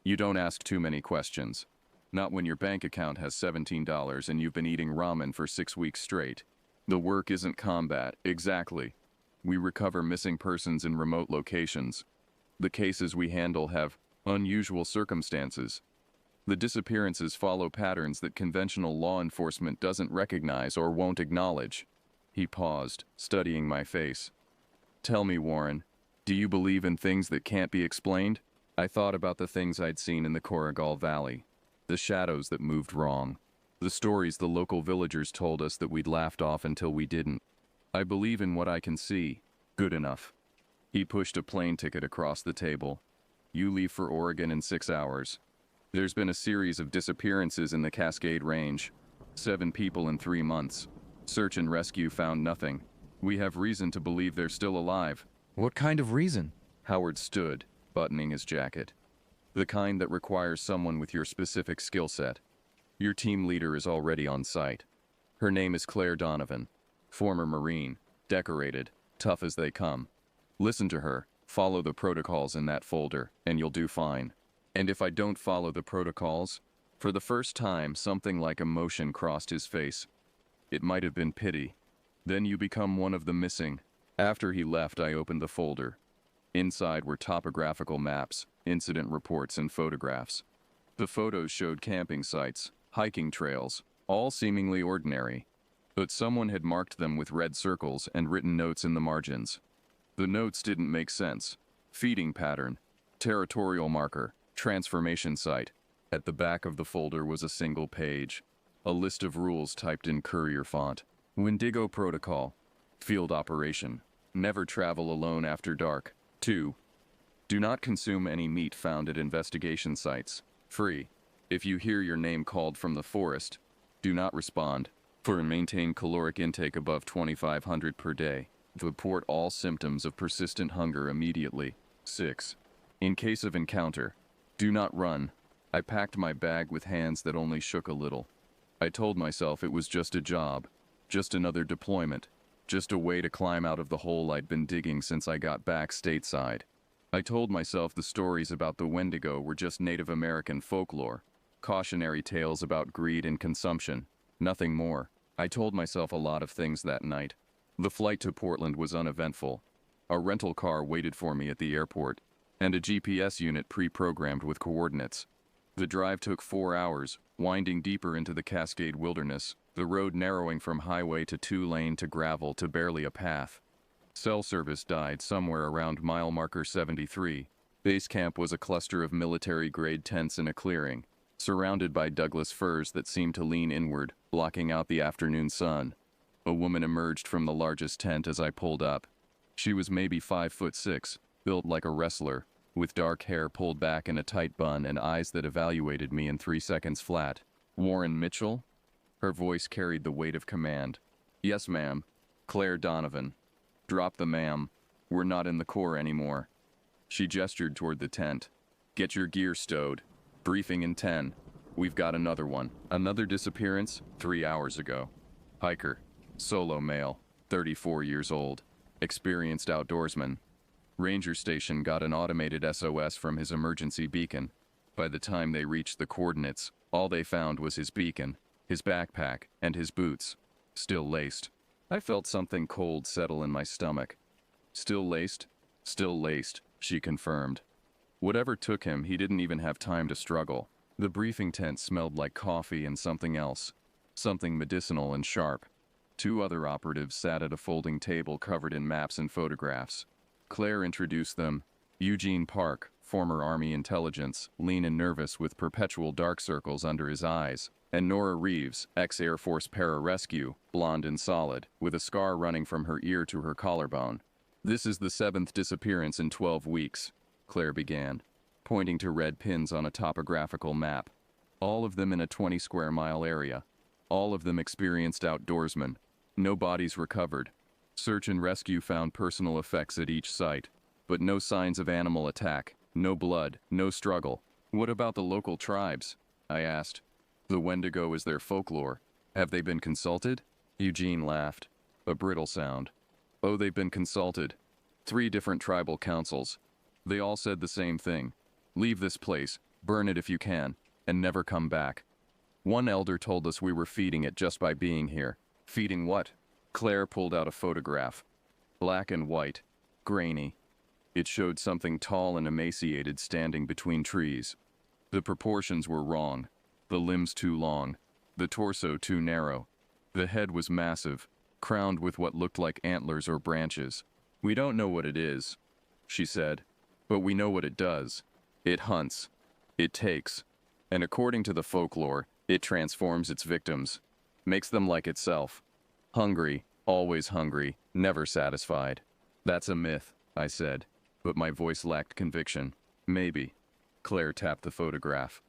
S1: you don't ask too many questions. Not when your bank account has $17 and you've been eating ramen for 6 weeks straight. The work isn't combat, exactly. We recover missing persons in remote locations. The cases we handle have unusual circumstances. The disappearances follow patterns that conventional law enforcement doesn't recognize or won't acknowledge. He paused, studying my face. "Tell me, Warren, do you believe in things that can't be explained?" I thought about the things I'd seen in the Korengal Valley, the shadows that moved wrong, the stories the local villagers told us that we'd laughed off until we didn't. I believe in what I can see. Good enough. He pushed a plane ticket across the table. "You leave for Oregon in 6 hours. There's been a series of disappearances in the Cascade Range. 7 people in 3 months. Search and rescue found nothing. We have reason to believe they're still alive."
S3: What kind of reason?
S1: Howard stood, buttoning his jacket. "The kind that requires someone with your specific skill set. Your team leader is already on site. Her name is Claire Donovan, former Marine, decorated, tough as they come. Listen to her, follow the protocols in that folder, and you'll do fine." And if I don't follow the protocols? For the first time, something like emotion crossed his face. It might have been pity. "Then you become one of the missing." After he left, I opened the folder. Inside were topographical maps, incident reports, and photographs. The photos showed camping sites, hiking trails, all seemingly ordinary. But someone had marked them with red circles and written notes in the margins. The notes didn't make sense. Feeding pattern, territorial marker, transformation site. At the back of the folder was a single page. A list of rules typed in courier font. Wendigo Protocol. Field operation. Never travel alone after dark. 2. Do not consume any meat found at investigation sites. Free. If you hear your name called from the forest, do not respond. For maintain caloric intake above 2500 per day. Report all symptoms of persistent hunger immediately. 6. In case of encounter, do not run. I packed my bag with hands that only shook a little. I told myself it was just a job, just another deployment, just a way to climb out of the hole I'd been digging since I got back stateside. I told myself the stories about the Wendigo were just Native American folklore, cautionary tales about greed and consumption, nothing more. I told myself a lot of things that night. The flight to Portland was uneventful. A rental car waited for me at the airport, and a GPS unit pre-programmed with coordinates. The drive took 4 hours, winding deeper into the Cascade Wilderness, the road narrowing from highway to 2-lane to gravel to barely a path. Cell service died somewhere around mile marker 73. Base camp was a cluster of military-grade tents in a clearing, surrounded by Douglas firs that seemed to lean inward, blocking out the afternoon sun. A woman emerged from the largest tent as I pulled up. She was maybe 5'6", built like a wrestler, with dark hair pulled back in a tight bun and eyes that evaluated me in 3 seconds flat. "Warren Mitchell?" Her voice carried the weight of command. "Yes, ma'am. Claire Donovan." "Drop the ma'am. We're not in the Corps anymore." She gestured toward the tent. "Get your gear stowed. Briefing in 10. We've got another one." Another disappearance 3 hours ago. Hiker. Solo male. 34 years old. Experienced outdoorsman. Ranger station got an automated SOS from his emergency beacon. By the time they reached the coordinates, all they found was his beacon, his backpack, and his boots. Still laced. I felt something cold settle in my stomach. "Still laced?" "Still laced," she confirmed. Whatever took him, he didn't even have time to struggle. The briefing tent smelled like coffee and something else. Something medicinal and sharp. 2 other operatives sat at a folding table covered in maps and photographs. Claire introduced them. Eugene Park, former Army intelligence, lean and nervous with perpetual dark circles under his eyes, and Nora Reeves, ex-Air Force pararescue, blonde and solid, with a scar running from her ear to her collarbone. "This is the 7th disappearance in 12 weeks, Claire began, pointing to red pins on a topographical map. All of them in a 20-square-mile area. All of them experienced outdoorsmen. No bodies recovered. Search and rescue found personal effects at each site, but no signs of animal attack, no blood, no struggle." "What about the local tribes?" I asked. "The Wendigo is their folklore. Have they been consulted?" Eugene laughed. A brittle sound. "Oh, they've been consulted. 3 different tribal councils. They all said the same thing. Leave this place, burn it if you can, and never come back. One elder told us we were feeding it just by being here." "Feeding what?" Claire pulled out a photograph. Black and white. Grainy. It showed something tall and emaciated standing between trees. The proportions were wrong. The limbs too long. The torso too narrow. The head was massive, crowned with what looked like antlers or branches. "We don't know what it is," she said, "but we know what it does. It hunts. It takes. And according to the folklore, it transforms its victims. Makes them like itself. Hungry, always hungry, never satisfied." "That's a myth," I said, but my voice lacked conviction. "Maybe." Claire tapped the photograph.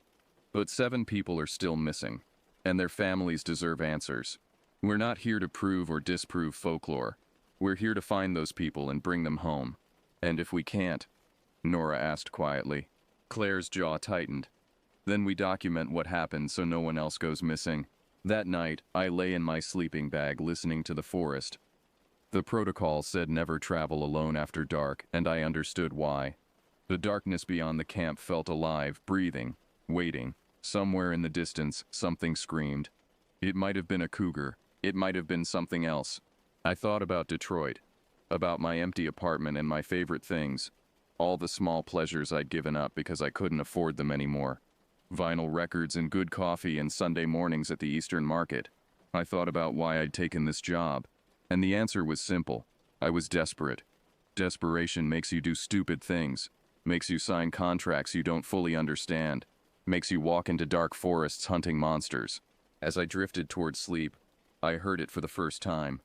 S1: "But 7 people are still missing, and their families deserve answers. We're not here to prove or disprove folklore. We're here to find those people and bring them home. And if we can't," Nora asked quietly. Claire's jaw tightened. "Then we document what happened so no one else goes missing." That night, I lay in my sleeping bag listening to the forest. The protocol said never travel alone after dark, and I understood why. The darkness beyond the camp felt alive, breathing, waiting. Somewhere in the distance, something screamed. It might have been a cougar. It might have been something else. I thought about Detroit, about my empty apartment and my favorite things, all the small pleasures I'd given up because I couldn't afford them anymore. Vinyl records and good coffee and Sunday mornings at the Eastern Market. I thought about why I'd taken this job, and the answer was simple. I was desperate. Desperation makes you do stupid things, makes you sign contracts you don't fully understand, makes you walk into dark forests hunting monsters. As I drifted toward sleep, I heard it for the first time.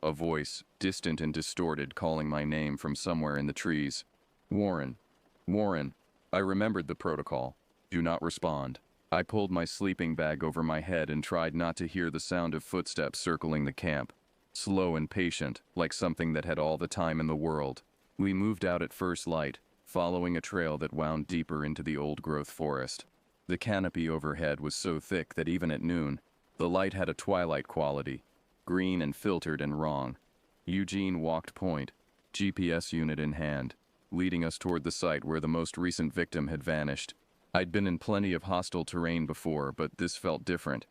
S1: A voice, distant and distorted, calling my name from somewhere in the trees. "Warren. Warren." I remembered the protocol. Do not respond. I pulled my sleeping bag over my head and tried not to hear the sound of footsteps circling the camp. Slow and patient, like something that had all the time in the world. We moved out at first light, following a trail that wound deeper into the old-growth forest. The canopy overhead was so thick that even at noon, the light had a twilight quality, green and filtered and wrong. Eugene walked point, GPS unit in hand, leading us toward the site where the most recent victim had vanished. I'd been in plenty of hostile terrain before, but this felt different.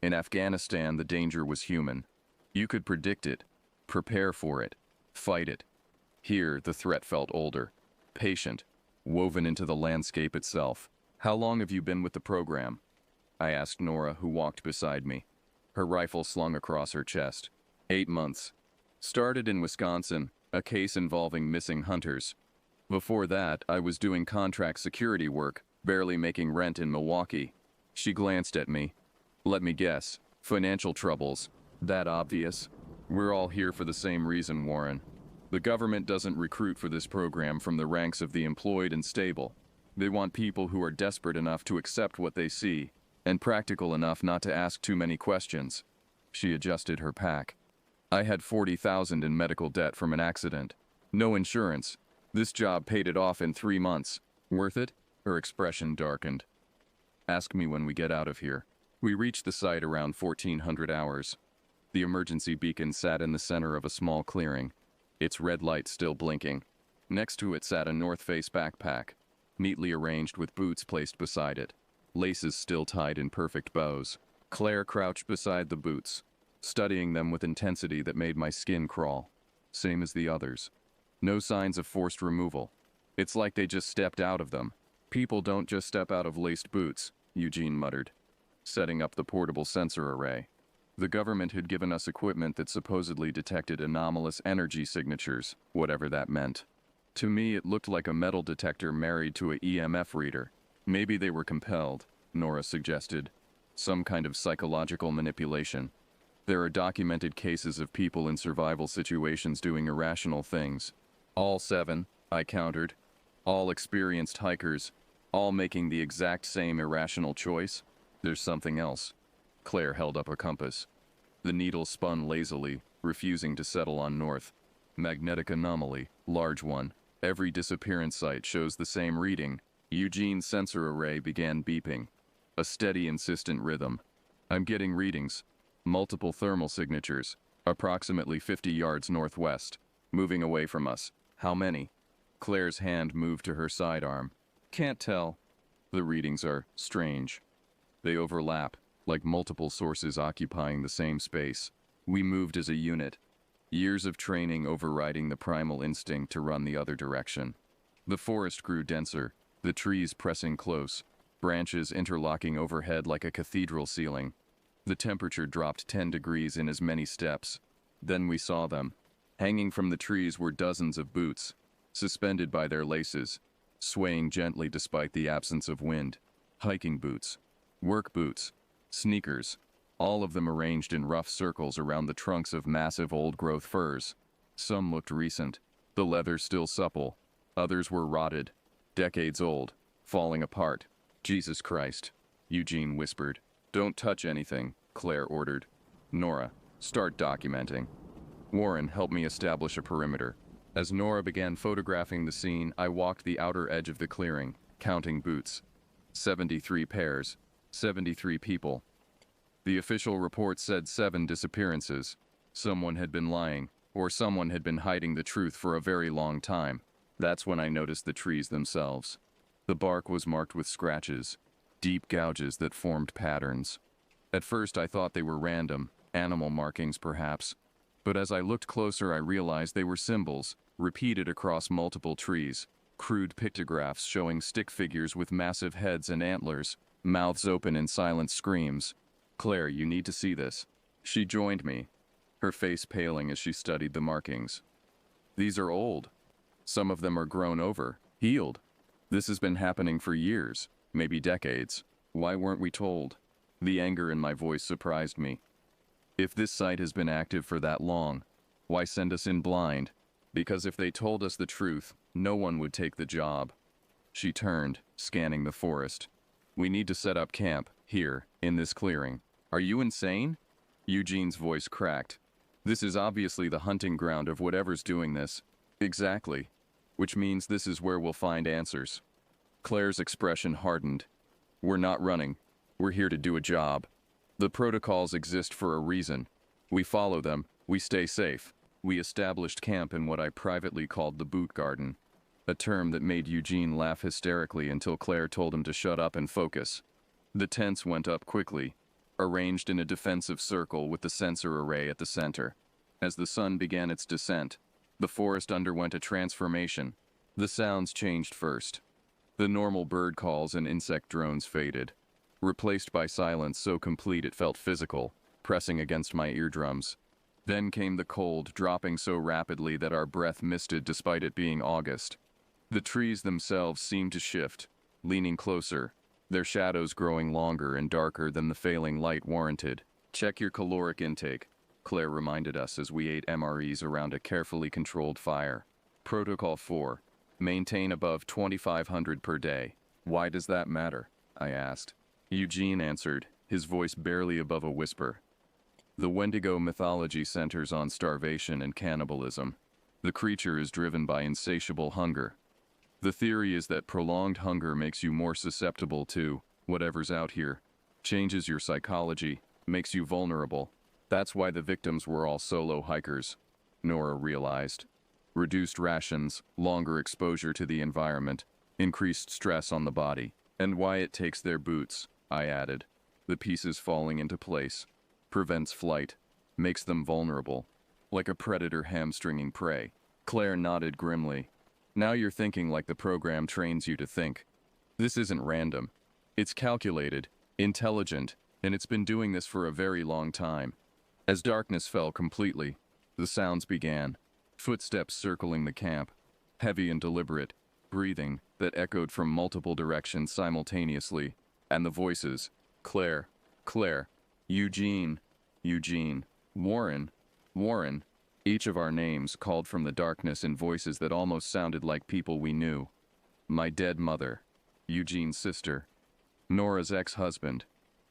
S1: In Afghanistan, the danger was human. You could predict it, prepare for it, fight it. Here, the threat felt older, patient, woven into the landscape itself. "How long have you been with the program?" I asked Nora, who walked beside me, her rifle slung across her chest. 8 months. Started in Wisconsin, a case involving missing hunters. Before that, I was doing contract security work, barely making rent in Milwaukee. She glanced at me. "Let me guess, financial troubles. That obvious? We're all here for the same reason, Warren. The government doesn't recruit for this program from the ranks of the employed and stable. They want people who are desperate enough to accept what they see, and practical enough not to ask too many questions." She adjusted her pack. "I had $40,000 in medical debt from an accident. No insurance. This job paid it off in 3 months. Worth it?" Her expression darkened. "Ask me when we get out of here." We reached the site around 1400 hours. The emergency beacon sat in the center of a small clearing, its red light still blinking. Next to it sat a North Face backpack, neatly arranged with boots placed beside it, laces still tied in perfect bows. Claire crouched beside the boots, studying them with intensity that made my skin crawl. Same as the others. No signs of forced removal. It's like they just stepped out of them. "People don't just step out of laced boots," Eugene muttered, setting up the portable sensor array. The government had given us equipment that supposedly detected anomalous energy signatures, whatever that meant. To me, it looked like a metal detector married to a EMF reader. Maybe they were compelled, Nora suggested. Some kind of psychological manipulation. There are documented cases of people in survival situations doing irrational things. All 7, I countered. All experienced hikers, all making the exact same irrational choice. There's something else. Claire held up a compass. The needle spun lazily, refusing to settle on north. Magnetic anomaly, large one. Every disappearance site shows the same reading. Eugene's sensor array began beeping. A steady, insistent rhythm. "I'm getting readings. Multiple thermal signatures. Approximately 50 yards northwest. Moving away from us. How many?" Claire's hand moved to her sidearm. "Can't tell. The readings are strange. They overlap, like multiple sources occupying the same space. We moved as a unit. Years of training overriding the primal instinct to run the other direction. The forest grew denser, the trees pressing close, branches interlocking overhead like a cathedral ceiling. The temperature dropped 10 degrees in as many steps. Then we saw them. Hanging from the trees were dozens of boots, suspended by their laces, swaying gently despite the absence of wind. Hiking boots, work boots, sneakers, all of them arranged in rough circles around the trunks of massive old-growth firs. Some looked recent, the leather still supple. Others were rotted, decades old, falling apart. "Jesus Christ," Eugene whispered. "Don't touch anything," Claire ordered. "Nora, start documenting." Warren helped me establish a perimeter. As Nora began photographing the scene, I walked the outer edge of the clearing, counting boots. 73 pairs, 73 people. The official report said 7 disappearances. Someone had been lying, or someone had been hiding the truth for a very long time. That's when I noticed the trees themselves. The bark was marked with scratches, deep gouges that formed patterns. At first I thought they were random, animal markings perhaps. But as I looked closer I realized they were symbols, repeated across multiple trees. Crude pictographs showing stick figures with massive heads and antlers, mouths open in silent screams. "Claire, you need to see this." She joined me, her face paling as she studied the markings. "These are old. Some of them are grown over, healed. This has been happening for years, maybe decades. Why weren't we told?" The anger in my voice surprised me. If this site has been active for that long, why send us in blind? Because if they told us the truth, no one would take the job. She turned, scanning the forest. We need to set up camp, here, in this clearing. Are you insane? Eugene's voice cracked. This is obviously the hunting ground of whatever's doing this. Exactly. Which means this is where we'll find answers. Claire's expression hardened. We're not running. We're here to do a job. The protocols exist for a reason. We follow them. We stay safe. We established camp in what I privately called the boot garden, a term that made Eugene laugh hysterically until Claire told him to shut up and focus. The tents went up quickly, arranged in a defensive circle with the sensor array at the center. As the sun began its descent, the forest underwent a transformation. The sounds changed first. The normal bird calls and insect drones faded, replaced by silence so complete it felt physical, pressing against my eardrums. Then came the cold, dropping so rapidly that our breath misted despite it being August. The trees themselves seemed to shift, leaning closer, their shadows growing longer and darker than the failing light warranted. Check your caloric intake, Claire reminded us as we ate MREs around a carefully controlled fire. Protocol 4. Maintain above 2,500 per day. Why does that matter? I asked. Eugene answered, his voice barely above a whisper. The Wendigo mythology centers on starvation and cannibalism. The creature is driven by insatiable hunger. The theory is that prolonged hunger makes you more susceptible to whatever's out here, changes your psychology, makes you vulnerable. That's why the victims were all solo hikers, Nora realized. Reduced rations, longer exposure to the environment, increased stress on the body. And why it takes their boots, I added. The pieces falling into place. Prevents flight, makes them vulnerable, like a predator hamstringing prey. Claire nodded grimly. Now you're thinking like the program trains you to think. This isn't random. It's calculated, intelligent, and it's been doing this for a very long time. As darkness fell completely, the sounds began. Footsteps circling the camp, heavy and deliberate, breathing that echoed from multiple directions simultaneously, and the voices, Claire, Claire, Eugene, Eugene, Warren, Warren. Each of our names called from the darkness in voices that almost sounded like people we knew. My dead mother, Eugene's sister, Nora's ex-husband.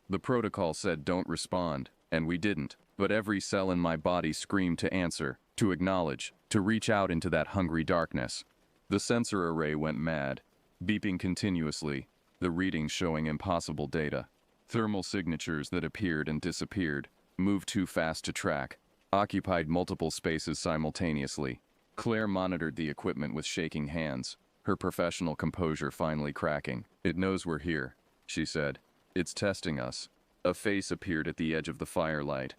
S1: The protocol said don't respond, and we didn't, but every cell in my body screamed to answer, to acknowledge, to reach out into that hungry darkness. The sensor array went mad, beeping continuously, the readings showing impossible data. Thermal signatures that appeared and disappeared, moved too fast to track, occupied multiple spaces simultaneously. Claire monitored the equipment with shaking hands, her professional composure finally cracking. It knows we're here, she said. It's testing us. A face appeared at the edge of the firelight.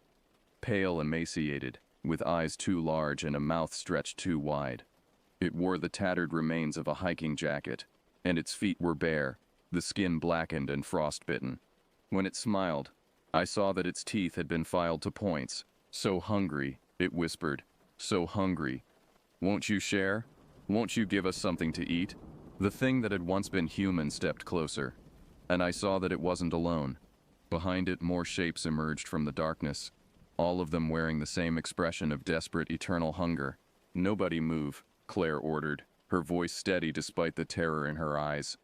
S1: Pale, emaciated, with eyes too large and a mouth stretched too wide. It wore the tattered remains of a hiking jacket, and its feet were bare, the skin blackened and frostbitten. When it smiled, I saw that its teeth had been filed to points. So hungry, it whispered. So hungry. Won't you share? Won't you give us something to eat? The thing that had once been human stepped closer, and I saw that it wasn't alone. Behind it, more shapes emerged from the darkness, all of them wearing the same expression of desperate eternal hunger. Nobody move, Claire ordered, her voice steady despite the terror in her eyes.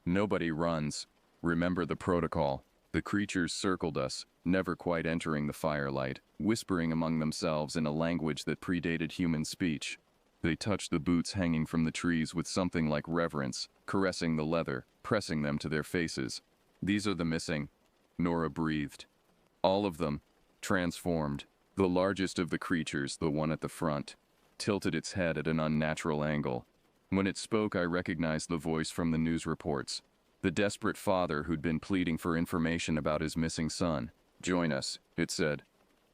S1: Nobody runs. Remember the protocol. The creatures circled us, never quite entering the firelight, whispering among themselves in a language that predated human speech. They touched the boots hanging from the trees with something like reverence, caressing the leather, pressing them to their faces. These are the missing, Nora breathed. All of them, transformed. The largest of the creatures, the one at the front, tilted its head at an unnatural angle. When it spoke, I recognized the voice from the news reports. The desperate father who'd been pleading for information about his missing son. Join us, it said.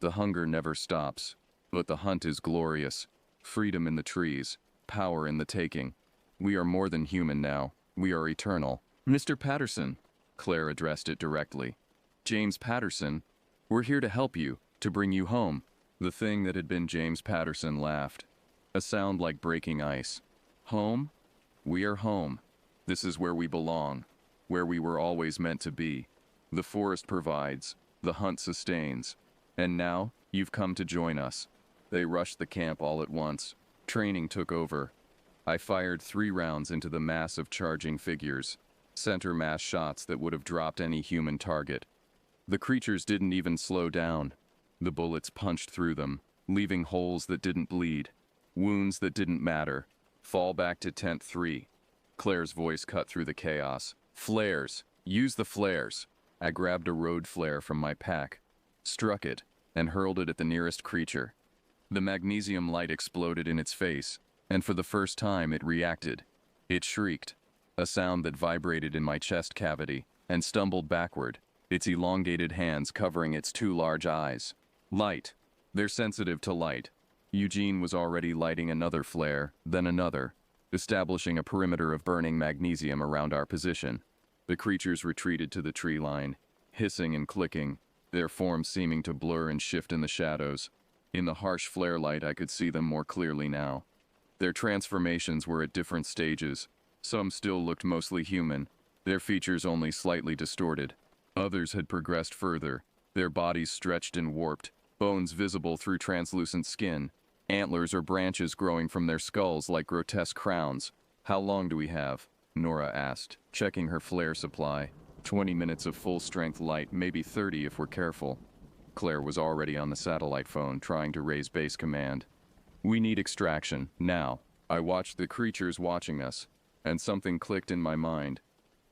S1: The hunger never stops, but the hunt is glorious. Freedom in the trees, power in the taking. We are more than human now. We are eternal. Mr. Patterson, Claire addressed it directly. James Patterson, we're here to help you, to bring you home. The thing that had been James Patterson laughed. A sound like breaking ice. Home? We are home. This is where we belong. Where we were always meant to be. The forest provides. The hunt sustains. And now, you've come to join us. They rushed the camp all at once. Training took over. I fired 3 rounds into the mass of charging figures. Center mass shots that would have dropped any human target. The creatures didn't even slow down. The bullets punched through them, leaving holes that didn't bleed, wounds that didn't matter. Fall back to tent 3. Claire's voice cut through the chaos. Flares! Use the flares! I grabbed a road flare from my pack, struck it, and hurled it at the nearest creature. The magnesium light exploded in its face, and for the first time it reacted. It shrieked, a sound that vibrated in my chest cavity, and stumbled backward, its elongated hands covering its 2 large eyes. Light. They're sensitive to light. Eugene was already lighting another flare, then another, establishing a perimeter of burning magnesium around our position. The creatures retreated to the tree line, hissing and clicking, their forms seeming to blur and shift in the shadows. In the harsh flare light, I could see them more clearly now. Their transformations were at different stages. Some still looked mostly human, their features only slightly distorted. Others had progressed further, their bodies stretched and warped, bones visible through translucent skin, antlers or branches growing from their skulls like grotesque crowns. How long do we have? Nora asked, checking her flare supply. 20 minutes of full-strength light, maybe 30 if we're careful. Claire was already on the satellite phone, trying to raise base command. We need extraction, now. I watched the creatures watching us, and something clicked in my mind.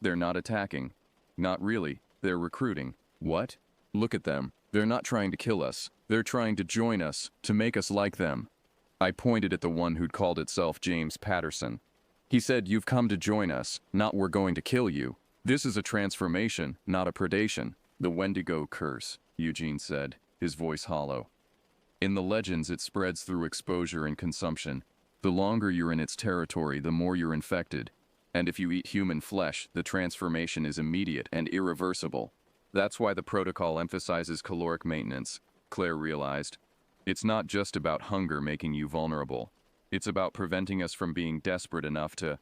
S1: They're not attacking. Not really. They're recruiting. What? Look at them. They're not trying to kill us. They're trying to join us, to make us like them. I pointed at the one who'd called itself James Patterson. He said, "You've come to join us, not we're going to kill you. This is a transformation, not a predation." The Wendigo curse, Eugene said, his voice hollow. In the legends, it spreads through exposure and consumption. The longer you're in its territory, the more you're infected. And if you eat human flesh, the transformation is immediate and irreversible. That's why the protocol emphasizes caloric maintenance, Claire realized. It's not just about hunger making you vulnerable. It's about preventing us from being desperate enough to...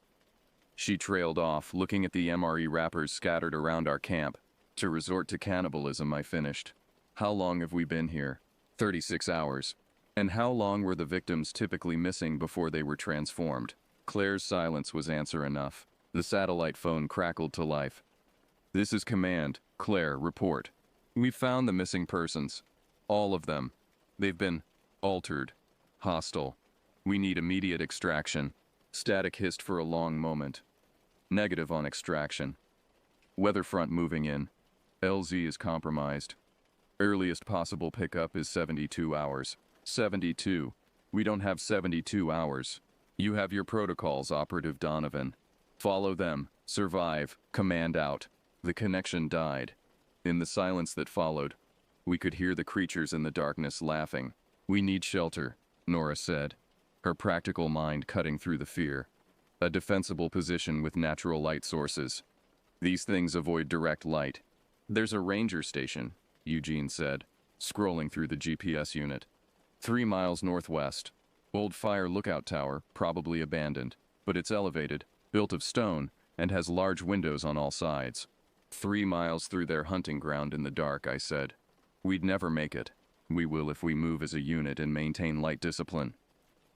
S1: She trailed off, looking at the MRE wrappers scattered around our camp. To resort to cannibalism, I finished. How long have we been here? 36 hours. And how long were the victims typically missing before they were transformed? Claire's silence was answer enough. The satellite phone crackled to life. This is command. Claire, report. We've found the missing persons. All of them. They've been altered. Hostile. We need immediate extraction. Static hissed for a long moment. Negative on extraction. Weather front moving in. LZ is compromised. Earliest possible pickup is 72 hours. 72. We don't have 72 hours. You have your protocols, Operative Donovan. Follow them. Survive. Command out. The connection died. In the silence that followed, we could hear the creatures in the darkness laughing. We need shelter, Nora said, her practical mind cutting through the fear. A defensible position with natural light sources. These things avoid direct light. There's a ranger station, Eugene said, scrolling through the GPS unit. 3 miles northwest. Old fire lookout tower, probably abandoned, but it's elevated, built of stone, and has large windows on all sides. 3 miles through their hunting ground in the dark, I said. We'd never make it. We will if we move as a unit and maintain light discipline.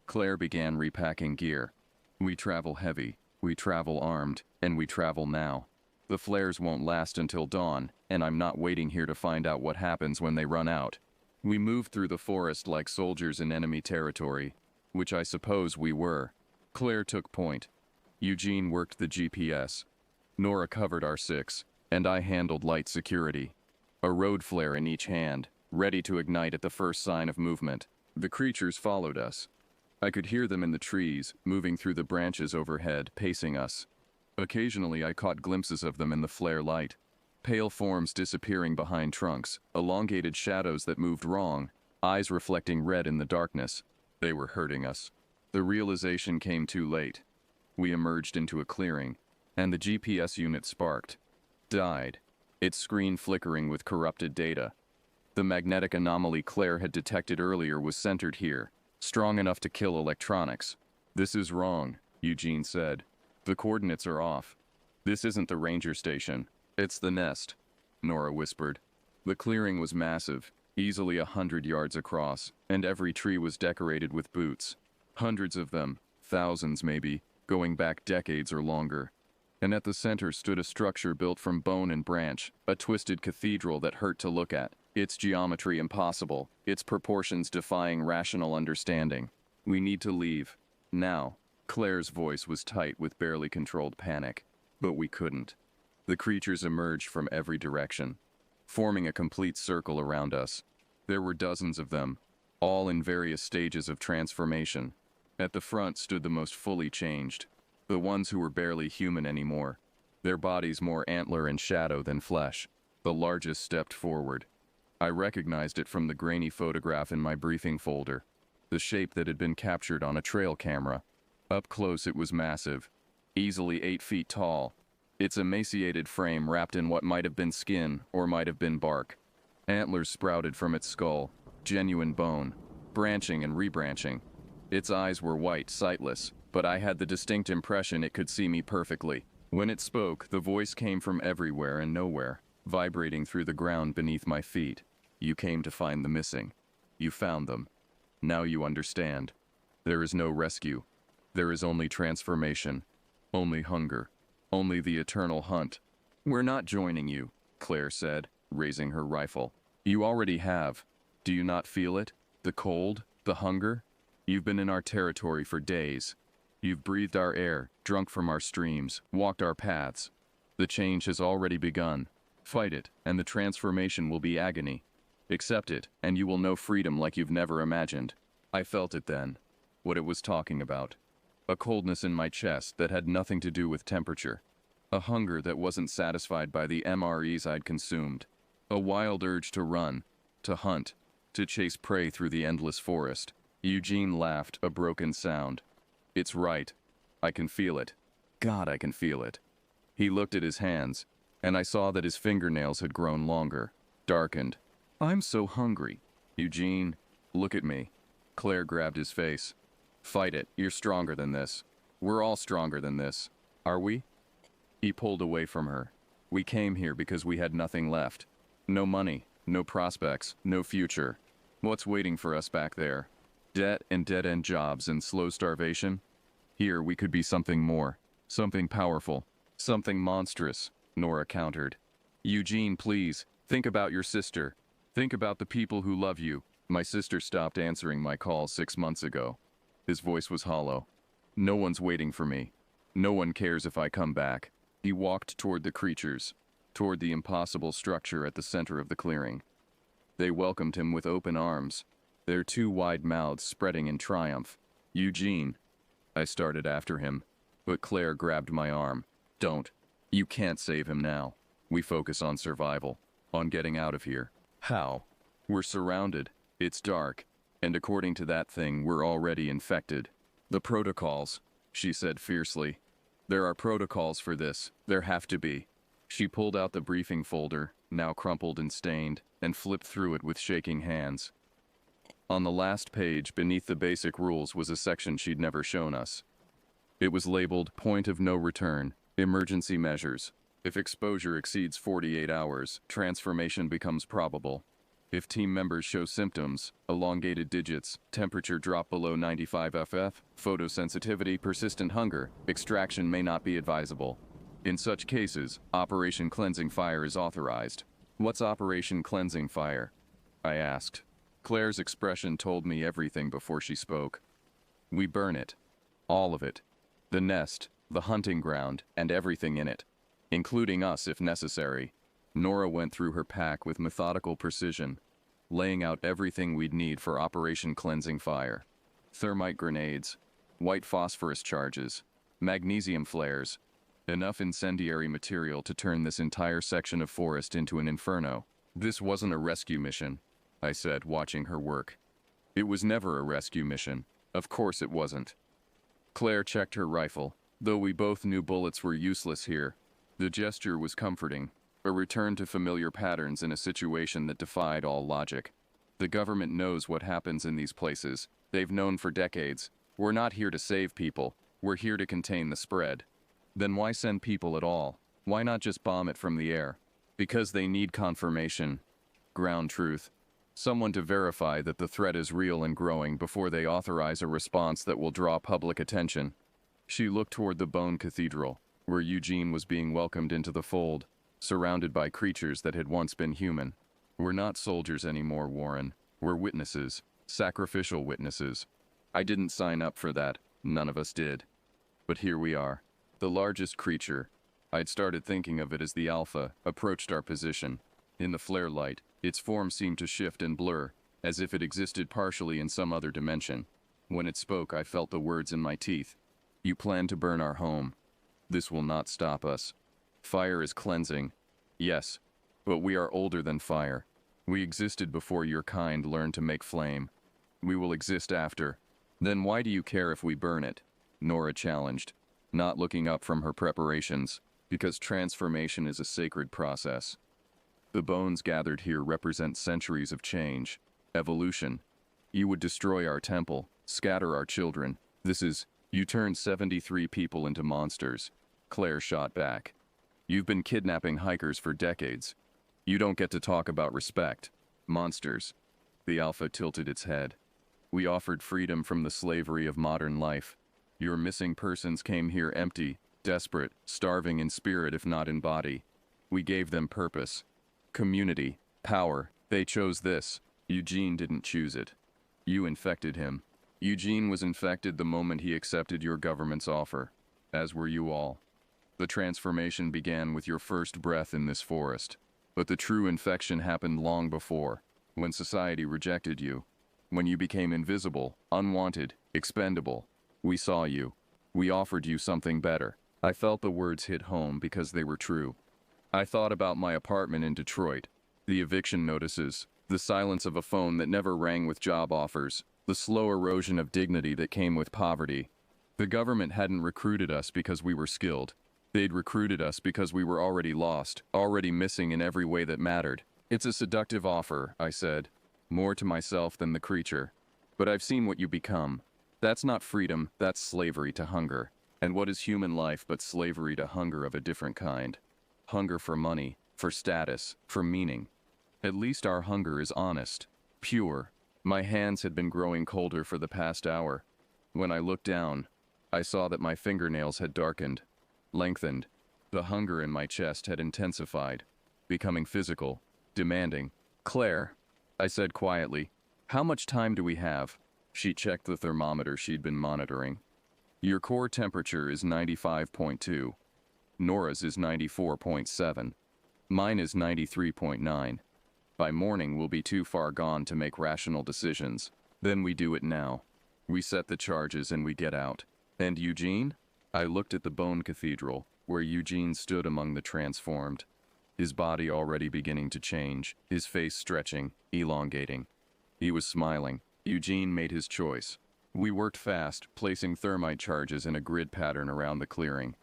S1: Claire began repacking gear. We travel heavy, we travel armed, and we travel now. The flares won't last until dawn, and I'm not waiting here to find out what happens when they run out. We moved through the forest like soldiers in enemy territory, which I suppose we were. Claire took point. Eugene worked the GPS. Nora covered our 6, and I handled light security. A road flare in each hand, ready to ignite at the first sign of movement. The creatures followed us. I could hear them in the trees, moving through the branches overhead, pacing us. Occasionally I caught glimpses of them in the flare light. Pale forms disappearing behind trunks, elongated shadows that moved wrong, eyes reflecting red in the darkness. They were hurting us. The realization came too late. We emerged into a clearing, and the GPS unit sparked. Died. Its screen flickering with corrupted data. The magnetic anomaly Claire had detected earlier was centered here, strong enough to kill electronics. This is wrong, Eugene said. The coordinates are off. This isn't the ranger station. It's the nest, Nora whispered. The clearing was massive, easily 100 yards across, and every tree was decorated with boots. Hundreds of them, thousands maybe, going back decades or longer. And at the center stood a structure built from bone and branch, a twisted cathedral that hurt to look at, its geometry impossible, its proportions defying rational understanding. We need to leave. Now. Claire's voice was tight with barely controlled panic. But we couldn't. The creatures emerged from every direction, forming a complete circle around us. There were dozens of them, all in various stages of transformation. At the front stood the most fully changed, the ones who were barely human anymore, their bodies more antler and shadow than flesh. The largest stepped forward. I recognized it from the grainy photograph in my briefing folder, the shape that had been captured on a trail camera. Up close it was massive, easily 8 feet tall, its emaciated frame wrapped in what might have been skin or might have been bark. Antlers sprouted from its skull, genuine bone, branching and rebranching. Its eyes were white, sightless, but I had the distinct impression it could see me perfectly. When it spoke, the voice came from everywhere and nowhere, vibrating through the ground beneath my feet. You came to find the missing. You found them. Now you understand. There is no rescue. There is only transformation. Only hunger. Only the eternal hunt. We're not joining you, Claire said, raising her rifle. You already have. Do you not feel it? The cold? The hunger? You've been in our territory for days. You've breathed our air, drunk from our streams, walked our paths. The change has already begun. Fight it, and the transformation will be agony. Accept it, and you will know freedom like you've never imagined. I felt it then. What it was talking about. A coldness in my chest that had nothing to do with temperature. A hunger that wasn't satisfied by the MREs I'd consumed. A wild urge to run, to hunt, to chase prey through the endless forest. Eugene laughed, a broken sound. It's right. I can feel it. God, I can feel it. He looked at his hands, and I saw that his fingernails had grown longer, darkened. I'm so hungry. Eugene, look at me. Claire grabbed his face. Fight it. You're stronger than this. We're all stronger than this. Are we? He pulled away from her. We came here because we had nothing left. No money, no prospects, no future. What's waiting for us back there? Debt and dead-end jobs and slow starvation? Here we could be something more. Something powerful. Something monstrous, Nora countered. Eugene, please, think about your sister. Think about the people who love you. My sister stopped answering my calls 6 months ago. His voice was hollow. No one's waiting for me. No one cares if I come back. He walked toward the creatures, toward the impossible structure at the center of the clearing. They welcomed him with open arms, their 2 wide mouths spreading in triumph. Eugene. I started after him, but Claire grabbed my arm. Don't. You can't save him now. We focus on survival, on getting out of here. How? We're surrounded. It's dark. And according to that thing, we're already infected. The protocols, she said fiercely. There are protocols for this. There have to be. She pulled out the briefing folder, now crumpled and stained, and flipped through it with shaking hands. On the last page, beneath the basic rules, was a section she'd never shown us. It was labeled Point of No Return, Emergency Measures. If exposure exceeds 48 hours, transformation becomes probable. If team members show symptoms, elongated digits, temperature drop below 95 FF, photosensitivity, persistent hunger, extraction may not be advisable. In such cases, Operation Cleansing Fire is authorized. What's Operation Cleansing Fire? I asked. Claire's expression told me everything before she spoke. We burn it. All of it. The nest, the hunting ground, and everything in it. Including us if necessary. Nora went through her pack with methodical precision, laying out everything we'd need for Operation Cleansing Fire. Thermite grenades, white phosphorus charges, magnesium flares, enough incendiary material to turn this entire section of forest into an inferno. This wasn't a rescue mission, I said, watching her work. It was never a rescue mission. Of course it wasn't. Claire checked her rifle, though we both knew bullets were useless here. The gesture was comforting. A return to familiar patterns in a situation that defied all logic. The government knows what happens in these places. They've known for decades. We're not here to save people. We're here to contain the spread. Then why send people at all? Why not just bomb it from the air? Because they need confirmation. Ground truth. Someone to verify that the threat is real and growing before they authorize a response that will draw public attention. She looked toward the bone cathedral. where Eugene was being welcomed into the fold, surrounded by creatures that had once been human. We're not soldiers anymore, Warren. We're witnesses, sacrificial witnesses. I didn't sign up for that. None of us did. But here we are. The largest creature, I'd started thinking of it as the Alpha, approached our position. In the flare light, its form seemed to shift and blur, as if it existed partially in some other dimension. When it spoke, I felt the words in my teeth. You plan to burn our home. This will not stop us. Fire is cleansing. Yes, but we are older than fire. We existed before your kind learned to make flame. We will exist after. Then why do you care if we burn it? Nora challenged, not looking up from her preparations, because transformation is a sacred process. The bones gathered here represent centuries of change, evolution. You would destroy our temple, scatter our children. You turned 73 people into monsters. Claire shot back. You've been kidnapping hikers for decades. You don't get to talk about respect. Monsters. The Alpha tilted its head. We offered freedom from the slavery of modern life. Your missing persons came here empty, desperate, starving in spirit if not in body. We gave them purpose. Community. Power. They chose this. Eugene didn't choose it. You infected him. Eugene was infected the moment he accepted your government's offer, as were you all. The transformation began with your first breath in this forest. But the true infection happened long before, when society rejected you. When you became invisible, unwanted, expendable. We saw you. We offered you something better. I felt the words hit home because they were true. I thought about my apartment in Detroit, the eviction notices, the silence of a phone that never rang with job offers, the slow erosion of dignity that came with poverty. The government hadn't recruited us because we were skilled. They'd recruited us because we were already lost, already missing in every way that mattered. It's a seductive offer, I said, more to myself than the creature. But I've seen what you become. That's not freedom, that's slavery to hunger. And what is human life but slavery to hunger of a different kind? Hunger for money, for status, for meaning. At least our hunger is honest, pure. My hands had been growing colder for the past hour. When I looked down, I saw that my fingernails had darkened, lengthened. The hunger in my chest had intensified, becoming physical, demanding. Claire, I said quietly, how much time do we have? She checked the thermometer she'd been monitoring. Your core temperature is 95.2. Nora's is 94.7. Mine is 93.9. By morning, we'll be too far gone to make rational decisions. Then we do it now. We set the charges and we get out. And Eugene? I looked at the bone cathedral, where Eugene stood among the transformed. His body already beginning to change, his face stretching, elongating. He was smiling. Eugene made his choice. We worked fast, placing thermite charges in a grid pattern around the clearing,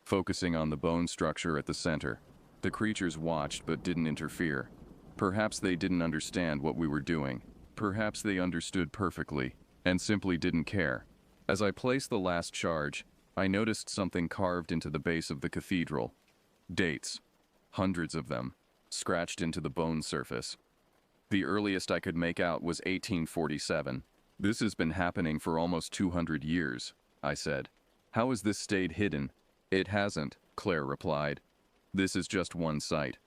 S1: focusing on the bone structure at the center. The creatures watched but didn't interfere. Perhaps they didn't understand what we were doing. Perhaps they understood perfectly, and simply didn't care. As I placed the last charge, I noticed something carved into the base of the cathedral. Dates. Hundreds of them, scratched into the bone surface. The earliest I could make out was 1847. This has been happening for almost 200 years, I said. How has this stayed hidden? It hasn't, Claire replied. This is just one site.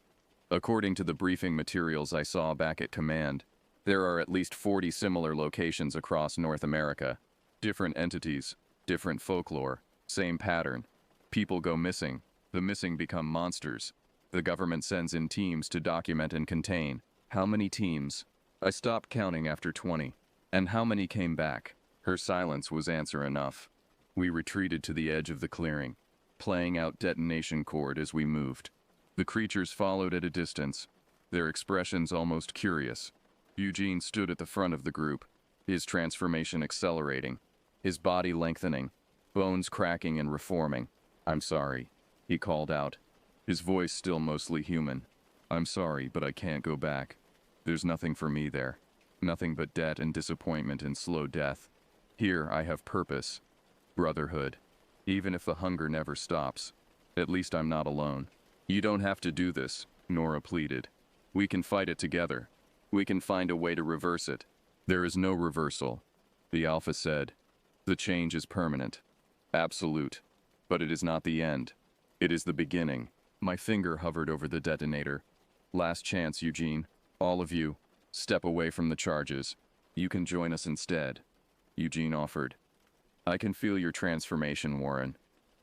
S1: According to the briefing materials I saw back at command, there are at least 40 similar locations across North America. Different entities, different folklore, same pattern. People go missing. The missing become monsters. The government sends in teams to document and contain. How many teams? I stopped counting after 20. And how many came back? Her silence was answer enough. We retreated to the edge of the clearing, playing out detonation cord as we moved. The creatures followed at a distance, their expressions almost curious. Eugene stood at the front of the group, his transformation accelerating, his body lengthening, bones cracking and reforming. I'm sorry, he called out, his voice still mostly human. I'm sorry, but I can't go back. There's nothing for me there. Nothing but debt and disappointment and slow death. Here I have purpose, brotherhood. Even if the hunger never stops, at least I'm not alone. You don't have to do this, Nora pleaded. We can fight it together. We can find a way to reverse it. There is no reversal, the Alpha said. The change is permanent, absolute, but it is not the end. It is the beginning. My finger hovered over the detonator. Last chance, Eugene. All of you, step away from the charges. You can join us instead. Eugene offered. I can feel your transformation, Warren.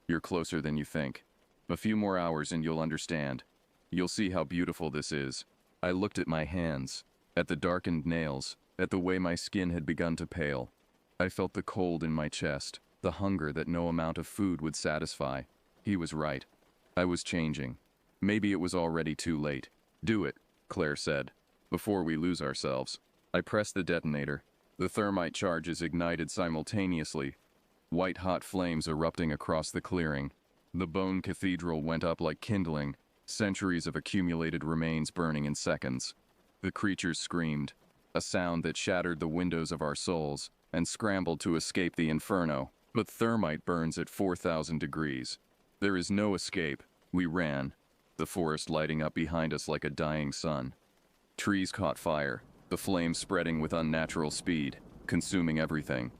S1: You're closer than you think. A few more hours and you'll understand. You'll see how beautiful this is. I looked at my hands, at the darkened nails, at the way my skin had begun to pale. I felt the cold in my chest, the hunger that no amount of food would satisfy. He was right. I was changing. Maybe it was already too late. Do it, Claire said, before we lose ourselves. I pressed the detonator. The thermite charges ignited simultaneously, white-hot flames erupting across the clearing. The bone cathedral went up like kindling, centuries of accumulated remains burning in seconds. The creatures screamed, a sound that shattered the windows of our souls, and scrambled to escape the inferno. But thermite burns at 4,000 degrees. There is no escape. We ran, the forest lighting up behind us like a dying sun. Trees caught fire, the flames spreading with unnatural speed, consuming everything.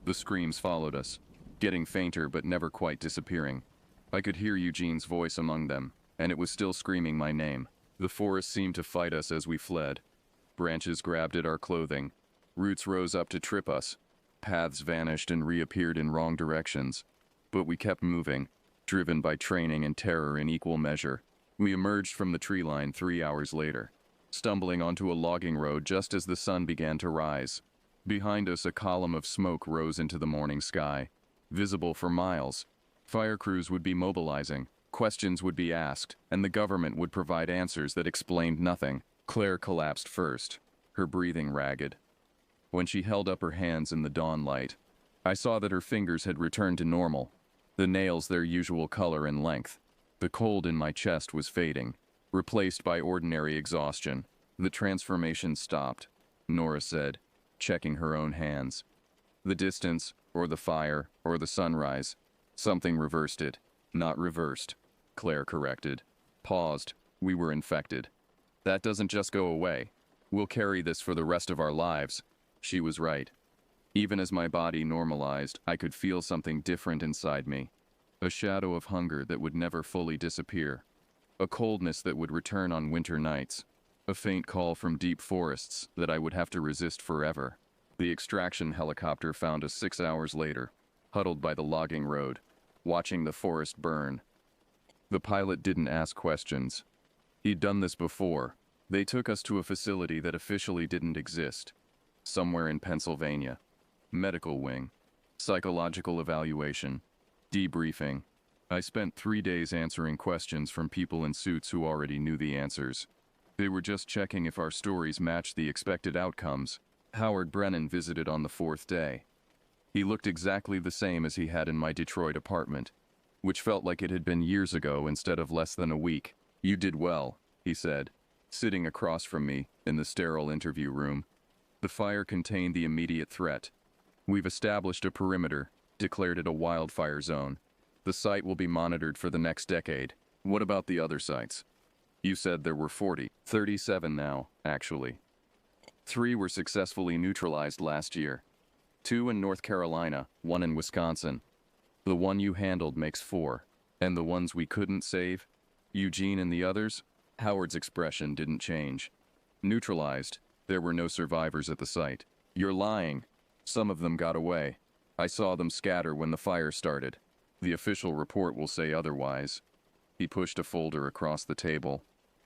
S1: The screams followed us, getting fainter but never quite disappearing. I could hear Eugene's voice among them, and it was still screaming my name. The forest seemed to fight us as we fled. Branches grabbed at our clothing. Roots rose up to trip us. Paths vanished and reappeared in wrong directions. But we kept moving, driven by training and terror in equal measure. We emerged from the tree line 3 hours later, stumbling onto a logging road just as the sun began to rise. Behind us, a column of smoke rose into the morning sky, visible for miles. Fire crews would be mobilizing, questions would be asked, and the government would provide answers that explained nothing. Claire collapsed first, her breathing ragged. When she held up her hands in the dawn light, I saw that her fingers had returned to normal, the nails their usual color and length. The cold in my chest was fading, replaced by ordinary exhaustion. The transformation stopped, Nora said, checking her own hands. The distance, or the fire, or the sunrise. Something reversed it. Not reversed, Claire corrected. Paused. We were infected. That doesn't just go away. We'll carry this for the rest of our lives. She was right. Even as my body normalized, I could feel something different inside me. A shadow of hunger that would never fully disappear. A coldness that would return on winter nights. A faint call from deep forests that I would have to resist forever. The extraction helicopter found us 6 hours later, huddled by the logging road, watching the forest burn. The pilot didn't ask questions. He'd done this before. They took us to a facility that officially didn't exist. Somewhere in Pennsylvania. Medical wing. Psychological evaluation. Debriefing. I spent 3 days answering questions from people in suits who already knew the answers. They were just checking if our stories matched the expected outcomes. Howard Brennan visited on the 4th day. He looked exactly the same as he had in my Detroit apartment, which felt like it had been years ago instead of less than a week. You did well, he said, sitting across from me in the sterile interview room. The fire contained the immediate threat. We've established a perimeter, declared it a wildfire zone. The site will be monitored for the next decade. What about the other sites? You said there were 40. 37 now, actually. 3 were successfully neutralized last year. 2 in North Carolina, 1 in Wisconsin. The one you handled makes 4. And the ones we couldn't save? Eugene and the others? Howard's expression didn't change. Neutralized. There were no survivors at the site. You're lying. Some of them got away. I saw them scatter when the fire started. The official report will say otherwise. He pushed a folder across the table.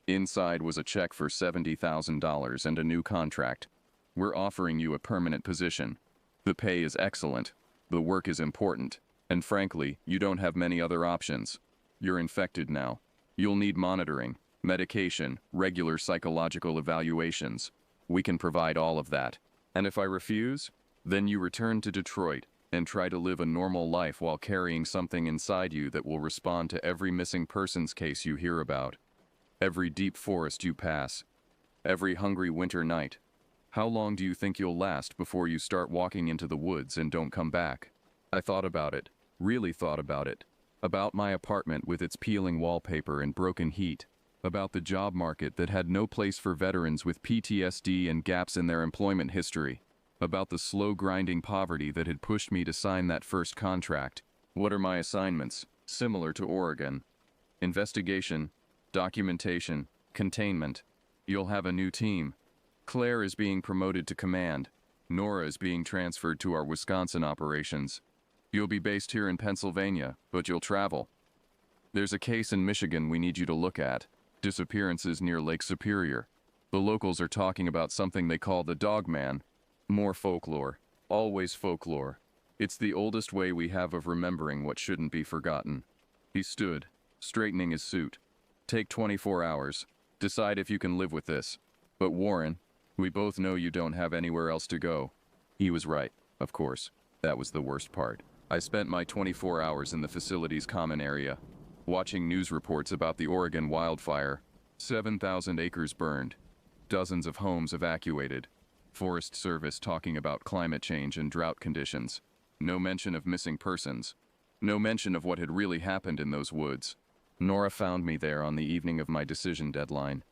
S1: Inside was a check for $70,000 and a new contract. We're offering you a permanent position. The pay is excellent. The work is important. And frankly, you don't have many other options. You're infected now. You'll need monitoring, medication, regular psychological evaluations. We can provide all of that. And if I refuse, then you return to Detroit and try to live a normal life while carrying something inside you that will respond to every missing persons case you hear about, every deep forest you pass, every hungry winter night. How long do you think you'll last before you start walking into the woods and don't come back? I thought about it, really thought about it. About my apartment with its peeling wallpaper and broken heat. About the job market that had no place for veterans with PTSD and gaps in their employment history. About the slow grinding poverty that had pushed me to sign that first contract. What are my assignments? Similar to Oregon. Investigation, documentation, containment. You'll have a new team. Claire is being promoted to command. Nora is being transferred to our Wisconsin operations. You'll be based here in Pennsylvania, but you'll travel. There's a case in Michigan we need you to look at. Disappearances near Lake Superior. The locals are talking about something they call the Dog Man. More folklore. Always folklore. It's the oldest way we have of remembering what shouldn't be forgotten. He stood, straightening his suit. Take 24 hours. Decide if you can live with this. But Warren, we both know you don't have anywhere else to go. He was right, of course. That was the worst part. I spent my 24 hours in the facility's common area, watching news reports about the Oregon wildfire. 7,000 acres burned. Dozens of homes evacuated. Forest Service talking about climate change and drought conditions. No mention of missing persons. No mention of what had really happened in those woods. Nora found me there on the evening of my decision deadline.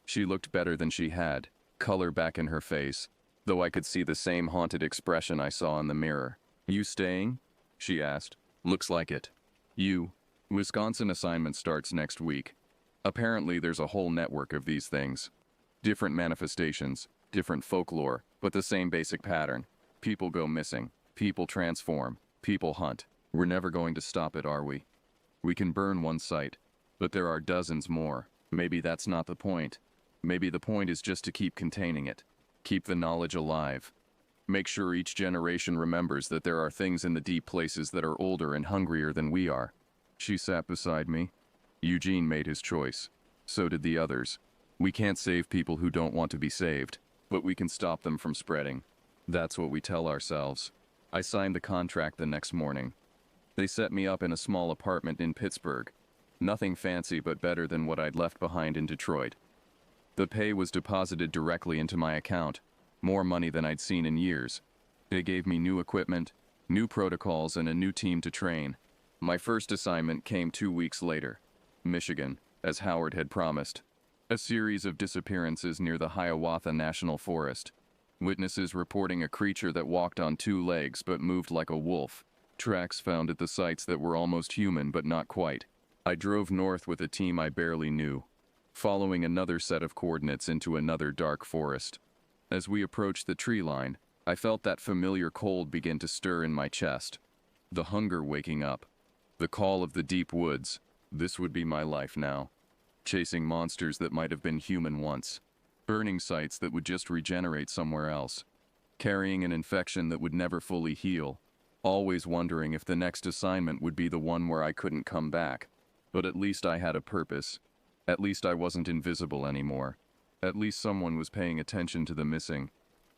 S1: She looked better than she had, color back in her face, though I could see the same haunted expression I saw in the mirror. You staying? She asked. Looks like it. You. Wisconsin assignment starts next week. Apparently there's a whole network of these things. Different manifestations, different folklore, but the same basic pattern. People go missing. People transform. People hunt. We're never going to stop it, are we? We can burn one site, but there are dozens more. Maybe that's not the point. Maybe the point is just to keep containing it. Keep the knowledge alive. Make sure each generation remembers that there are things in the deep places that are older and hungrier than we are. She sat beside me. Eugene made his choice. So did the others. We can't save people who don't want to be saved, but we can stop them from spreading. That's what we tell ourselves. I signed the contract the next morning. They set me up in a small apartment in Pittsburgh. Nothing fancy, but better than what I'd left behind in Detroit. The pay was deposited directly into my account, more money than I'd seen in years. They gave me new equipment, new protocols, and a new team to train. My first assignment came 2 weeks later. Michigan, as Howard had promised. A series of disappearances near the Hiawatha National Forest. Witnesses reporting a creature that walked on 2 legs but moved like a wolf. Tracks found at the sites that were almost human but not quite. I drove north with a team I barely knew, following another set of coordinates into another dark forest. As we approached the tree line, I felt that familiar cold begin to stir in my chest. The hunger waking up. The call of the deep woods. This would be my life now. Chasing monsters that might have been human once. Burning sites that would just regenerate somewhere else. Carrying an infection that would never fully heal. Always wondering if the next assignment would be the one where I couldn't come back. But at least I had a purpose. At least I wasn't invisible anymore. At least someone was paying attention to the missing.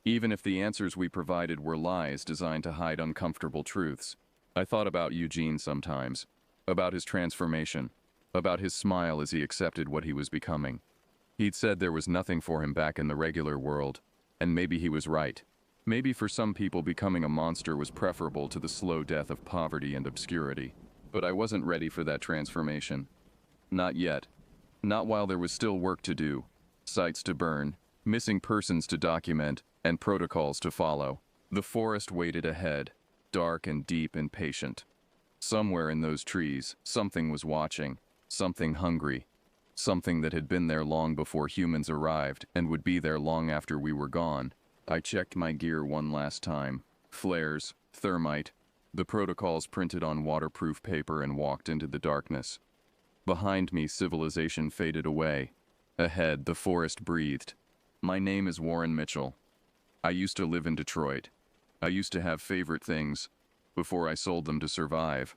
S1: Even if the answers we provided were lies designed to hide uncomfortable truths. I thought about Eugene sometimes. About his transformation. About his smile as he accepted what he was becoming. He'd said there was nothing for him back in the regular world. And maybe he was right. Maybe for some people becoming a monster was preferable to the slow death of poverty and obscurity. But I wasn't ready for that transformation. Not yet. Not while there was still work to do. Sites to burn, missing persons to document, and protocols to follow. The forest waited ahead, dark and deep and patient. Somewhere in those trees, something was watching, something hungry. Something that had been there long before humans arrived and would be there long after we were gone. I checked my gear one last time. Flares, thermite, the protocols printed on waterproof paper, and walked into the darkness. Behind me, civilization faded away. Ahead, the forest breathed. My name is Warren Mitchell. I used to live in Detroit. I used to have favorite things, before I sold them to survive.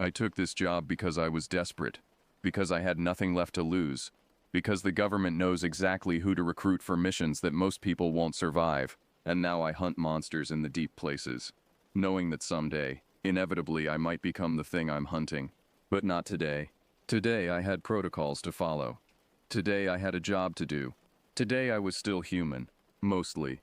S1: I took this job because I was desperate, because I had nothing left to lose, because the government knows exactly who to recruit for missions that most people won't survive, and now I hunt monsters in the deep places, knowing that someday, inevitably, I might become the thing I'm hunting. But not today. Today I had protocols to follow. Today I had a job to do. Today I was still human, mostly.